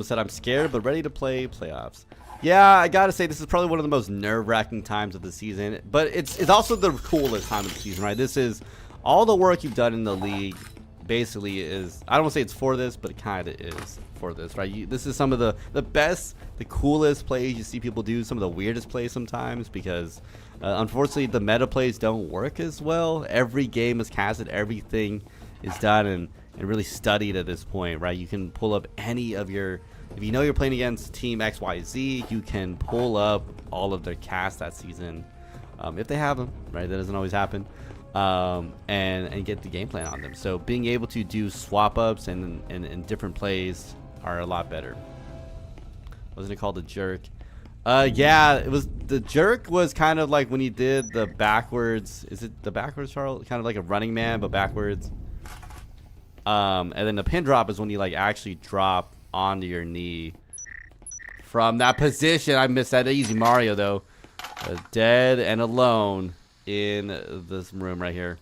said I'm scared but ready to play playoffs. Yeah, I gotta say this is probably one of the most nerve-wracking times of the season, but it's also the coolest time of the season, right? This is all the work you've done in the league. Basically, is I don't want to say it's for this, but it kind of is for this, right? This is some of the best, the coolest plays you see people do. Some of the weirdest plays sometimes because unfortunately the meta plays don't work as well. Every game is casted, everything is done and really studied at this point, right? You can pull up any of your, if you know you're playing against team XYZ, you can pull up all of their cast that season if they have them, right? That doesn't always happen. And get the game plan on them. So being able to do swap ups and different plays are a lot better. Wasn't it called the jerk? Yeah, it was. The jerk was kind of like when you did the backwards. Is it the backwards, Charles? Kind of like a running man, but backwards. And then the pin drop is when you like actually drop onto your knee from that position. I missed that easy Mario though. Dead and alone in this room right here.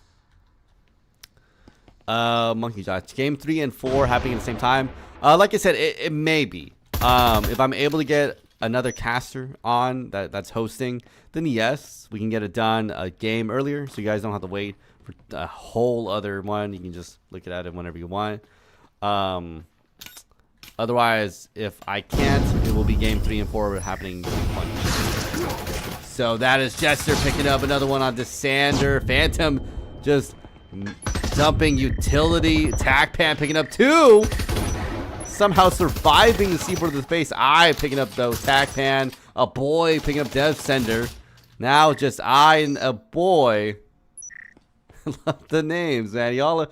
Monkey Josh. Game 3 and 4 happening at the same time. Like I said, it may be. If I'm able to get another caster on that's hosting, then yes, we can get it done a game earlier, so you guys don't have to wait for a whole other one. You can just look at it whenever you want. Otherwise, if I can't, it will be game 3 and 4 happening one. So that is Jester picking up another one on Desander. Phantom just dumping utility. Tackpan picking up 2. Somehow surviving the seaboard of the space. I picking up though Tackpan. A boy picking up Dev Sender. Now just I and a boy. Love the names, man. Y'all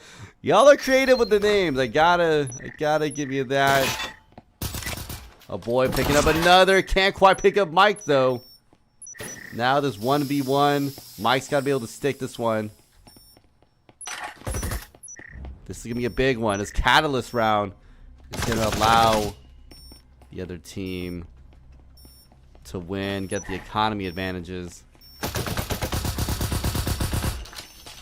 are creative with the names. I gotta give you that. A boy picking up another. Can't quite pick up Mike though. Now there's 1v1. Mike's got to be able to stick this one. This is going to be a big one. This Catalyst round is going to allow the other team to win, get the economy advantages.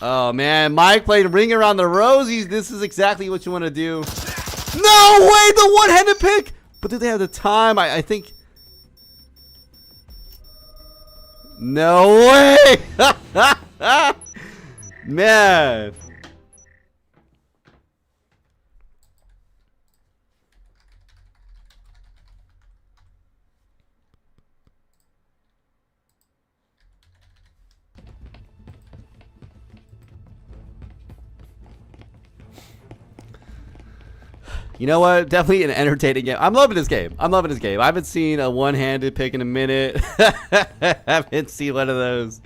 Oh, man. Mike played Ring Around the Rosies. This is exactly what you want to do. No way! The one-handed pick! But do they have the time? I think... No way! Man. You know what? Definitely an entertaining game. I'm loving this game. I haven't seen a one-handed pick in a minute. Haven't seen one of those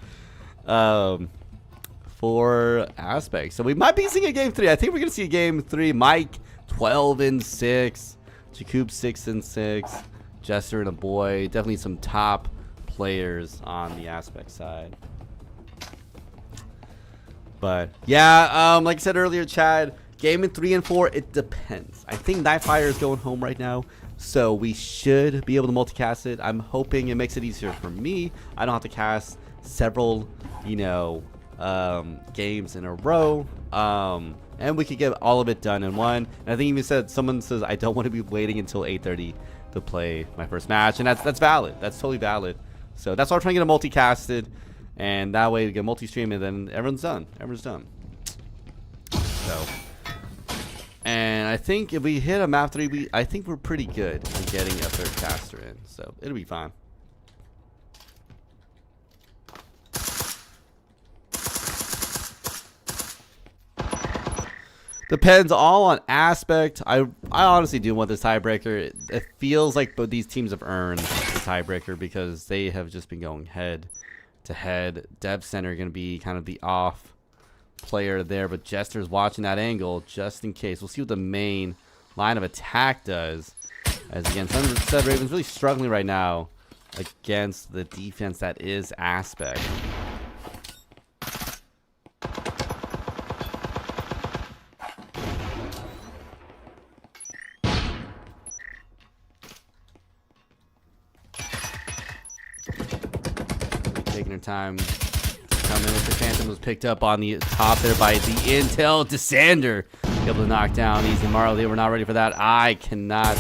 4 aspects. So we might be seeing a game 3. I think we're going to see a game 3. Mike 12 and 6. Jakub 6 and 6. Jester and a boy. Definitely some top players on the aspect side. But yeah, like I said earlier, Chad, game in 3 and 4, it depends. I think Nightfire is going home right now, so we should be able to multicast it. I'm hoping it makes it easier for me. I don't have to cast several, games in a row. And we could get all of it done in one. And I think even said, someone says, I don't want to be waiting until 8:30 to play my first match. And that's valid. That's totally valid. So that's why I'm trying to get it multicasted. And that way we get multi-stream and then everyone's done. Everyone's done. So... And I think if we hit a map 3, I think we're pretty good at getting a 3rd caster in. So it'll be fine. Depends all on aspect. I honestly do want this tiebreaker. It feels like both these teams have earned the tiebreaker because they have just been going head to head. Dev Center going to be kind of the off player there, but Jester's watching that angle just in case. We'll see what the main line of attack does. As again, Sunset Raven's really struggling right now against the defense that is Aspect. Taking her time. Coming with the Phantom was picked up on the top there by the Intel. Desander able to knock down easy Mario. They were not ready for that. I cannot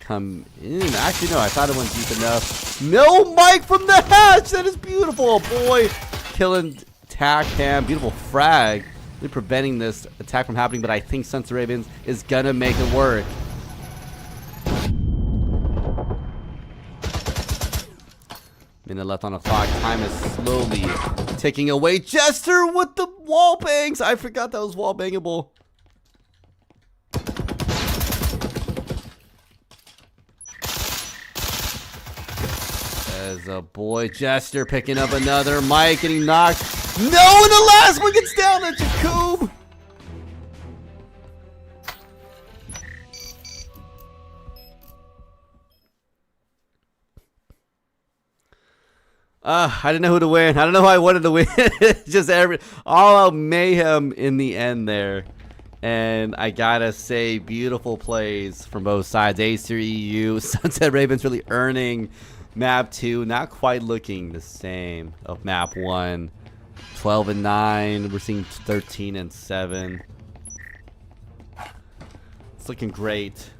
come in. Actually, no, I thought it went deep enough. No, Mike from the hatch. That is beautiful. Boy, killing tack cam. Beautiful frag. Really preventing this attack from happening, but I think Sunset Ravens is going to make it work. Minute left on the clock. Time is slowly ticking away. Jester with the wall bangs. I forgot that was wall bangable. As a boy, Jester picking up another. Mike getting knocked. No, and the last one gets down at Jacob. I didn't know who to win. I don't know who I wanted to win. Just all out mayhem in the end there. And I gotta say, beautiful plays from both sides. Acer EU, Sunset Ravens really earning map 2. Not quite looking the same of map 1. 12 and 9. We're seeing 13 and 7. It's looking great.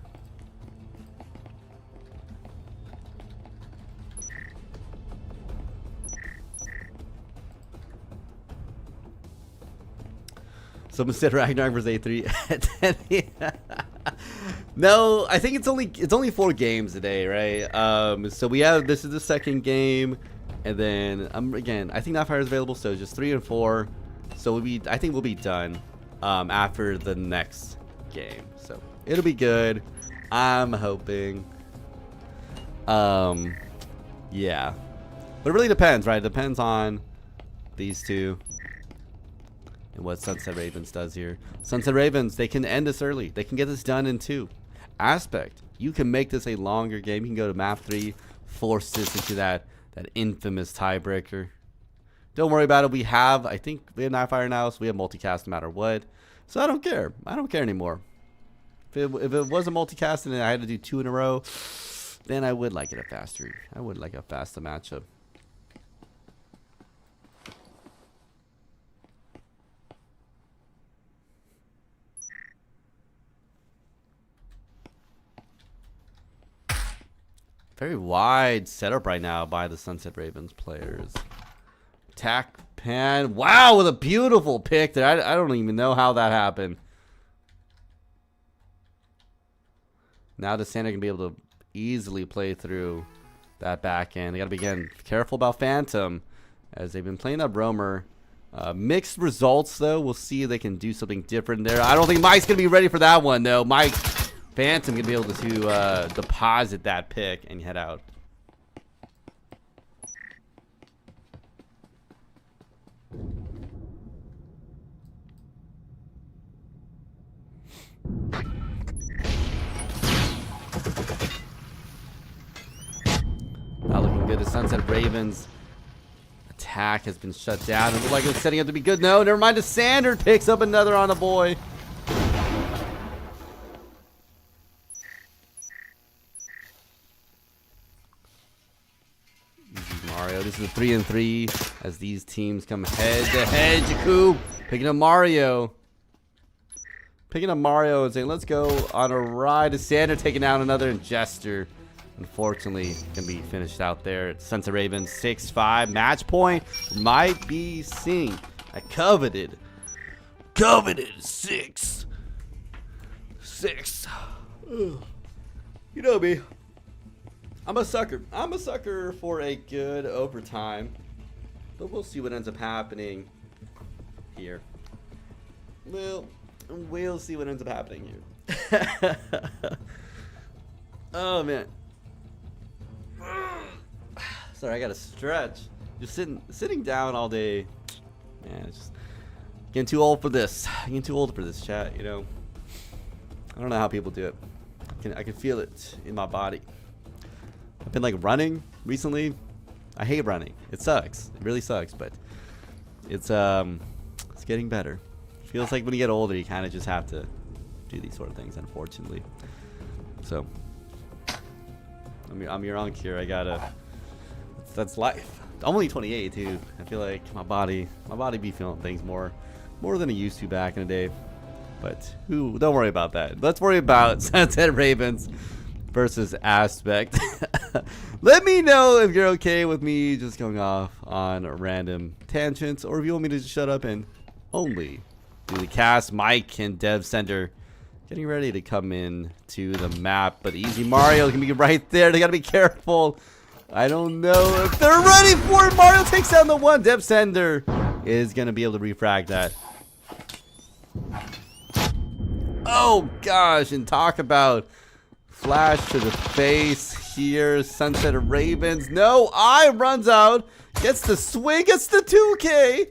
Someone said Ragnarok versus A3. No, I think it's only 4 games today, right? So we have, this is the second game, and then again, I think Nightfire is available, so just 3 and 4. So I think we'll be done after the next game. So it'll be good. I'm hoping. Yeah, but it really depends, right? It depends on these two. And what Sunset Ravens does here. Sunset Ravens, they can end this early. They can get this done in 2. Aspect, you can make this a longer game. You can go to map 3, force this into that infamous tiebreaker. Don't worry about it. I think we have Nightfire now, so we have multicast no matter what. So I don't care. I don't care anymore. If it wasn't multicast and I had to do 2 in a row, then I would like it faster. I would like a faster matchup. Very wide setup right now by the Sunset Ravens players. Tack pan. Wow, with a beautiful pick there. I don't even know how that happened. Now the Santa can be able to easily play through that back end. They got to be, again, careful about Phantom as they've been playing up Roamer. Mixed results, though. We'll see if they can do something different there. I don't think Mike's going to be ready for that one, though. Mike Phantom going to be able to deposit that pick and head out. Not looking good. The Sunset Ravens attack has been shut down. It looked like it was setting up to be good. No, never mind. The Sander picks up another on the boy. Mario, this is a 3 and 3 as these teams come head to head. Jakub picking up Mario. Picking up Mario and saying, let's go on a ride. Sander taking out another Jester. Unfortunately, can be finished out there. It's Sunset Ravens 6-5. Match point might be seen. I coveted 6. You know me. I'm a sucker. I'm a sucker for a good overtime. But we'll see what ends up happening here. We'll see what ends up happening here. Oh, man. Sorry, I gotta stretch. Just sitting down all day. Man, it's just getting too old for this. Getting too old for this, chat, you know. I don't know how people do it. I can feel it in my body. I've been like running recently. I hate running. It sucks. It really sucks, but it's getting better. Feels like when you get older, you kind of just have to do these sort of things, unfortunately. So I'm your uncle. I gotta. That's life. I'm only 28 too. I feel like my body be feeling things more than it used to back in the day. But don't worry about that. Let's worry about Sunset Ravens versus Aspect. Let me know if you're okay with me just going off on random tangents, or if you want me to just shut up and only do the cast. Mike and Dev Center getting ready to come in to the map, but Easy Mario can be right there. They gotta be careful. I don't know if they're ready for it. Mario takes down the one. Dev Center is gonna be able to refrag that. Oh gosh, and talk about flash to the face here. Sunset Ravens. No, I runs out. Gets the swing. Gets the 2K.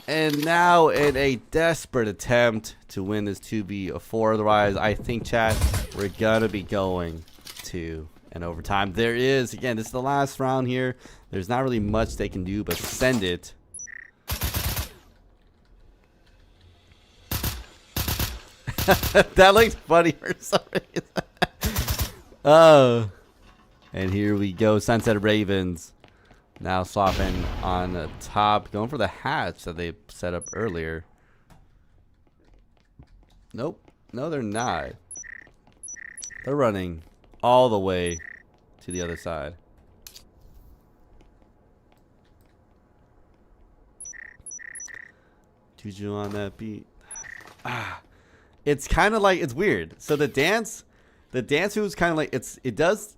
And now in a desperate attempt to win this 2v4. Otherwise, I think, chat, we're going to be going to an overtime. There is, again, this is the last round here. There's not really much they can do but send it. That looks funny for some reason. Oh. And here we go. Sunset Ravens now swapping on the top. Going for the hatch that they set up earlier. Nope. No, they're not. They're running all the way to the other side. Juju on that beat. Ah. It's kind of like, it's weird. So the dance moves kind of like, it does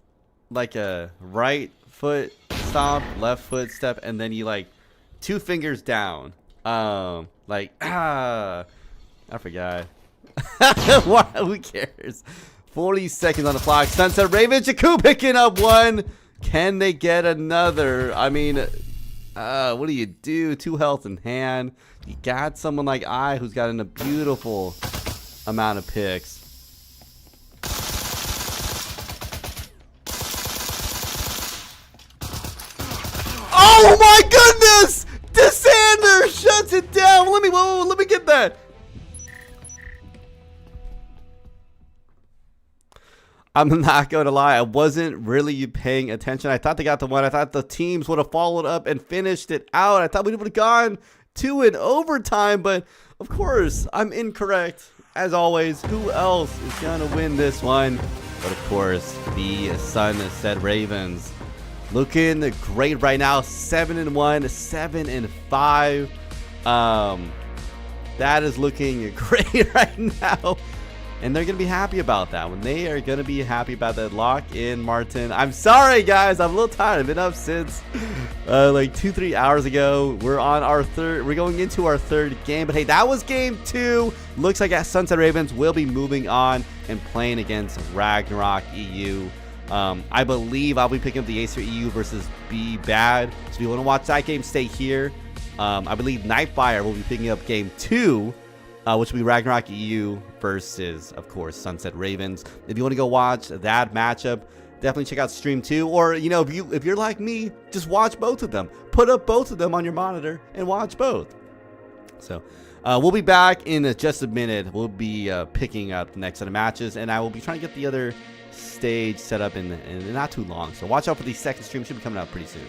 like a right foot stomp, left foot step, and then you like 2 fingers down. Like, I forgot. Who cares? 40 seconds on the clock. Sunset Raven, Jakku picking up one. Can they get another? I mean, what do you do? 2 health in hand. You got someone like who's got a beautiful amount of picks. Oh my goodness! DeSander shuts it down. Let me get that. I'm not going to lie, I wasn't really paying attention. I thought they got the one. I thought the teams would have followed up and finished it out. I thought we would have gone to an overtime, but of course, I'm incorrect. As always, who else is going to win this one? But of course, the Sunset Ravens. Looking great right now. 7-1, 7-5. That is looking great right now. And they're going to be happy about that one. They are going to be happy about that. Lock in, Martin. I'm sorry, guys. I'm a little tired. I've been up since like 2-3 hours ago. We're on our third. We're going into our third game. But hey, that was game 2. Looks like Sunset Ravens will be moving on and playing against Ragnarok EU. I believe I'll be picking up the Acer EU versus Be Bad. So if you want to watch that game, stay here. I believe Nightfire will be picking up game 2. Which will be Ragnarok EU versus, of course, Sunset Ravens. If you want to go watch that matchup, definitely check out stream 2. Or, you know, if you're like me, just watch both of them. Put up both of them on your monitor and watch both. So, we'll be back in just a minute. We'll be picking up the next set of matches, and I will be trying to get the other stage set up in not too long. So watch out for the second stream. Should be coming out pretty soon.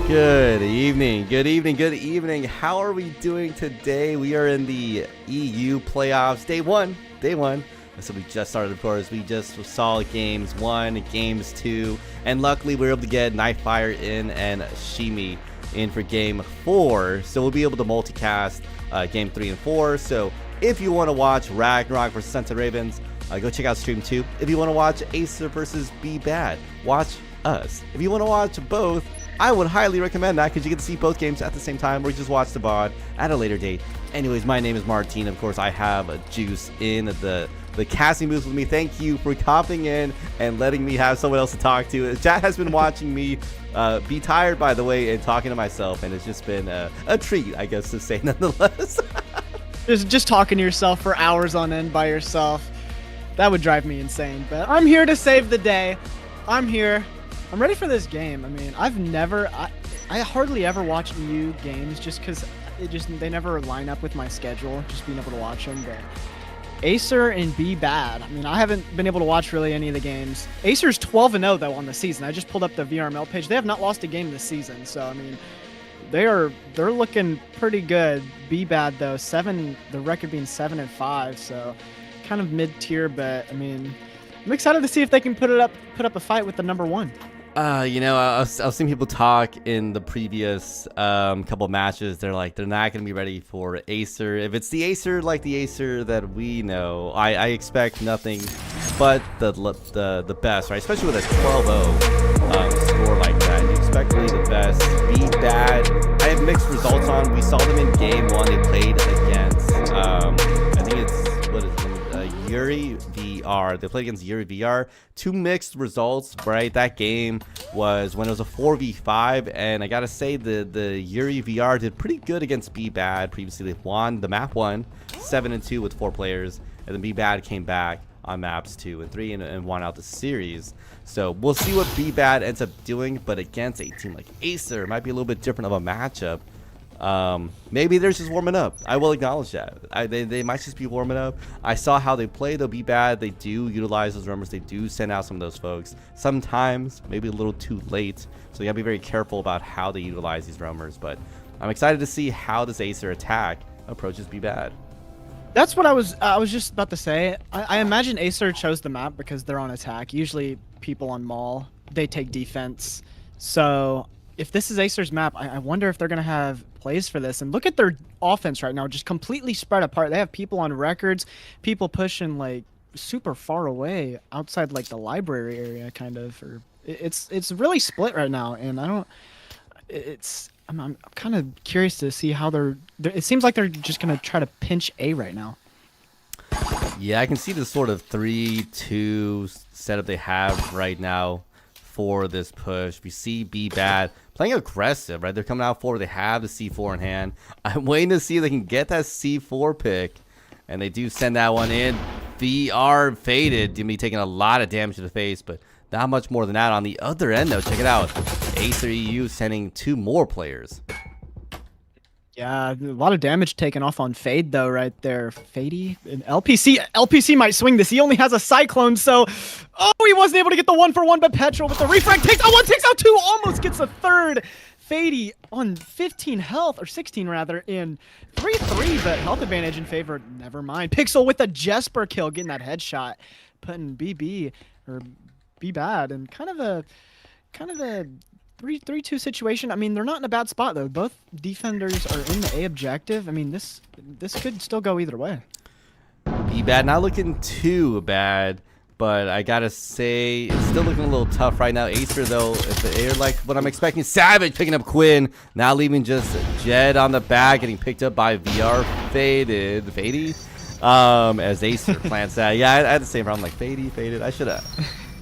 Good evening, good evening, good evening. How are we doing today? We are in the EU playoffs, day one. So we just started, of course. We just saw games 1, games 2, and luckily we were able to get Nightfire in and Shimi in for game 4. So we'll be able to multicast game 3 and 4. So if you want to watch Ragnarok versus Sunset Ravens, go check out stream 2. If you want to watch Acer versus Be Bad, watch us. If you want to watch both, I would highly recommend that because you get to see both games at the same time, or you just watch the VOD at a later date. Anyways, my name is Martin. Of course, I have Juice in the casting booth with me. Thank you for hopping in and letting me have someone else to talk to. Chat has been watching me be tired, by the way, and talking to myself, and it's just been a treat, I guess, to say nonetheless. just talking to yourself for hours on end by yourself. That would drive me insane, but I'm here to save the day. I'm here. I'm ready for this game. I mean, I hardly ever watch EU games just because they never line up with my schedule, just being able to watch them. But Acer and Be Bad, I mean, I haven't been able to watch really any of the games. Acer's 12-0 though on the season. I just pulled up the VRML page. They have not lost a game this season, so I mean, they're looking pretty good. Be Bad though, the record being 7-5, so kind of mid-tier, but I mean, I'm excited to see if they can put up a fight with the number 1. You know, I've seen people talk in the previous couple matches. They're like, they're not going to be ready for Acer. If it's the Acer like the Acer that we know, I expect nothing but the best, right? Especially with a 12-0 score like that. You expect really the best. Be Bad, I have mixed results on. We saw them in game 1. They played against, I think it's, what is it? Yuri VR. They played against Yuri VR. 2 mixed results, right? That game was when it was a 4v5, and I gotta say the Yuri VR did pretty good against Be Bad. Previously, they won the map 1, 7-2 with 4 players, and then Be Bad came back on maps 2 and 3 and won out the series. So we'll see what Be Bad ends up doing, but against a team like Acer, it might be a little bit different of a matchup. Maybe they're just warming up. I will acknowledge that. They might just be warming up. I saw how they play. They'll Be Bad. They do utilize those roamers. They do send out some of those folks. Sometimes, maybe a little too late. So you gotta be very careful about how they utilize these roamers. But I'm excited to see how this Acer attack approaches Be Bad. That's what I was just about to say. I imagine Acer chose the map because they're on attack. Usually people on Mall, they take defense. So if this is Acer's map, I wonder if they're going to have plays for this. And look at their offense right now, just completely spread apart. They have people on records, people pushing like super far away outside like the library area kind of. Or it's really split right now, and I'm kind of curious to see how it seems like they're just going to try to pinch A right now. Yeah, I can see the sort of 3-2 setup they have right now for this push. We see Be Bad playing aggressive, right? They're coming out forward. They have the C4 in hand. I'm waiting to see if they can get that C4 pick, and they do send that one in. VR faded. Dimmy taking a lot of damage to the face, but not much more than that. On the other end, though, check it out. Acer EU sending 2 more players. Yeah, a lot of damage taken off on Fade, though, right there. Fadey and LPC might swing this. He only has a Cyclone, so... Oh, he wasn't able to get the 1-for-1, but Petrol with the refrag takes out 2, almost gets a 3rd. Fadey on 15 health, or 16 rather, in 3-3, but health advantage in favor. Never mind. Pixel with a Jesper kill, getting that headshot, putting BB, or Be Bad, and kind of a 3-2 situation. I mean, they're not in a bad spot, though. Both defenders are in the A objective. I mean, this could still go either way. Be Bad not looking too bad, but I gotta say, it's still looking a little tough right now. Acer, though, if they're like what I'm expecting. Savage picking up Quinn, now leaving just Jed on the back, getting picked up by VR. Fadey, as Acer plants that. Yeah, I had the same problem, like faded. I should have.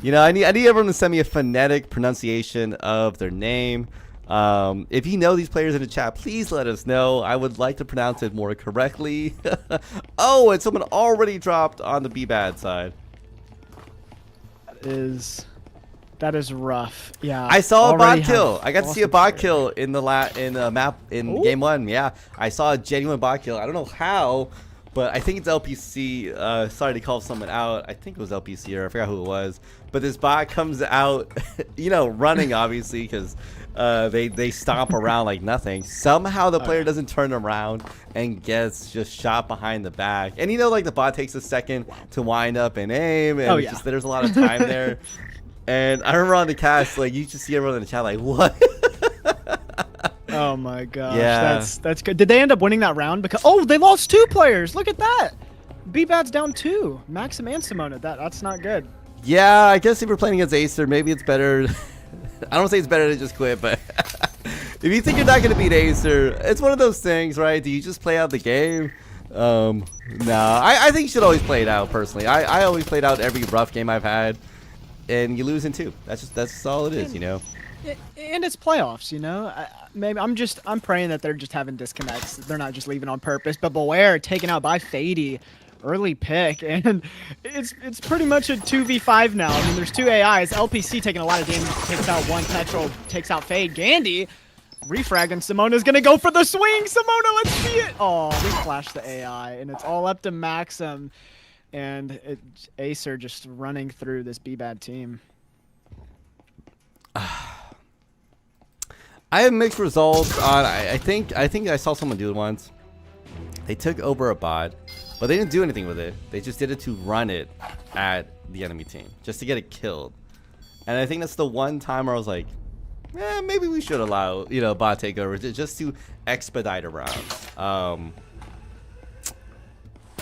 You know, I need everyone to send me a phonetic pronunciation of their name. If you know these players in the chat, please let us know. I would like to pronounce it more correctly. Oh, and someone already dropped on the Be Bad side. That is rough. Yeah. I saw a bot kill. I got to see a bot kill in the map in game 1. Yeah, I saw a genuine bot kill. I don't know how, but I think it's LPC. Sorry to call someone out. I think it was LPC, or I forgot who it was. But this bot comes out, running obviously because they stomp around like nothing. Somehow the player doesn't turn around and gets just shot behind the back. And like the bot takes a second to wind up and aim, and it's just, there's a lot of time there. And I remember on the cast, like you just see everyone in the chat like, what? Oh my gosh, yeah. that's good. Did they end up winning that round? Because they lost 2 players. Look at that. B-Bad's down 2. Maxim and Simona. That's not good. Yeah, I guess if we're playing against Acer, maybe it's better. I don't say it's better to just quit, but if you think you're not gonna beat Acer, it's one of those things, right? Do you just play out the game? No, I think you should always play it out. Personally, I always played out every rough game I've had, and you lose in 2. That's all it is, And it's playoffs, maybe I'm praying that they're just having disconnects. They're not just leaving on purpose. But Beware taken out by Fady, early pick, and it's pretty much a 2v5 now. I mean, there's 2 AIs. LPC taking a lot of damage, takes out 1 Petrol, takes out Fade. Gandy refrag, and Simona's gonna go for the swing. Simona, let's see it. Oh, they flashed the AI, and it's all up to Maxim, and Acer just running through this B-Bad team. I have mixed results on. I think I saw someone do it once. They took over a bot, but they didn't do anything with it. They just did it to run it at the enemy team, just to get it killed. And I think that's the one time where I was like, maybe we should allow bot takeovers just to expedite a round.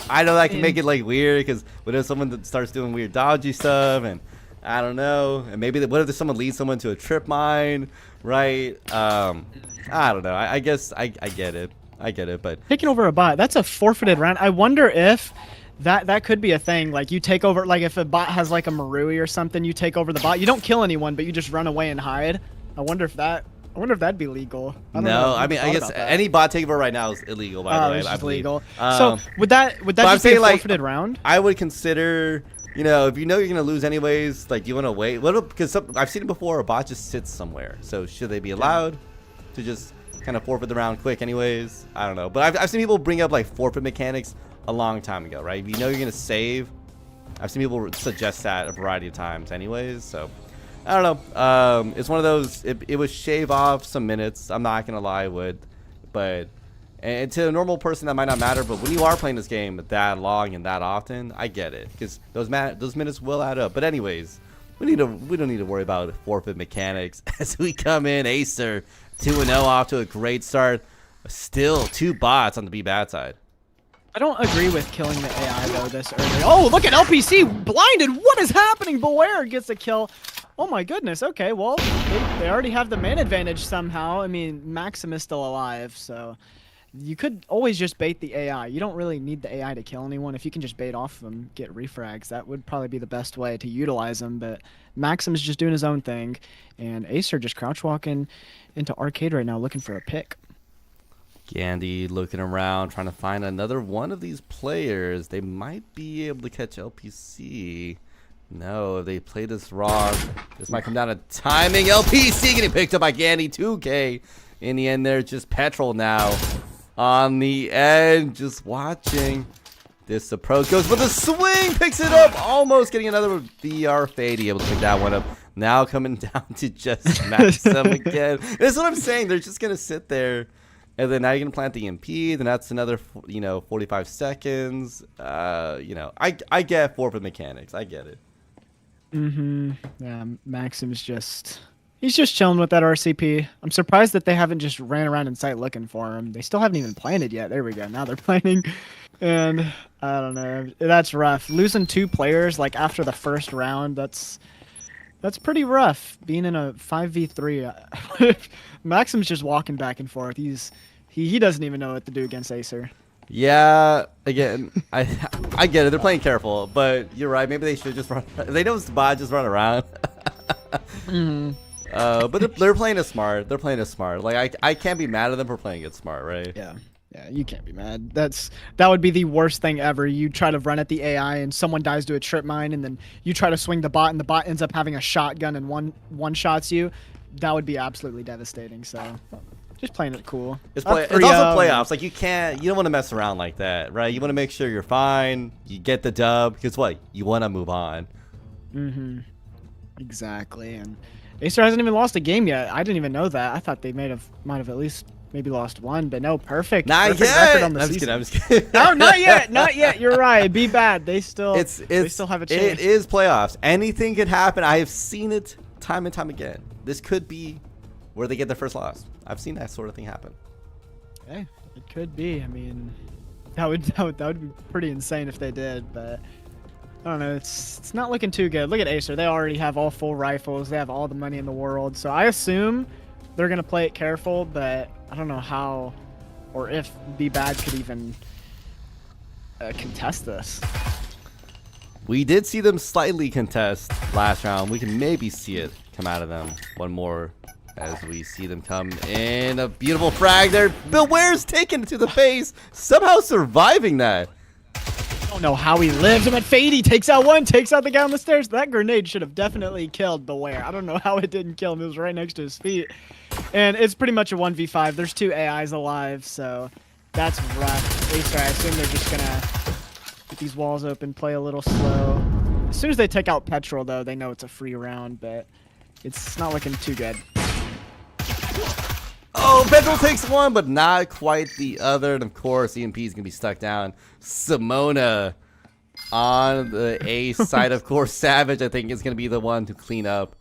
I know that can make it like weird because what if someone that starts doing weird dodgy stuff, and I don't know, and maybe what if someone leads someone to a trip mine, right? I don't know. I guess I get it. I get it, but taking over a bot, that's a forfeited round. I wonder if that could be a thing. Like you take over, like if a bot has like a Marui or something, you take over the bot. You don't kill anyone, but you just run away and hide. I wonder if that'd be legal. No, I mean, I guess any bot takeover right now is illegal. By the way, I believe. Illegal. So would that just be a forfeited round? I would consider. If you're gonna lose anyways, like, do you want to wait? Because I've seen it before. A bot just sits somewhere. So should they be allowed to just kind of forfeit the round quick, anyways? I don't know. But I've seen people bring up like forfeit mechanics a long time ago, right? If you're gonna save, I've seen people suggest that a variety of times, anyways. So I don't know. It's one of those. It would shave off some minutes. I'm not gonna lie, it would, but. And to a normal person, that might not matter. But when you are playing this game that long and that often, I get it, because those minutes will add up. But anyways, we don't need to worry about forfeit mechanics as we come in. Acer 2-0 off to a great start. Still 2 bots on the B-Bad side. I don't agree with killing the AI though this early. Oh, look at LPC blinded. What is happening? Beware gets a kill. Oh my goodness. Okay, well they already have the man advantage somehow. I mean, Maxim is still alive, so. You could always just bait the AI. You don't really need the AI to kill anyone. If you can just bait off them, get refrags, that would probably be the best way to utilize them. But Maxim's just doing his own thing, and Acer just crouch walking into arcade right now looking for a pick. Gandy looking around, trying to find another one of these players. They might be able to catch LPC. No, if they play this wrong, this might come down to timing. LPC getting picked up by Gandy. 2K in the end there, just Petrol now. On the end, just watching this approach. Goes for the swing, picks it up, almost getting another VR Fady, able to pick that one up. Now coming down to just Maxim again. That's what I'm saying. They're just gonna sit there, and then now you're gonna plant the MP. Then that's another 45 seconds. I get forfeit mechanics. I get it. Yeah, Maxim's he's just chilling with that RCP. I'm surprised that they haven't just ran around in sight looking for him. They still haven't even planted yet. There we go. Now they're planting. And I don't know. That's rough. Losing 2 players like after the first round, that's pretty rough. Being in a 5v3. Maxim's just walking back and forth. He doesn't even know what to do against Acer. Yeah, again, I get it. They're playing careful, but you're right. Maybe they should just run. They know it's the bot, just run around. But they're playing it smart. They're playing it smart. Like I can't be mad at them for playing it smart, right? Yeah, you can't be mad. That would be the worst thing ever. You try to run at the AI and someone dies to a trip mine, and then you try to swing the bot, and the bot ends up having a shotgun and one shots you. That would be absolutely devastating. So Just playing it cool. It's also playoffs. Like you don't want to mess around like that, right? You want to make sure you're fine. You get the dub because what? You want to move on. Exactly. And Acer hasn't even lost a game yet. I didn't even know that. I thought they might have at least maybe lost one, but no, perfect. Not perfect yet. record on the I'm season. just kidding. No, not yet. Not yet. You're right. Be bad. They still have a chance. It is playoffs. Anything could happen. I have seen it time and time again. This could be where they get their first loss. I've seen that sort of thing happen. Hey, it could be. I mean, that would be pretty insane if they did, but I don't know. It's not looking too good. Look at Acer. They already have all full rifles. They have all the money in the world. So I assume they're gonna play it careful, but I don't know how or if Be Bad could even contest this. We did see them slightly contest last round. We can maybe see it come out of them one more as we see them come in. A beautiful frag there. Beware's taken it to the face, somehow surviving that. I don't know how he lives. And Fady takes out one, takes out the guy on the stairs. That grenade should have definitely killed Beware. I don't know how it didn't kill him. It was right next to his feet. And it's pretty much a 1v5. There's 2 AIs alive, so that's rough. Acer, I assume they're just gonna get these walls open, play a little slow. As soon as they take out Petrol, though, they know it's a free round, but it's not looking too good. Oh, Petrol takes one, but not quite the other. And of course, EMP is going to be stuck down. Simona on the A side, of course. Savage, I think, is going to be the one to clean up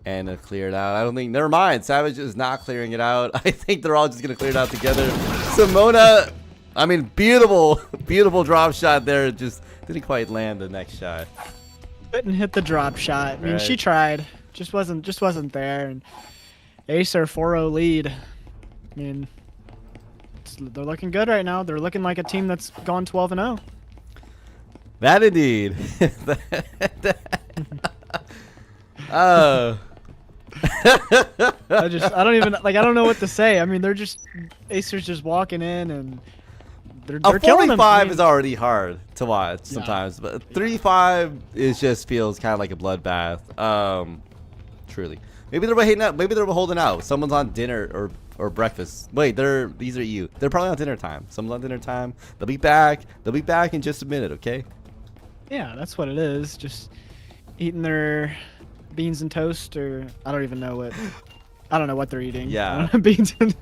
and clear it out. I don't think, never mind. Savage is not clearing it out. I think they're all just going to clear it out together. Simona, I mean, beautiful, beautiful drop shot there. Just didn't quite land the next shot. Couldn't hit the drop shot. I mean, she tried. Just wasn't there. And Acer 4-0 lead. I mean, they're looking good right now. They're looking like a team that's gone 12-0. That indeed. Oh. I don't know what to say. I mean, they're just Acer's just walking in and they're killing them. 45 is already hard to watch sometimes, but 3-5 just feels kind of like a bloodbath. Truly. Maybe they're waiting out. Maybe they're holding out. Someone's on dinner or breakfast. Wait, these are you. They're probably on dinner time. Someone's on dinner time. They'll be back. They'll be back in just a minute, okay? Yeah, that's what it is. Just eating their beans and toast, or I don't even know what they're eating. Yeah. Beans and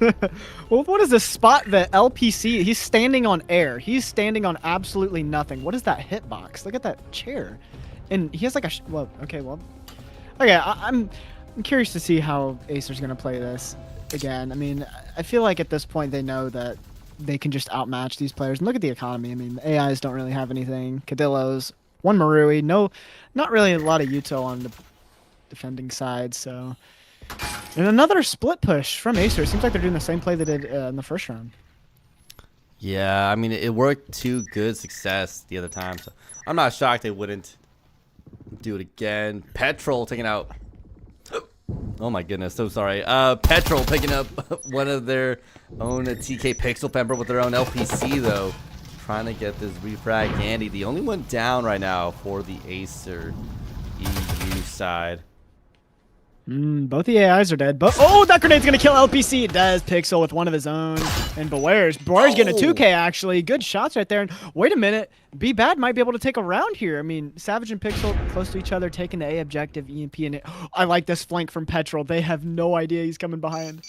well, what is this spot that LPC? He's standing on air. He's standing on absolutely nothing. What is that hitbox? Look at that chair. And he has like okay, I'm curious to see how Acer's going to play this again. I mean, I feel like at this point they know that they can just outmatch these players. And look at the economy. I mean, the AIs don't really have anything. Cadillos, one Marui, not really a lot of Yuto on the defending side. So, and another split push from Acer. It seems like they're doing the same play they did in the first round. Yeah, I mean, it worked to good success the other time. So I'm not shocked they wouldn't do it again. Petrol taking out. Oh my goodness, so sorry. Petrol picking up one of their own TK Pixel Pember with their own LPC though. Trying to get this refrag handy. The only one down right now for the Acer EU side. Both the AIs are dead. But oh, that grenade's gonna kill LPC. It does. Pixel with one of his own. And Beware's getting a 2K actually. Good shots right there. And wait a minute, Be Bad might be able to take a round here. I mean, Savage and Pixel close to each other, taking the A objective, EMP in it. I like this flank from Petrol. They have no idea he's coming behind.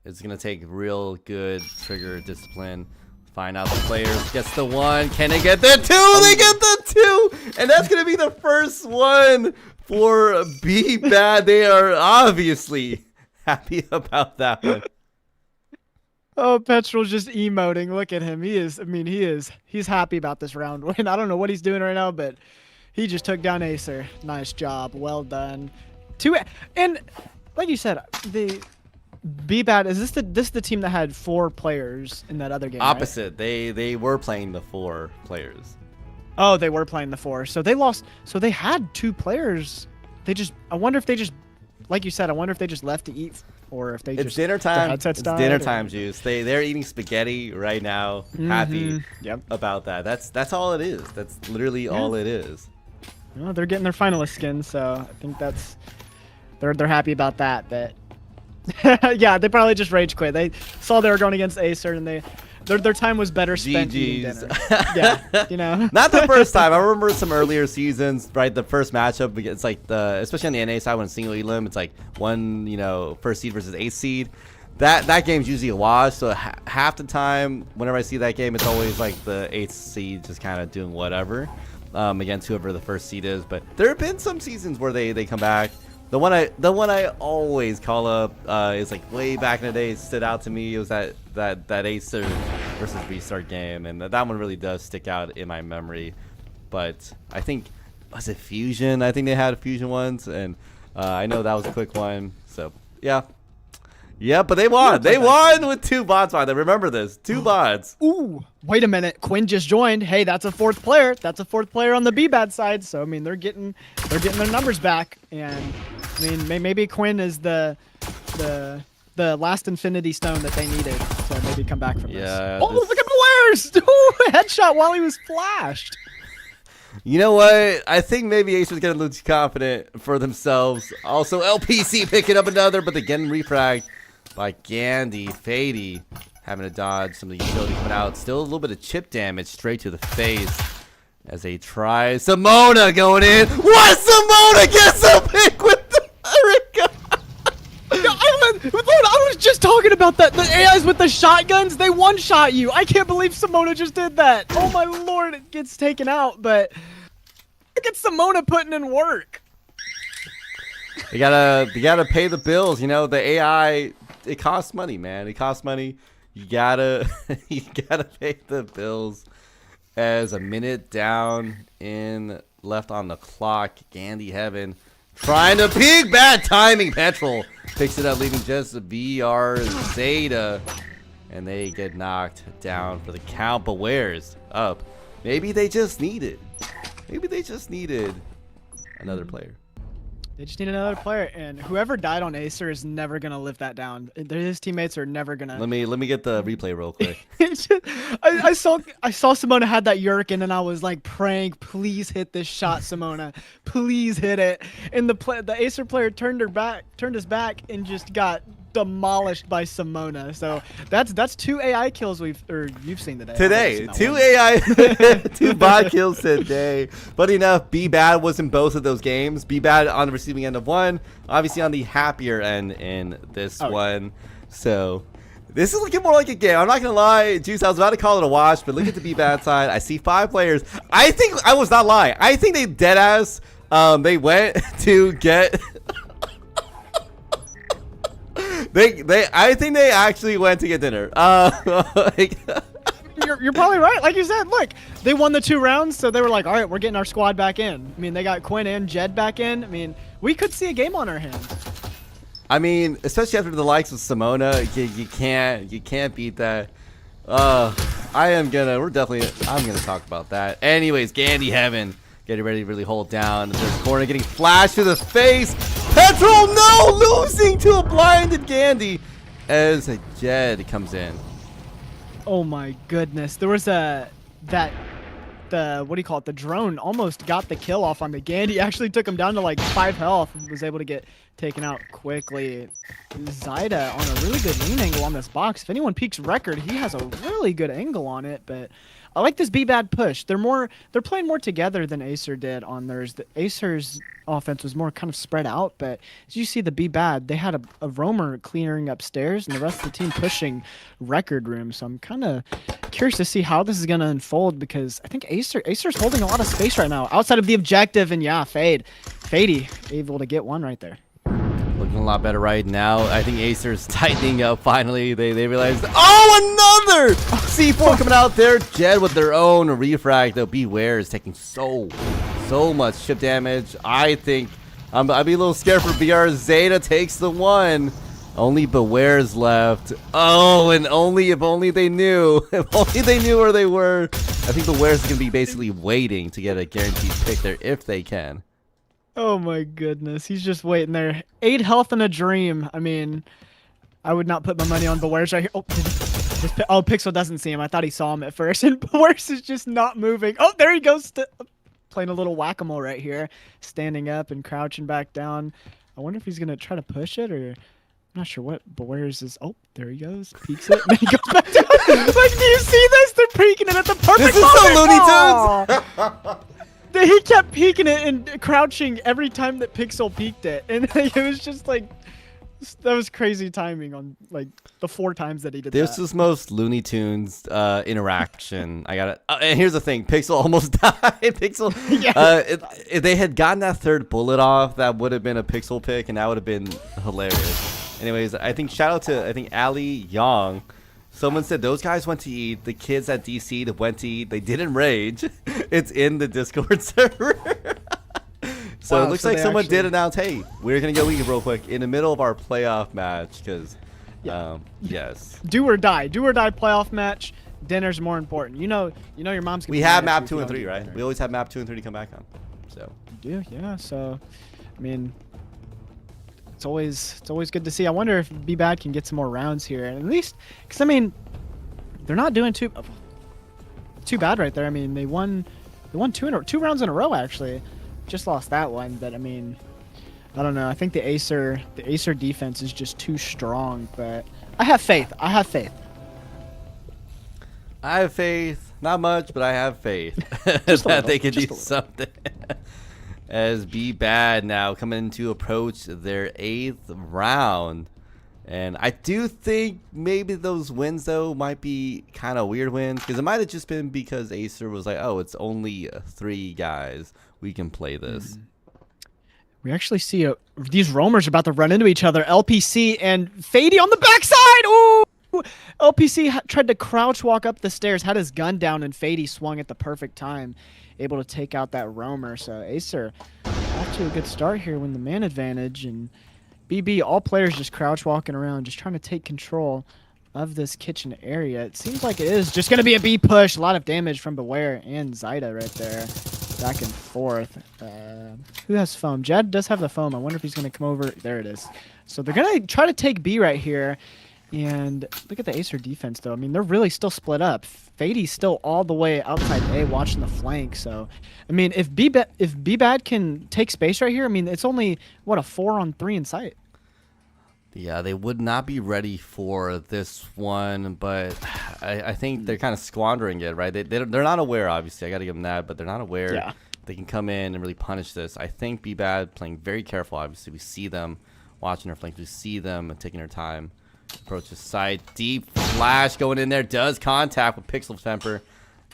It's gonna take real good trigger discipline. Find out the player gets the one. Can they get the two? They get the two! And that's gonna be the first one for Be Bad. They are obviously happy about that one. Oh, Petrol's just emoting. Look at him. He's happy about this round win. I don't know what he's doing right now, but he just took down Acer. Nice job. Well done. And like you said, the Be Bad, is this the team that had 4 players in that other game? Opposite. Right? They were playing the 4 players. Oh, they were playing the 4. So they lost. So they had 2 players. I wonder if they just, like you said, I wonder if they just left to eat, or if they it's just dinner time. It's dinner time, juice. They're eating spaghetti right now. Happy about that. That's all it is. That's literally all it is. Well, they're getting their finalist skin, so I think they're happy about that. But Yeah, they probably just rage quit. They saw they were going against Acer, and their time was better spent eating GG's. dinner. Yeah, you know. Not the first time. I remember some earlier seasons, right? The first matchup, it's like especially on the NA side when it's single elim, it's like one, first seed versus 8th seed. That game's usually a wash. So half the time, whenever I see that game, it's always like the 8th seed just kind of doing whatever against whoever the first seed is. But there have been some seasons where they come back. The one I always call up is like way back in the day. It stood out to me. It was that Acer versus Restart game, and that one really does stick out in my memory. But I think, was it Fusion? I think they had a Fusion once, and I know that was a quick one. So yeah. Yeah, but they won. They won with 2 bots by them. Remember this. 2 bots. Ooh, wait a minute. Quinn just joined. Hey, that's a 4th player. That's a 4th player on the B-Bad side. So I mean, they're getting their numbers back. And I mean, maybe Quinn is the last Infinity Stone that they needed to maybe come back from this. Oh, look at Blair's! Ooh, headshot while he was flashed. You know what? I think maybe Ace was getting a little too confident for themselves. Also, LPC picking up another, but they're getting refragged by Gandhi. Fady having to dodge some of the utility coming out. Still a little bit of chip damage straight to the face as they try. Simona going in. What? Simona gets a pick with the Erika. I was just talking about that. The AIs with the shotguns, they one-shot you. I can't believe Simona just did that. Oh my lord, it gets taken out, but look at Simona putting in work. You gotta pay the bills. The AI, it costs money, man. It costs money. You gotta pay the bills. As a minute down in left on the clock, Gandhi Heaven trying to peek. Bad timing. Petrol picks it up, leaving just VR Zeta, and they get knocked down for the count. But where's up? Maybe they just needed. Maybe they just needed another player. They just need another player, and whoever died on Acer is never gonna live that down. His teammates are never gonna. Let me get the replay real quick. I saw Simona had that Yurkin, and I was like praying, please hit this shot, Simona, please hit it. And the Acer player turned his back, and just got demolished by Simona. So that's 2 AI kills you've seen today. Today, 2 bot kills today. Funny enough, B-Bad was in both of those games. B-Bad on the receiving end of one, obviously on the happier end in this one. So this is looking more like a game. I'm not gonna lie, Juice, I was about to call it a wash, but look at the B-Bad side. I see 5 players. I think I was not lying. I think they deadass they went to get I think they actually went to get dinner. You're probably right. Like you said, look, they won the 2 rounds, so they were like, all right, we're getting our squad back in. I mean, they got Quinn and Jed back in. I mean, we could see a game on our hands. I mean, especially after the likes of Simona, you can't beat that. I'm gonna talk about that. Anyways, Gandhi Heaven getting ready to really hold down. There's corner getting flashed to the face. Petrol, no, losing to a blinded Gandhi as a Jed comes in. Oh my goodness, there was the what do you call it? The drone almost got the kill off on the Gandhi. Actually took him down to like 5 health and was able to get taken out quickly. Zyda on a really good lean angle on this box. If anyone peeks record, he has a really good angle on it, but I like this B-Bad push. They're playing more together than Acer did on theirs. The Acer's offense was more kind of spread out, but as you see the B-Bad, they had a roamer clearing upstairs and the rest of the team pushing record room. So I'm kind of curious to see how this is going to unfold, because I think Acer's holding a lot of space right now outside of the objective, and yeah, Fady able to get one right there. Looking a lot better right now. I think Acer's tightening up finally. They realized, oh, another C4 coming out there. Jed with their own refrag, though. Beware is taking so much chip damage. I think I'd be a little scared for BR. Zeta takes the one. Only Beware's left. Oh, and if only they knew. If only they knew where they were. I think Beware's going to be basically waiting to get a guaranteed pick there if they can. Oh my goodness, he's just waiting there. 8 health in a dream. I mean, I would not put my money on Beware's right here. Oh, Pixel doesn't see him. I thought he saw him at first, and Beware's is just not moving. Oh, there he goes, playing a little whack-a-mole right here, standing up and crouching back down. I wonder if he's gonna try to push it, or not sure what, but where is this? Oh, there he goes. Peeks it, and then he goes back to it. Like, do you see this? They're peeking it at the perfect This is so Looney Tunes! He kept peeking it and crouching every time that Pixel peeked it. And it was just like, that was crazy timing on like the 4 times that he did This that. is most Looney Tunes interaction. I got it. And here's the thing: Pixel almost died. Pixel. Yeah. If they had gotten that 3rd bullet off, that would have been a Pixel pick, and that would have been hilarious. Anyways, I think shout out to Ali Young. Someone said those guys went to eat. The kids at DC went to eat. They didn't rage. It's in the Discord server. So Wow, it looks so like they someone actually- did announce, hey, we're going to go eat real quick in the middle of our playoff match because, yes. Do or die playoff match. Dinner's more important. You know your mom's gonna We be have mad at map you 2 if and you 3, don't right? eat dinner. We always have map 2 and 3 to come back on. So Yeah. So, I mean, it's always good to see. I wonder if Be Bad can get some more rounds here, and at least, because I mean, they're not doing too bad right there. I mean, they won 2 rounds in a row actually. Just lost that one, but I mean, I don't know. I think the Acer defense is just too strong, but I have faith. I have faith. Not much, but I have faith that they can do something. As Be Bad now coming to approach their 8th round. And I do think maybe those wins, though, might be kind of weird wins. Because it might have just been because Acer was like, oh, it's only 3 guys. We can play this. We actually see these roamers about to run into each other. LPC and Fady on the backside. Ooh! LPC tried to crouch walk up the stairs, had his gun down, and Fady swung at the perfect time, able to take out that roamer. So Acer off to a good start here with the man advantage. And BB, all players just crouch walking around, just trying to take control of this kitchen area. It seems like it is just going to be a B push. A lot of damage from Beware and Zyda right there. Back and forth. Who has foam? Jed does have the foam. I wonder if he's going to come over. There it is. So they're going to try to take B right here. And look at the Acer defense, though. I mean, they're really still split up. Fady's still all the way outside A watching the flank. So, I mean, if B-Bad can take space right here, I mean, it's only, what, a 4-on-3 in sight. Yeah, they would not be ready for this one, but I think they're kind of squandering it, right? They're not aware, obviously. I got to give them that, but they're not aware. Yeah. They can come in and really punish this. I think Be Bad playing very careful, obviously. We see them watching their flanks. We see them taking their time. Approach the side. Deep flash going in there. Does contact with Pixel Temper.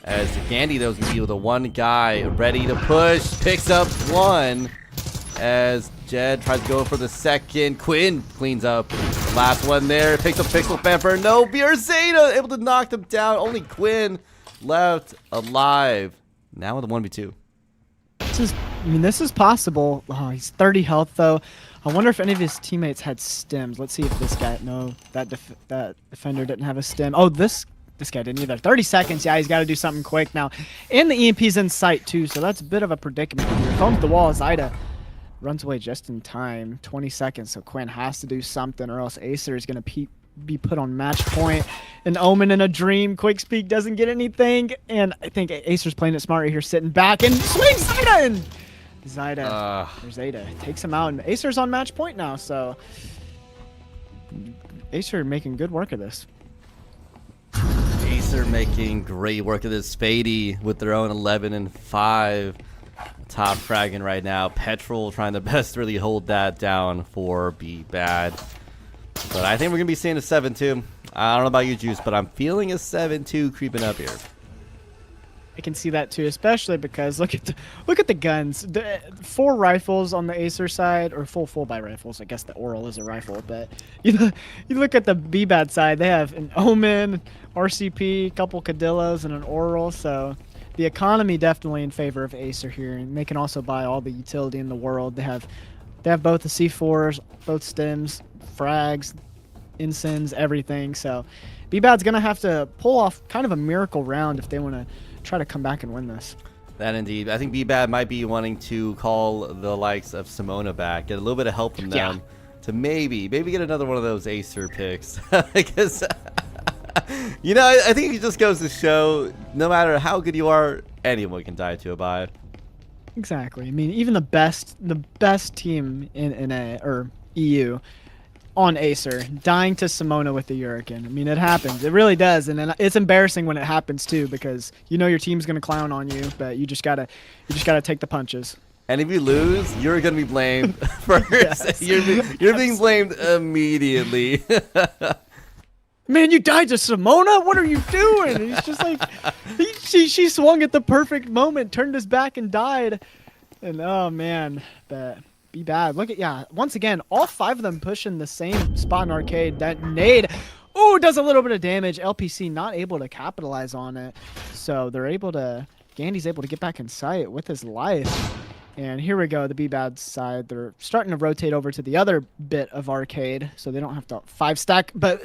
As Gandhi, though, is going to be with the one guy ready to push. Picks up one. As Jed tries to go for the second. Quinn cleans up the last one there. Picks up Pixel Pepper. No, Zeta able to knock them down. Only Quinn left alive. Now with a 1v2. This is possible. Oh, he's 30 health, though. I wonder if any of his teammates had stims. Let's see if this guy... No, that defender didn't have a stim. Oh, this guy didn't either. 30 seconds. Yeah, he's got to do something quick now. And the EMP's in sight, too, so that's a bit of a predicament here. Foams the wall. Zyda runs away just in time. 20 seconds, so Quinn has to do something, or else Acer is going to be put on match point. An Omen and a Dream. Quick Speak doesn't get anything, and I think Acer's playing it smart right here, sitting back, and swings Zyda in! There's Zeta. Takes him out, and Acer's on match point now, so Acer making good work of this. Acer making great work of this. Fady with their own 11-5. Top fragging right now. Petrol trying the best to really hold that down for Be Bad. But I think we're going to be seeing a 7-2. I don't know about you, Juice, but I'm feeling a 7-2 creeping up here. I can see that too, especially because look at the guns. The 4 rifles on the Acer side, or full by rifles. I guess the Oral is a rifle, but you look at the B-Bad side. They have an Omen, RCP, a couple Cadillos, and an Oral. So the economy definitely in favor of Acer here, and they can also buy all the utility in the world. They have both the C4s, both stims, frags, ensigns, everything. So B-Bad's gonna have to pull off kind of a miracle round if they want to try to come back and win this. That indeed. I think B-Bad might be wanting to call the likes of Simona back, get a little bit of help from them to maybe get another one of those Acer picks. Because, I think it just goes to show, no matter how good you are, anyone can die to a buy. Exactly. I mean, even the best team in NA or EU on Acer, dying to Simona with the Hurricane. I mean, it happens. It really does, and then it's embarrassing when it happens too, because you know your team's gonna clown on you, but you just gotta take the punches. And if you lose, you're gonna be blamed first. Yes. You're being blamed immediately. Man, you died to Simona? What are you doing? And he's just like, she swung at the perfect moment, turned his back and died. And oh man, but be bad. Look at, once again, all 5 of them pushing the same spot in arcade. That nade, ooh, does a little bit of damage. LPC not able to capitalize on it. So they're able to, Gandy's able to get back in sight with his life. And here we go, the B-Bad side. They're starting to rotate over to the other bit of arcade, so they don't have to 5-stack. But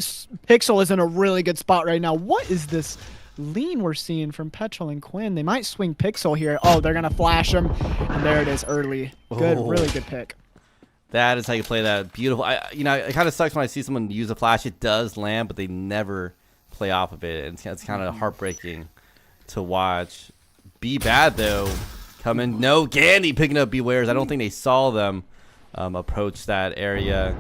Pixel is in a really good spot right now. What is this lean we're seeing from Petrol and Quinn? They might swing Pixel here. Oh, they're going to flash him. And there it is early. Good, really good pick. That is how you play that. Beautiful. It kind of sucks when I see someone use a flash. It does land, but they never play off of it. And it's kind of heartbreaking to watch. B-Bad, though. Coming, no, Gandy picking up Bewares. I don't think they saw them approach that area,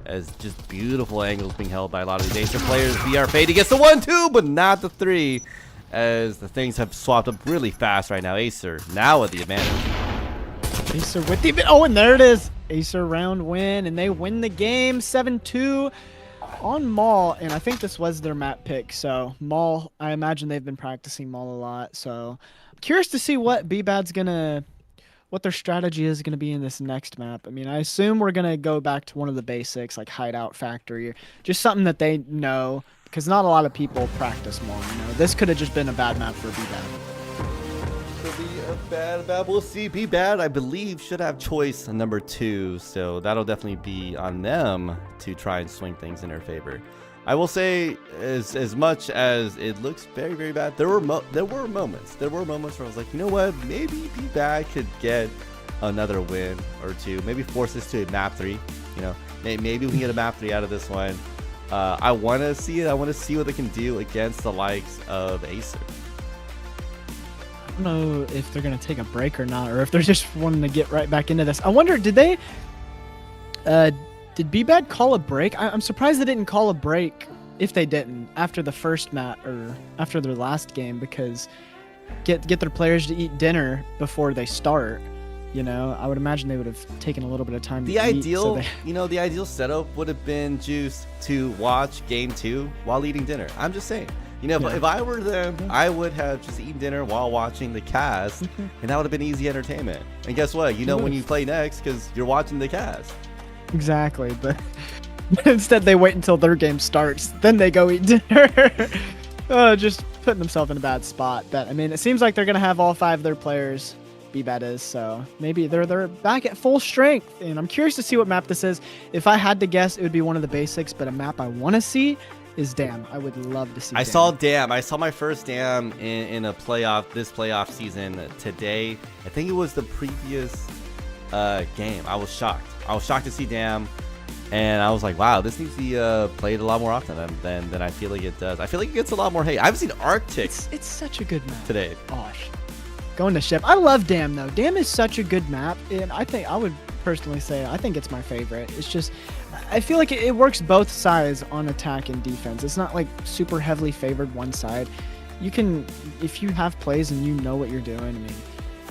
as just beautiful angles being held by a lot of these Acer players. VR Fade gets the 1-2, but not the 3, as the things have swapped up really fast right now. Acer now with the advantage. Acer with the, oh, and there it is. Acer round win, and they win the game 7-2 on Maul. And I think this was their map pick. So Maul, I imagine they've been practicing Maul a lot. So curious to see what B-Bad's what their strategy is gonna be in this next map. I mean, I assume we're gonna go back to one of the basics, like Hideout Factory, just something that they know, because not a lot of people practice Maul. This could have just been a bad map for B-Bad. Could be a bad. We'll see. B-Bad, I believe, should have choice number 2, so that'll definitely be on them to try and swing things in their favor. I will say, as much as it looks very, very bad, there were moments where I was like, you know what, maybe B-Bad could get another win or 2, maybe force this to a map 3. Maybe we can get a map 3 out of this one. I want to see it. I want to see what they can do against the likes of Acer. I don't know if they're gonna take a break or not, or if they're just wanting to get right back into this. I wonder, did they? Did B-Bad call a break? I'm surprised they didn't call a break, if they didn't, after the first match or after their last game, because get their players to eat dinner before they start. I would imagine they would have taken a little bit of time to eat. The ideal setup would have been Juice to watch game 2 while eating dinner. I'm just saying. If I were them, I would have just eaten dinner while watching the cast, and that would have been easy entertainment. And guess what? When you play next, because you're watching the cast. Exactly, but instead they wait until their game starts, then they go eat dinner. Just putting themselves in a bad spot. But I mean, it seems like they're gonna have all 5 of their players. B-Bad is, so maybe they're back at full strength. And I'm curious to see what map this is. If I had to guess, it would be one of the basics. But a map I want to see is Dam. I would love to see. I saw Dam. I saw my first Dam in a this playoff season today. I think it was the previous game. I was shocked. I was shocked to see Dam, and I was like, wow, this needs to be played a lot more often than I feel like it does. I feel like it gets a lot more hate. I haven't seen Arctic. It's such a good map today. Gosh, going to ship. I love Dam though. Dam is such a good map, and I think I would personally say I think it's my favorite. It's just I feel like it works both sides on attack and defense. It's not like super heavily favored one side. You can, if you have plays and you know what you're doing. I mean,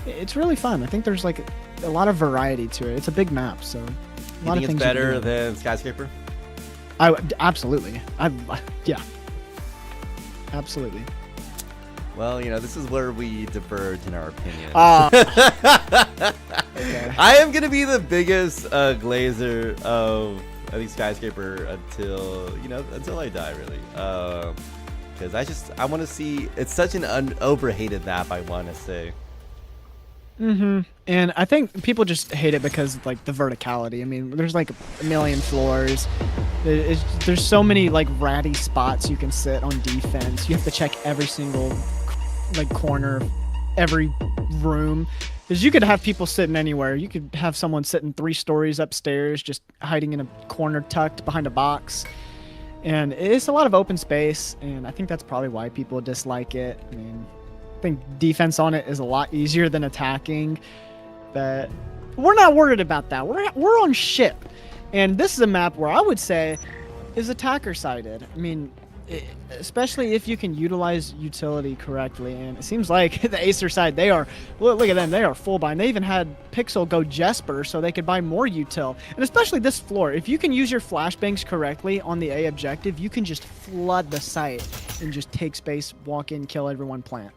it's really fun. I think there's like a lot of variety to it. It's a big map, so a lot of things. It's better than Skyscraper? Absolutely. Yeah. Absolutely. Well, this is where we diverge in our opinions. Okay. I am gonna be the biggest glazer of I think Skyscraper until I die, really. Because I want to see. It's such an overhated map. I want to say. And I think people just hate it because like the verticality. I mean, there's like a million floors. There's so many like ratty spots you can sit on defense. You have to check every single like corner, every room. Because you could have people sitting anywhere. You could have someone sitting 3 stories upstairs, just hiding in a corner tucked behind a box. And it's a lot of open space, and I think that's probably why people dislike it. I mean, I think defense on it is a lot easier than attacking, but we're not worried about that. We're on ship, And this is a map where I would say is attacker sided. I mean, especially if you can utilize utility correctly. And it seems like the Acer side, they are, look at them, they are full buy. And they even had Pixel go Jesper so they could buy more util. And especially this floor, if you can use your flashbangs correctly on the A objective, you can just flood the site and just take space, walk in, kill everyone, plant.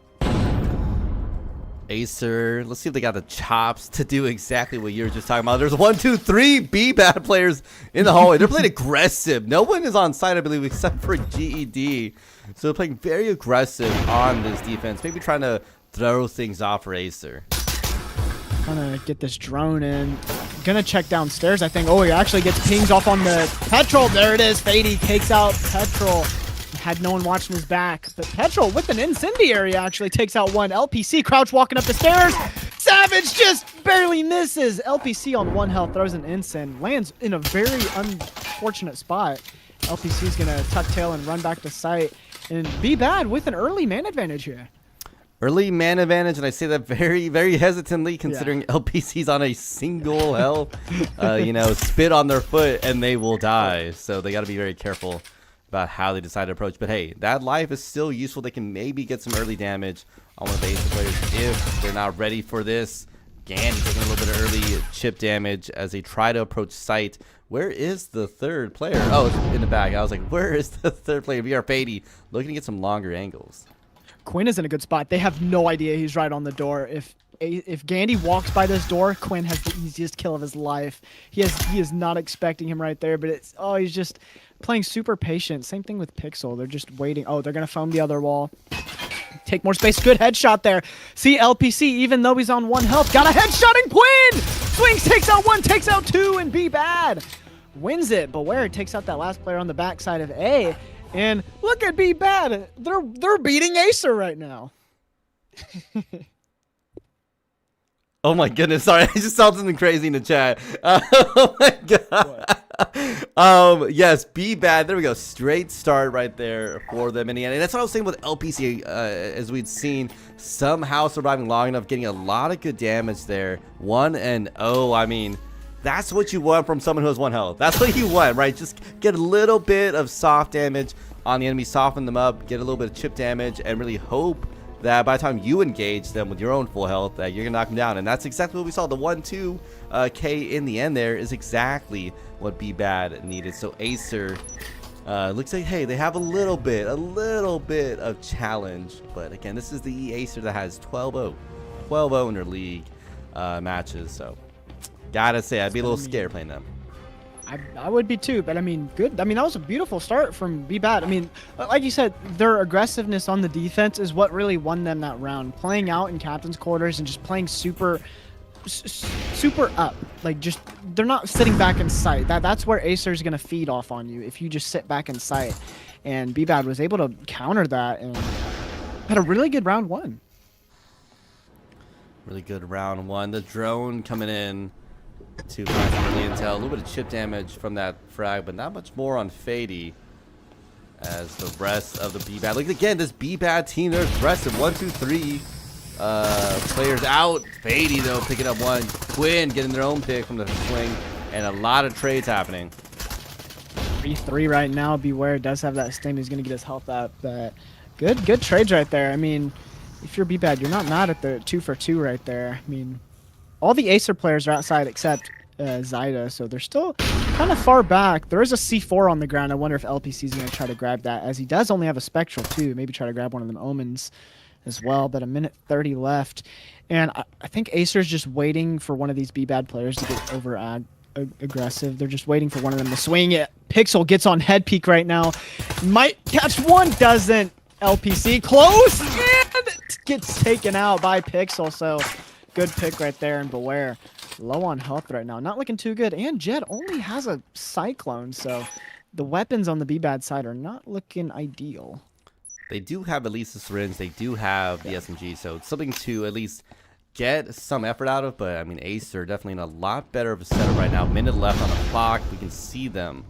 Acer, let's see if they got the chops to do exactly what you were just talking about. There's 1, 2, 3 B-Bad players in the hallway. They're playing aggressive. No one is on site, I believe, except for GED. So they're playing very aggressive on this defense, maybe trying to throw things off for Acer. Trying to get this drone in. Gonna check downstairs, I think. Oh, he actually gets pings off on the Petrol. There it is. Fady takes out Petrol. Had no one watching his back, but Petrol with an incendiary actually takes out one. LPC crouch walking up the stairs. Savage just barely misses. LPC on 1 health throws an incend, lands in a very unfortunate spot. LPC is gonna tuck tail and run back to site and be bad with an early man advantage here. Early man advantage, and I say that very, very hesitantly, considering LPC's on a single health. You know, spit on their foot and they will die. So they got to be very careful about how they decide to approach. But hey, that life is still useful. They can maybe get some early damage on one of the Acer players if they're not ready for this. Gandy taking a little bit of early chip damage as they try to approach site. Where is the third player? Oh, it's in the back. I was like, where is the third player? VR Fady looking to get some longer angles. Quinn is in a good spot. They have no idea he's right on the door. If Gandy walks by this door, Quinn has the easiest kill of his life. He is not expecting him right there, but he's just playing super patient. Same thing with Pixel. They're just waiting. Oh, they're gonna foam the other wall. Take more space. Good headshot there. See, LPC, even though he's on 1 health, got a headshotting Quinn! Swings, takes out 1, takes out 2, and be bad. Wins it. Beware takes out that last player on the backside of A. And look at be bad. They're beating Acer right now. Oh my goodness, sorry, I just saw something crazy in the chat. Oh my god. Yes, be bad. There we go. Straight start right there for them in the end. And that's what I was saying with LPC, as we'd seen, somehow surviving long enough, getting a lot of good damage there. 1-0. I mean, that's what you want from someone who has 1 health. That's what you want, right? Just get a little bit of soft damage on the enemy, soften them up, get a little bit of chip damage, and really hope that by the time you engage them with your own full health, that you're gonna knock them down. And that's exactly what we saw. The 1-2 K in the end there is exactly what be bad needed. So Acer looks like, hey, they have a little bit of challenge. But again, this is the Acer that has 12-0 in their league matches. So gotta say, I'd be a little scared playing them. I would be too, but I mean, good. I mean, that was a beautiful start from be bad. I mean, like you said, their aggressiveness on the defense is what really won them that round. Playing out in captain's quarters and just playing super up. Like, just, they're not sitting back in sight. That's where Acer's going to feed off on you if you just sit back in sight. And be bad was able to counter that and had a really good round 1. Really good round 1. The drone coming in to find some early intel. A little bit of chip damage from that frag, but not much more on Fady as the rest of the B-Bad. Look again, this B-Bad team, they're aggressive. 1, 2, 3 players out. Fady, though, picking up 1. Quinn getting their own pick from the swing, and a lot of trades happening. 3-3 right now. Beware does have that stim. He's going to get his health up. But good trades right there. I mean, if you're B-Bad, you're not mad at the 2 for 2 right there. I mean, all the Acer players are outside except Zyda, so they're still kind of far back. There is a C4 on the ground. I wonder if LPC is going to try to grab that, as he does only have a Spectral too. Maybe try to grab one of them Omens as well, but 1:30 left. And I think Acer's just waiting for one of these B-Bad players to get over aggressive. They're just waiting for one of them to swing it. Pixel gets on head peak right now. Might catch one, doesn't. LPC close and gets taken out by Pixel, so good pick right there. And Beware low on health right now, not looking too good. And Jed only has a Cyclone, so the weapons on the B-Bad side are not looking ideal. They do have at least the syringe. They do have the SMG, so it's something to at least get some effort out of. But I mean, Acer definitely in a lot better of a setup right now. Minute left on the clock. We can see them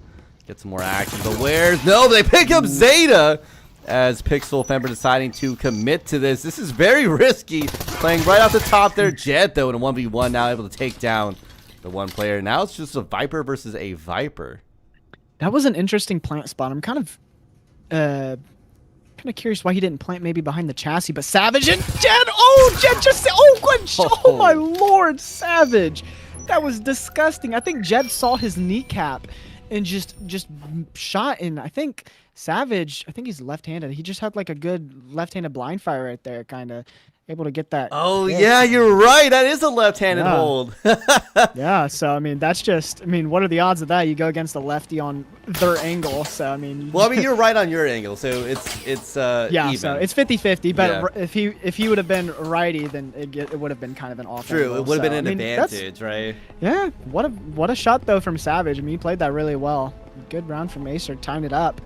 get some more action. Beware. No, they pick up Zeta. As Pixel Fember deciding to commit to this. This is very risky. Playing right off the top there. Jet, though, in a 1v1 now able to take down the one player. Now it's just a Viper versus a Viper. That was an interesting plant spot. I'm kind of curious why he didn't plant maybe behind the chassis, but Savage and Jed. Oh, Jed just. Oh, good. Oh my lord, Savage. That was disgusting. I think Jed saw his kneecap and just shot in. I think Savage, I think he's left-handed. He just had like a good left-handed blind fire right there, kind of able to get that. Oh yeah, you're right. That is a left-handed hold. Yeah, so I mean that's just. I mean, what are the odds of that? You go against a lefty on their angle, so I mean. Well, I mean you're right on your angle, so it's yeah, even. so it's 50-50. But if he would have been righty, then it would have been kind of an off. True, angle, it would have so, been an advantage, right? Yeah, what a shot though from Savage. I mean, he played that really well. Good round from Acer, timed it up.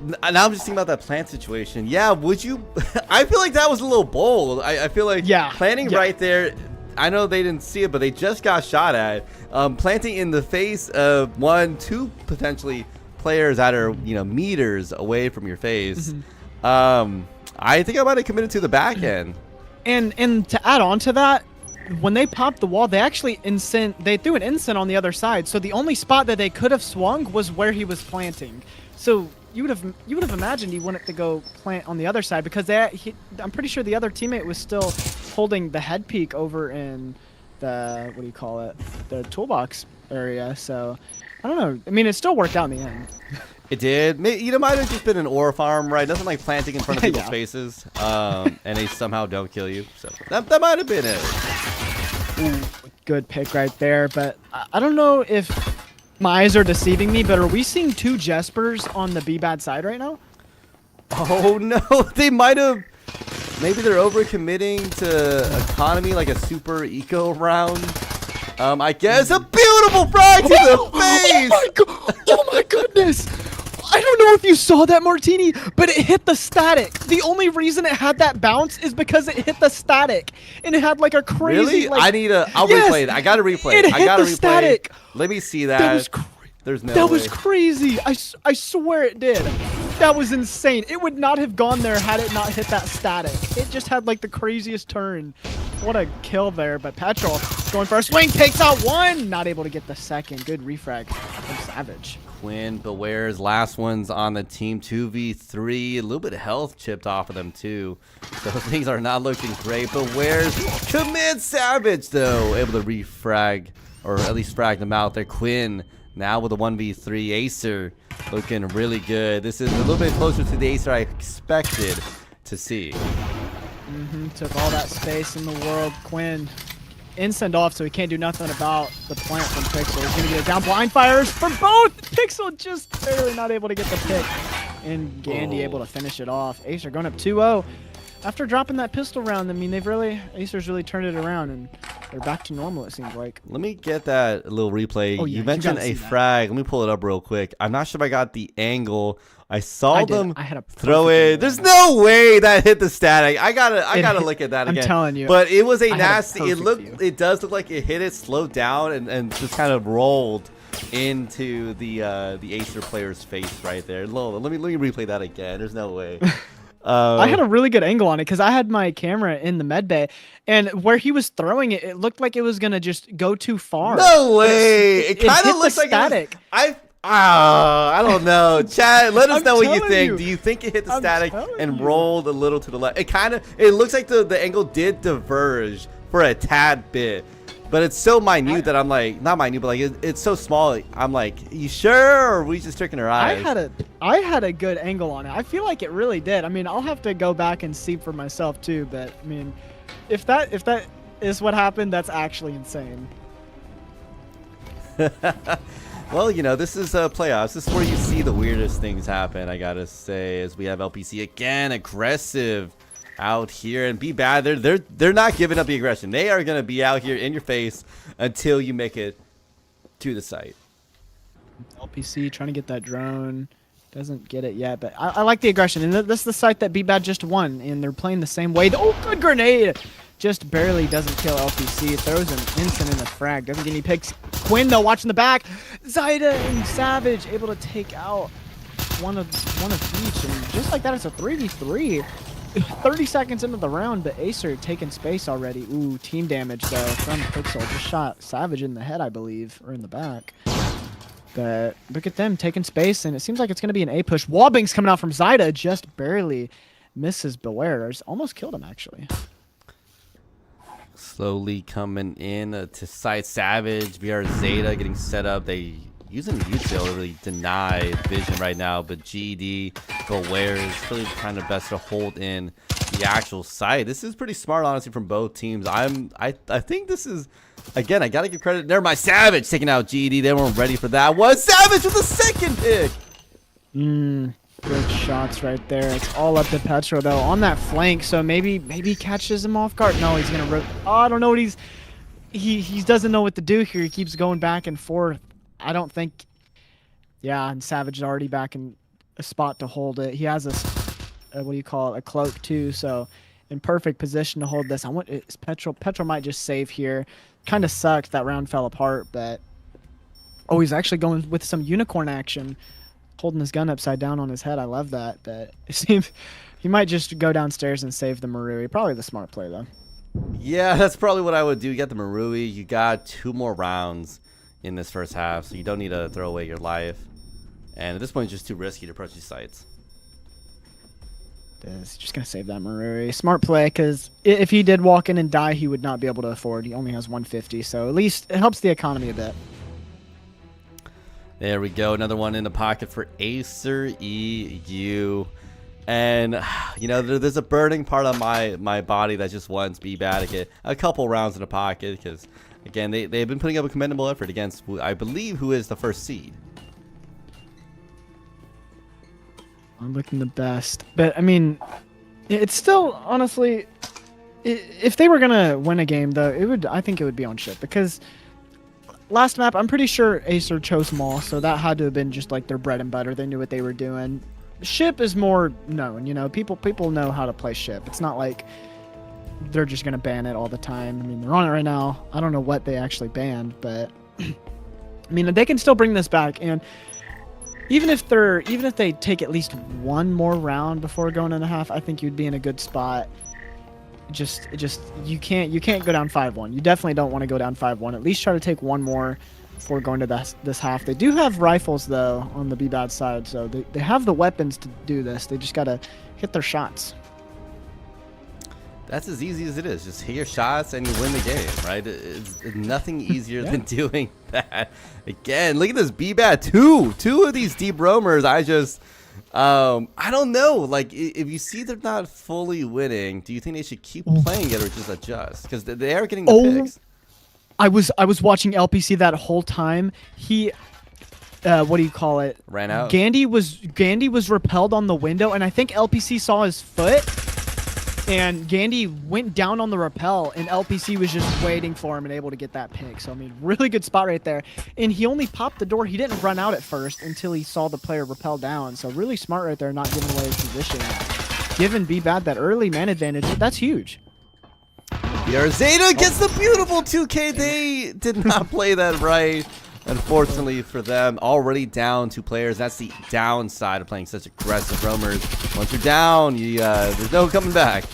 Now I'm just thinking about that plant situation. Yeah, would you? I feel like that was a little bold. I feel like planting right there. I know they didn't see it, but they just got shot at. Planting in the face of 2 potentially players that are meters away from your face. I think I might have committed to the back end. And to add on to that, when they popped the wall, they actually threw an incent on the other side. So the only spot that they could have swung was where he was planting. So you would have imagined he wanted to go plant on the other side because I'm pretty sure the other teammate was still holding the head peak over in the the toolbox area. So I don't know. I mean, it still worked out in the end. It did. It might have just been an ore farm, right? Nothing like planting in front of people's faces, and they somehow don't kill you. So that might have been it. Ooh, good pick right there. But I don't know if my eyes are deceiving me, but are we seeing 2 Jespers on the B-Bad side right now? Oh no, they might have. Maybe they're overcommitting to economy, like a super eco round. I guess a beautiful frag to the face. Oh my god! Oh my goodness! I don't know if you saw that, Martini, but it hit the static. The only reason it had that bounce is because it hit the static, and it had like a crazy. Really? Like, I'll replay it. I gotta replay it. I gotta replay static. Let me see that. That was There's no That way. was crazy. I swear it did. That was insane. It would not have gone there had it not hit that static. It just had like the craziest turn. What a kill there. But Petrol going for a swing, takes out 1. Not able to get the second. Good refrag from Savage. Quinn, Beware's last one's on the team. 2v3. A little bit of health chipped off of them too. So things are not looking great. Beware's commit Savage though. Able to refrag, or at least frag them out there. Quinn now with a 1v3. Acer looking really good. This is a little bit closer to the Acer I expected to see. Took all that space in the world. Quinn instant off, so he can't do nothing about the plant from Pixel. He's gonna get it down. Blind fires for both. Pixel just barely not able to get the pick, and Gandy able to finish it off. Acer going up 2-0 after dropping that pistol round. I mean, Acer's really turned it around, and they're back to normal, it seems like. Let me get that little replay. Oh, yeah, you mentioned a frag. Let me pull it up real quick. I'm not sure if I got the angle. I saw them throw it. There's no way that hit the static. I gotta look at that again. I'm telling you. But it was a nasty. It does look like it hit it, slowed down, and just kind of rolled into the Acer player's face right there. Let me replay that again. There's no way. I had a really good angle on it because I had my camera in the med bay, and where he was throwing it, it looked like it was gonna just go too far. No way! It kind of looks like static. I don't know. Chad, let us know what you think. You. Do you think it hit the static and rolled a little to the left? It looks like the angle did diverge for a tad bit, but it's so minute that I'm like, not minute, but like it's so small. I'm like, you sure, or are we just tricking our eyes? I had a good angle on it. I feel like it really did. I mean, I'll have to go back and see for myself too. But I mean, if that is what happened, that's actually insane. Well, this is playoffs. This is where you see the weirdest things happen, I gotta say, as we have LPC again aggressive out here, and B-Bad, they're not giving up the aggression. They are gonna be out here in your face until you make it to the site. LPC trying to get that drone, doesn't get it yet, but I like the aggression, and this is the site that B-Bad just won, and they're playing the same way. Oh, good grenade! Just barely doesn't kill LPC. Throws an instant in the frag. Doesn't get any picks. Quinn, though, watching the back. Zaida and Savage able to take out one of each. And just like that, it's a 3v3. 30 seconds into the round, but Acer taking space already. Ooh, team damage though from Pixel. Just shot Savage in the head, I believe, or in the back. But look at them taking space, and it seems like it's going to be an A push. Wallbang's coming out from Zyda, just barely misses Beware. Almost killed him, actually. Slowly coming in to site Savage. VR Zeta getting set up. They using util to really deny vision right now, but GD Beware is really trying their best to hold in the actual site. This is pretty smart, honestly, from both teams. I think this is, again, I gotta give credit. Never mind, Savage taking out GD. They weren't ready for that. Was Savage with the second pick? Good shots right there. It's all up to Petro though on that flank. So maybe he catches him off guard. No, he's gonna. Oh, I don't know what he doesn't know what to do here. He keeps going back and forth. I don't think. Yeah, and Savage is already back in a spot to hold it. He has a what do you call it? A cloak too. So in perfect position to hold this. Petro might just save here. Kind of sucked that round fell apart, but oh, he's actually going with some unicorn action. Holding his gun upside down on his head. I love that. But it seems he might just go downstairs and save the Marui. Probably the smart play, though. Yeah, that's probably what I would do. You got the Marui. You got 2 more rounds in this first half, so you don't need to throw away your life. And at this point, it's just too risky to approach these sites. He's just going to save that Marui. Smart play, because if he did walk in and die, he would not be able to afford. He only has 150, so at least it helps the economy a bit. There we go. Another one in the pocket for Acer EU. And, you know, there's a burning part of my body that just wants B-Bad to get a couple rounds in the pocket. Because, again, they've been putting up a commendable effort against, I believe, who is the first seed. I'm looking the best. But, I mean, it's still, honestly, if they were going to win a game, though, I think it would be on ship. Because last map, I'm pretty sure Acer chose Maul, so that had to have been just like their bread and butter. They knew what they were doing. Ship is more known, you know. People know how to play ship. It's not like they're just gonna ban it all the time. I mean, they're on it right now. I don't know what they actually banned, but I mean, they can still bring this back. And even if they take at least one more round before going in a half, I think you'd be in a good spot. Just you can't go down 5-1. You definitely don't want to go down 5-1. At least try to take one more before going to this half. They do have rifles though on the B-Bad side, so they have the weapons to do this. They just gotta hit their shots. That's as easy as it is. Just hit your shots and you win the game, right? It's nothing easier than doing that. Again, look at this B-Bad. Two of these deep roamers. I don't know. Like, if you see they're not fully winning, do you think they should keep playing it or just adjust? Because they are getting the picks. I was watching LPC that whole time. He, what do you call it? Ran out. Gandhi was repelled on the window, and I think LPC saw his foot, and Gandhi went down on the rappel, and LPC was just waiting for him and able to get that pick. So I mean, really good spot right there. And he only popped the door. He didn't run out at first until he saw the player rappel down. So really smart right there, not giving away his position. Giving B-Bad that early man advantage. That's huge. VR Zeta gets the beautiful 2K. They did not play that right. Unfortunately for them, already down 2 players. That's the downside of playing such aggressive roamers. Once you're down, there's no coming back.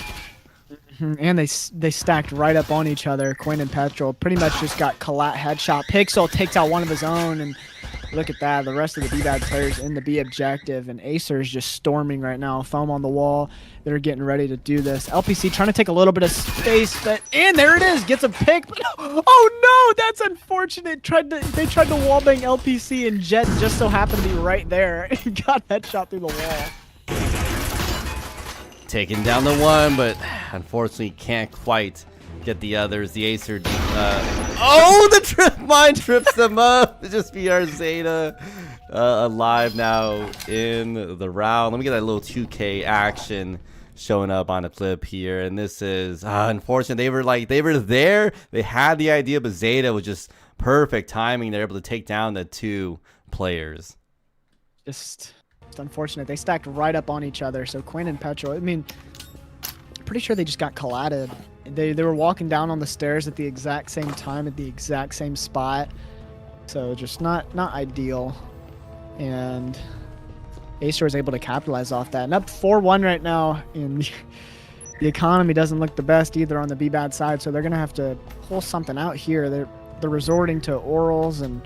And they stacked right up on each other. Quinn and Petrol pretty much just got collat headshot. Pixel takes out one of his own, and look at that. The rest of the B-Bad players in the B objective, and Acer is just storming right now. Foam on the wall. They're getting ready to do this. LPC trying to take a little bit of space, and there it is. Gets a pick. Oh no, that's unfortunate. They tried to wallbang LPC, and Jet just so happened to be right there and got headshot through the wall. Taking down the one, but unfortunately can't quite get the others. The Acer, the mine trips them up. It's just VR Zeta alive now in the round. Let me get that little 2K action showing up on a clip here. And this is unfortunate. They were there. They had the idea, but Zeta was just perfect timing. They're able to take down the 2 players. Just unfortunate. They stacked right up on each other. So Quinn and Petrol, I mean, pretty sure they just got collatted. They were walking down on the stairs at the exact same time at the exact same spot. So just not ideal. And Acer is able to capitalize off that. And up 4-1 right now, and the economy doesn't look the best either on the B-Bad side, so they're going to have to pull something out here. They're resorting to orals and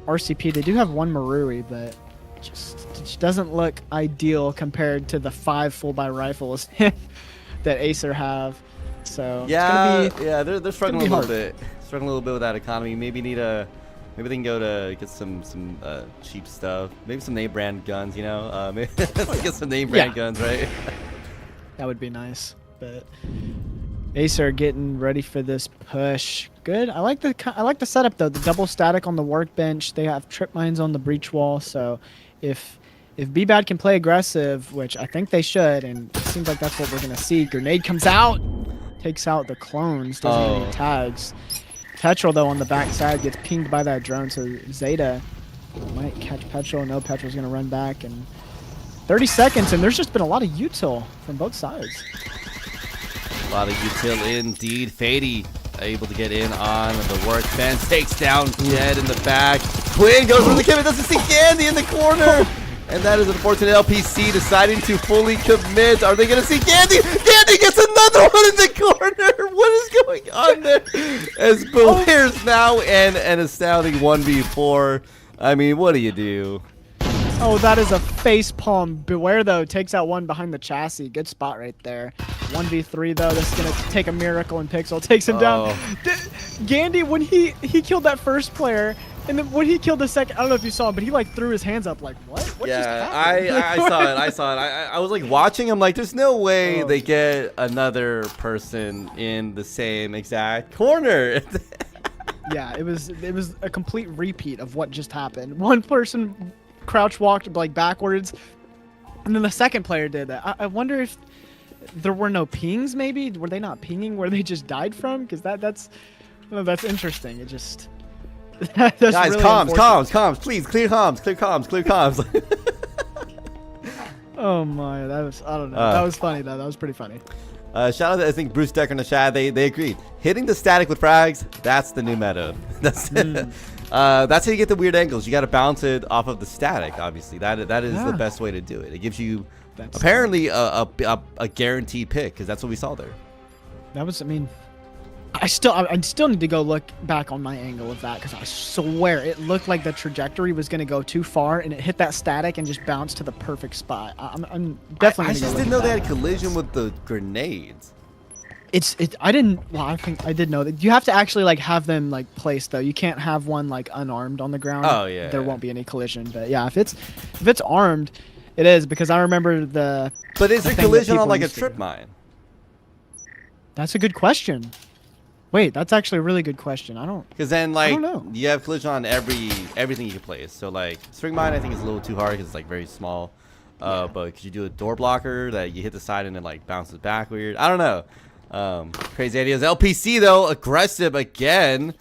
RCP. They do have one Marui, but just doesn't look ideal compared to the 5 full-buy rifles that Acer have. So yeah, they're struggling a little bit. Struggling a little bit with that economy. Maybe they can go to get some cheap stuff. Maybe some name brand guns. You know, maybe get some name brand guns, right? That would be nice. But Acer getting ready for this push. Good. I like the setup though. The double static on the workbench. They have trip mines on the breach wall. So if B-Bad can play aggressive, which I think they should, and it seems like that's what we're gonna see. Grenade comes out, takes out the clones, doesn't have any tags. Petrol though on the backside gets pinged by that drone, so Zeta might catch Petrol. No, Petrol's gonna run back, and 30 seconds, and there's just been a lot of util from both sides. A lot of util indeed. Fady able to get in on the workbench, takes down Dead in the back. Quinn goes for the kill, doesn't see Candy in the corner. And that is unfortunate. LPC deciding to fully commit. Are they going to see Candy? Candy gets another one in the corner. What is going on there? As Belair's now and an astounding 1v4. I mean, what do you do? Oh, that is a face palm. Beware, though, takes out one behind the chassis. Good spot right there. 1v3, though. This is going to take a miracle, and Pixel takes him down. Gandy, when he killed that first player, and then when he killed the second, I don't know if you saw him, but he like threw his hands up like, what? What just happened? I saw it. I was like watching him like, there's no way they get another person in the same exact corner. Yeah, it was a complete repeat of what just happened. One person crouch walked like backwards, and then the second player did that. I wonder if there were no pings. Maybe were they not pinging where they just died from? Because that's interesting. It just guys, really comms, please clear comms. Oh my, I don't know. That was funny though. That was pretty funny. Shout out to, I think, Bruce Decker in the chat. They agreed. Hitting the static with frags, that's the new meta. That's how you get the weird angles. You got to bounce it off of the static. Obviously, that is the best way to do it. It gives you apparently a guaranteed pick, because that's what we saw there. That was, I mean, I still need to go look back on my angle of that, because I swear it looked like the trajectory was going to go too far, and it hit that static and just bounced to the perfect spot. I'm definitely. I just didn't know they had collision with the grenades. I didn't. Well, I think I did know that you have to actually like have them like placed though. You can't have one like unarmed on the ground. Oh yeah. There won't be any collision. But yeah, if it's armed, it is, because I remember the. But is there collision on like a trip mine? That's a good question. Wait, that's actually a really good question. I don't. Because then, like, you have collision on everything you can place. So, like, string mine, I think is a little too hard because it's like very small. But could you do a door blocker that you hit the side and it like bounces back weird? I don't know. Crazy ideas. LPC though, aggressive again,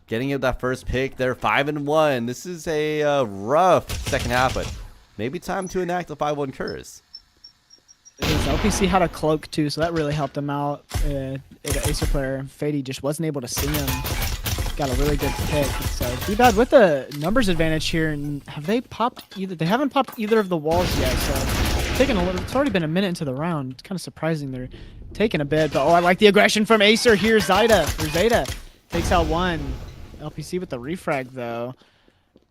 getting it that first pick. They're 5-1. This is a rough second half, but maybe time to enact the 5-1 curse. LPC had a cloak too, so that really helped him out. Acer player Fady just wasn't able to see him. Got a really good pick. So B-Bad with the numbers advantage here, and have they popped either? They haven't popped either of the walls yet. So taking a little. It's already been a minute into the round. It's kind of surprising they're taking a bit, but I like the aggression from Acer here. Zeta takes out one. LPC with the refrag though.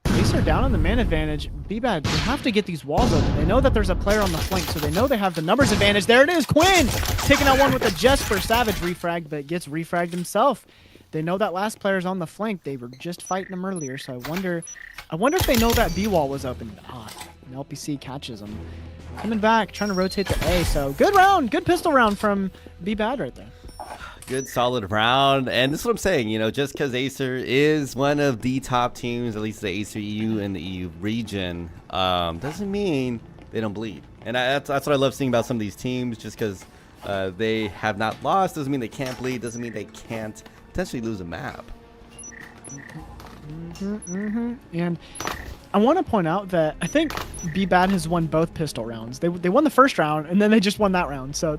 Acer down on the man advantage. B-Bad, they have to get these walls open. They know that there's a player on the flank, so they know they have the numbers advantage. There it is, Quinn! Taking out one with a Jesper Savage refrag, but gets refragged himself. They know that last player's on the flank. They were just fighting him earlier, so I wonder if they know that B wall was open. And LPC catches him. Coming back, trying to rotate the A, so good round, good pistol round from B-Bad right there. Good solid round, and this is what I'm saying, you know, just because Acer is one of the top teams, at least the Acer EU and the EU region, doesn't mean they don't bleed. And that's what I love seeing about some of these teams. Just because they have not lost doesn't mean they can't bleed, doesn't mean they can't potentially lose a map. And I want to point out that I think B-Bad has won both pistol rounds. They won the first round, and then they just won that round, so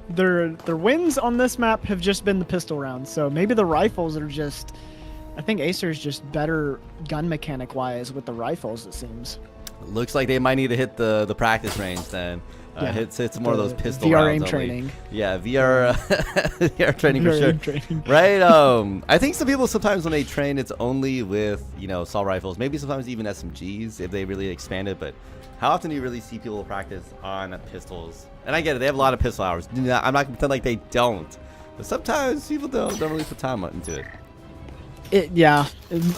their wins on this map have just been the pistol rounds. So maybe the rifles are just, I think Acer is just better gun mechanic wise with the rifles, it seems. Looks like they might need to hit the practice range then. Yeah, hits more of those pistol VR rounds aim only. training. Yeah, VR VR training for VR sure. aim training. Right? I think some people sometimes when they train, it's only with, you know, assault rifles. Maybe sometimes even SMGs if they really expand it. But how often do you really see people practice on pistols? And I get it, they have a lot of pistol hours. I'm not gonna pretend like they don't. But sometimes people don't really put time into it. Yeah,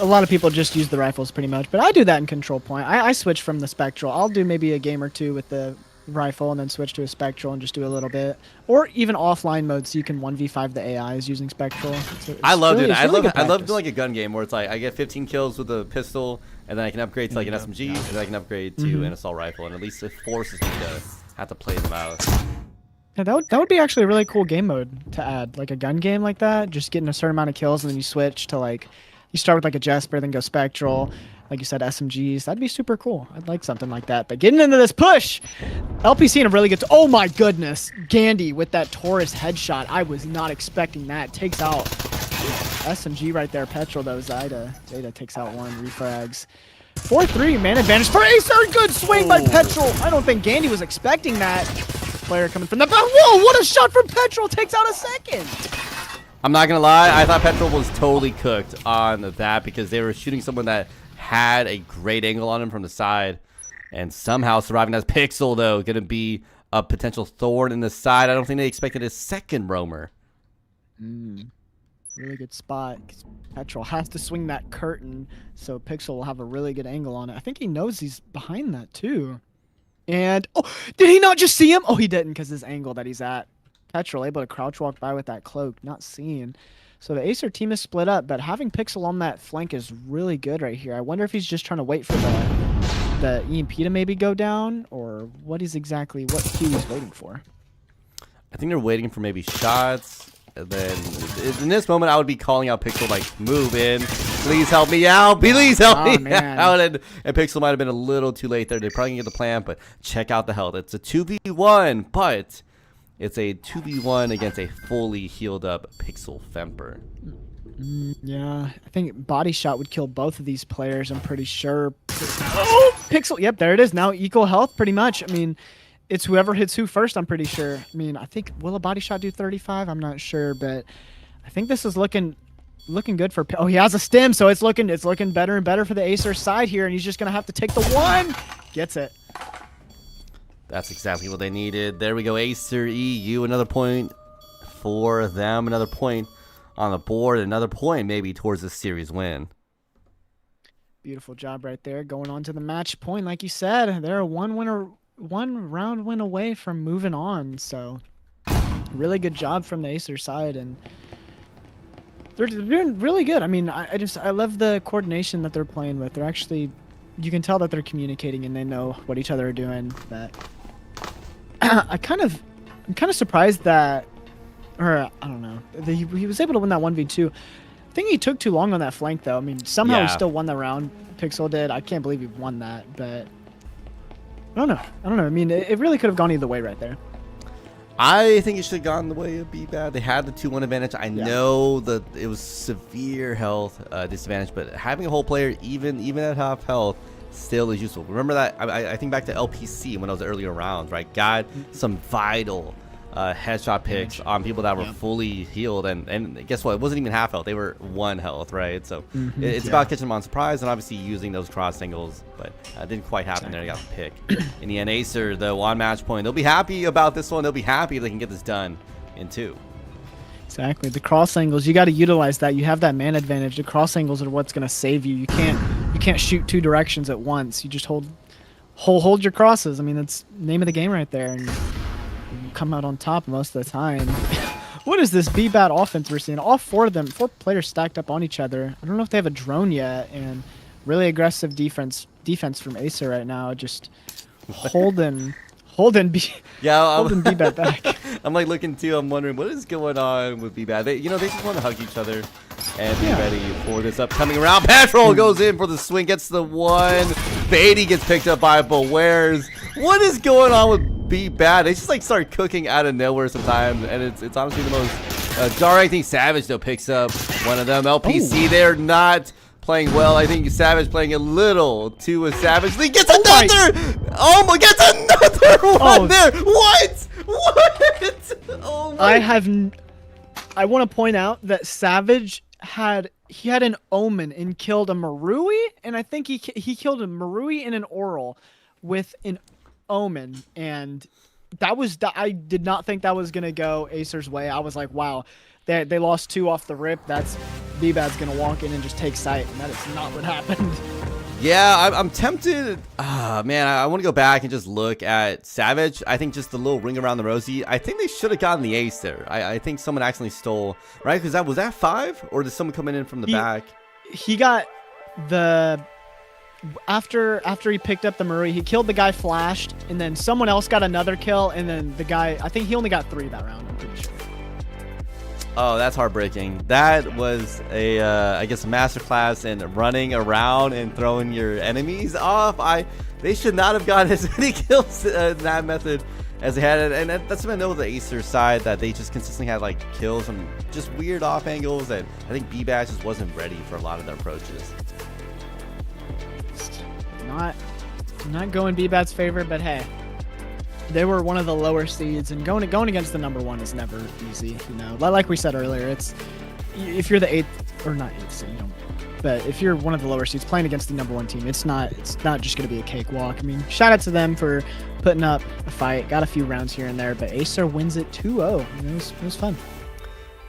a lot of people just use the rifles pretty much, but I do that in Control Point. I switch from the Spectral. I'll do maybe a game or two with the rifle and then switch to a Spectral and just do a little bit, or even offline mode so you can 1v5 the AIs using Spectral. I love doing really, that. I love doing like a gun game where it's like I get 15 kills with a pistol and then I can upgrade to like an SMG and then I can upgrade to an assault rifle, and at least it forces me to have to play them out. Yeah, that would be actually a really cool game mode to add, like a gun game like that. Just getting a certain amount of kills and then you switch to like, you start with like a Jesper, then go Spectral, like you said, SMGs. That'd be super cool. I'd like something like that. But getting into this push, LPC in a really good. Oh my goodness, Gandhi with that Taurus headshot. I was not expecting that. Takes out SMG right there. Petrol though. Zeta takes out one. Refrags. 4-3 man advantage for Acer. Good swing by Petrol. I don't think Gandhi was expecting that. Player coming from the back. Whoa! What a shot from Petrol. Takes out a second. I'm not gonna lie, I thought Petrol was totally cooked on that because they were shooting someone that had a great angle on him from the side, and somehow surviving as Pixel though gonna be a potential thorn in the side. I don't think they expected a second roamer. Really good spot. Petrol has to swing that curtain, so Pixel will have a really good angle on it. I think he knows he's behind that too. And oh, did he not just see him? Oh, he didn't, because his angle that he's at. Petrol able to crouch walk by with that cloak, not seen. So the Acer team is split up, but having Pixel on that flank is really good right here. I wonder if he's just trying to wait for the EMP to maybe go down, or what cue he's waiting for. I think they're waiting for maybe shots. And then in this moment, I would be calling out Pixel, like, move in. Please help me out. Please help me out. And Pixel might have been a little too late there. They're probably going to get the plan, but check out the health. It's a 2v1, but it's a 2v1 against a fully healed up Pixel Femper. Yeah, I think body shot would kill both of these players, I'm pretty sure. Oh, Pixel. Yep, there it is. Now equal health, pretty much. I mean, it's whoever hits who first, I'm pretty sure. I mean, I think, will a body shot do 35? I'm not sure, but I think this is looking good for... Oh, he has a stim, so it's looking better and better for the Acer side here, and he's just going to have to take the one. Gets it. That's exactly what they needed. There we go, Acer EU, another point for them, another point on the board, another point maybe towards the series win. Beautiful job right there, going on to the match point. Like you said, they're a one round win away from moving on, so really good job from the Acer side, and they're doing really good. I mean, I love the coordination that they're playing with. They're actually, you can tell that they're communicating and they know what each other are doing. That I'm kind of surprised that, or I don't know, he was able to win that 1v2. I think he took too long on that flank though. I mean, somehow he still won the round. Pixel did. I can't believe he won that, but I don't know. I mean, it really could have gone either way right there. I think it should have gone the way of B-Bad. They had the 2-1 advantage. I know that it was severe health disadvantage, but having a whole player even at half health still is useful. Remember that? I think back to LPC when I was earlier rounds, right? Got some vital headshot picks on people that were fully healed, and guess what? It wasn't even half health. They were 1 health, right? So it's about catching them on surprise and obviously using those cross angles, but it didn't quite happen there. They got the pick. In the end, Acer, though, on match point, they'll be happy about this one. They'll be happy if they can get this done in 2. Exactly. The cross angles, you got to utilize that. You have that man advantage. The cross angles are what's going to save you. You can't shoot 2 directions at once. You just hold your crosses. I mean, that's the name of the game right there. And come out on top most of the time. What is this B-Bat offense we're seeing? All 4 players stacked up on each other. I don't know if they have a drone yet, and really aggressive defense from Acer right now, just holding B-Bat back. I'm like looking too. I'm wondering what is going on with B-Bat. They just want to hug each other and be ready for this upcoming round. Petrol goes in for the swing, gets the 1. Beatty gets picked up by Bowares. What is going on with B-Bad? They just like start cooking out of nowhere sometimes, and it's honestly the most jarring thing. Savage though picks up one of them. LPC, they're not playing well. I think Savage playing a little too savagely. Gets Oh my- another! Oh my, gets another one there! What? What? Oh my. I want to point out that Savage had an Omen and killed a Marui, and I think he killed a Marui and an Oral with an Omen, and I did not think that was gonna go Acer's way. I was like, wow, they lost 2 off the rip. That's B-Bad's gonna walk in and just take sight, and that is not what happened. Yeah, I'm tempted. Man, I want to go back and just look at Savage. I think just the little ring around the rosy. I think they should have gotten the ace there. I think someone accidentally stole, right? Because was that 5, or did someone come in from the back? He got the after he picked up the Murray, he killed the guy flashed, and then someone else got another kill, and then the guy, I think he only got 3 that round. I'm pretty sure. Oh, that's heartbreaking. That was a, I guess, a masterclass in running around and throwing your enemies off. They should not have gotten as many kills in that method as they had. And that's what I know with the Acer side, that they just consistently had like kills and just weird off angles. And I think B-Bash just wasn't ready for a lot of their approaches. Not going B-Bad's favor, but hey. They were one of the lower seeds, and going against the number 1 is never easy. You know, like we said earlier, it's if you're the 8th or not 8th seed, you know, but if you're one of the lower seeds playing against the number 1 team, it's not just gonna be a cakewalk. I mean, shout out to them for putting up a fight, got a few rounds here and there, but Acer wins it 2-0. It was fun.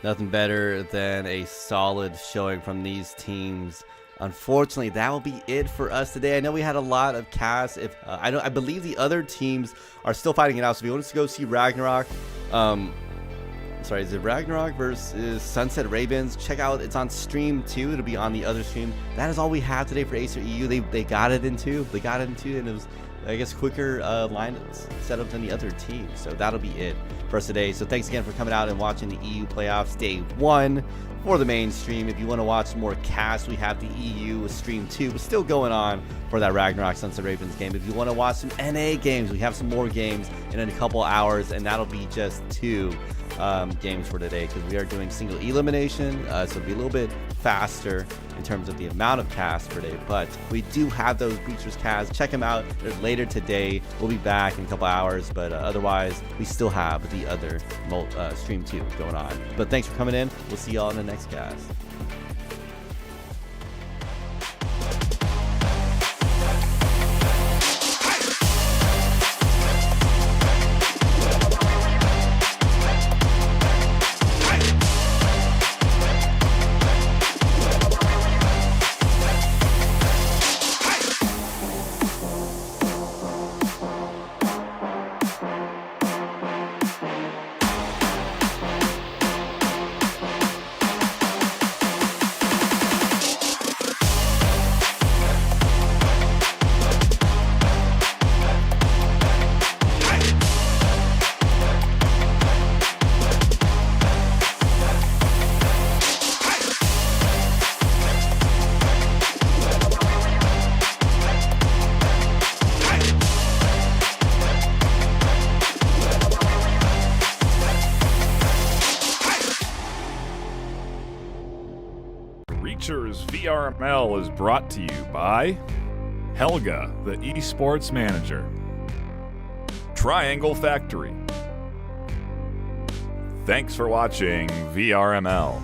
Nothing better than a solid showing from these teams. Unfortunately, that will be it for us today. I know we had a lot of casts. I believe the other teams are still fighting it out. So if you want us to go see Ragnarok, sorry, is it Ragnarok versus Sunset Ravens? Check out, it's on stream 2. It'll be on the other stream. That is all we have today for Acer EU. They got it into. And it was, I guess, quicker line setup than the other team. So that'll be it for us today. So thanks again for coming out and watching the EU playoffs day 1 for the main stream. If you want to watch more casts, we have the EU stream 2. It's still going on for that Ragnarok Sunset Ravens game. If you want to watch some NA games, we have some more games in a couple hours, and that'll be just 2 games for today, because we are doing single elimination, so it'll be a little bit faster in terms of the amount of casts per day. But we do have those boosters casts. Check them out. They're later today. We'll be back in a couple hours, but otherwise we still have the other stream 2 going on. But thanks for coming in. We'll see y'all in the next cast. Reacher's VRML is brought to you by Helga, the esports manager, Triangle Factory. Thanks for watching VRML.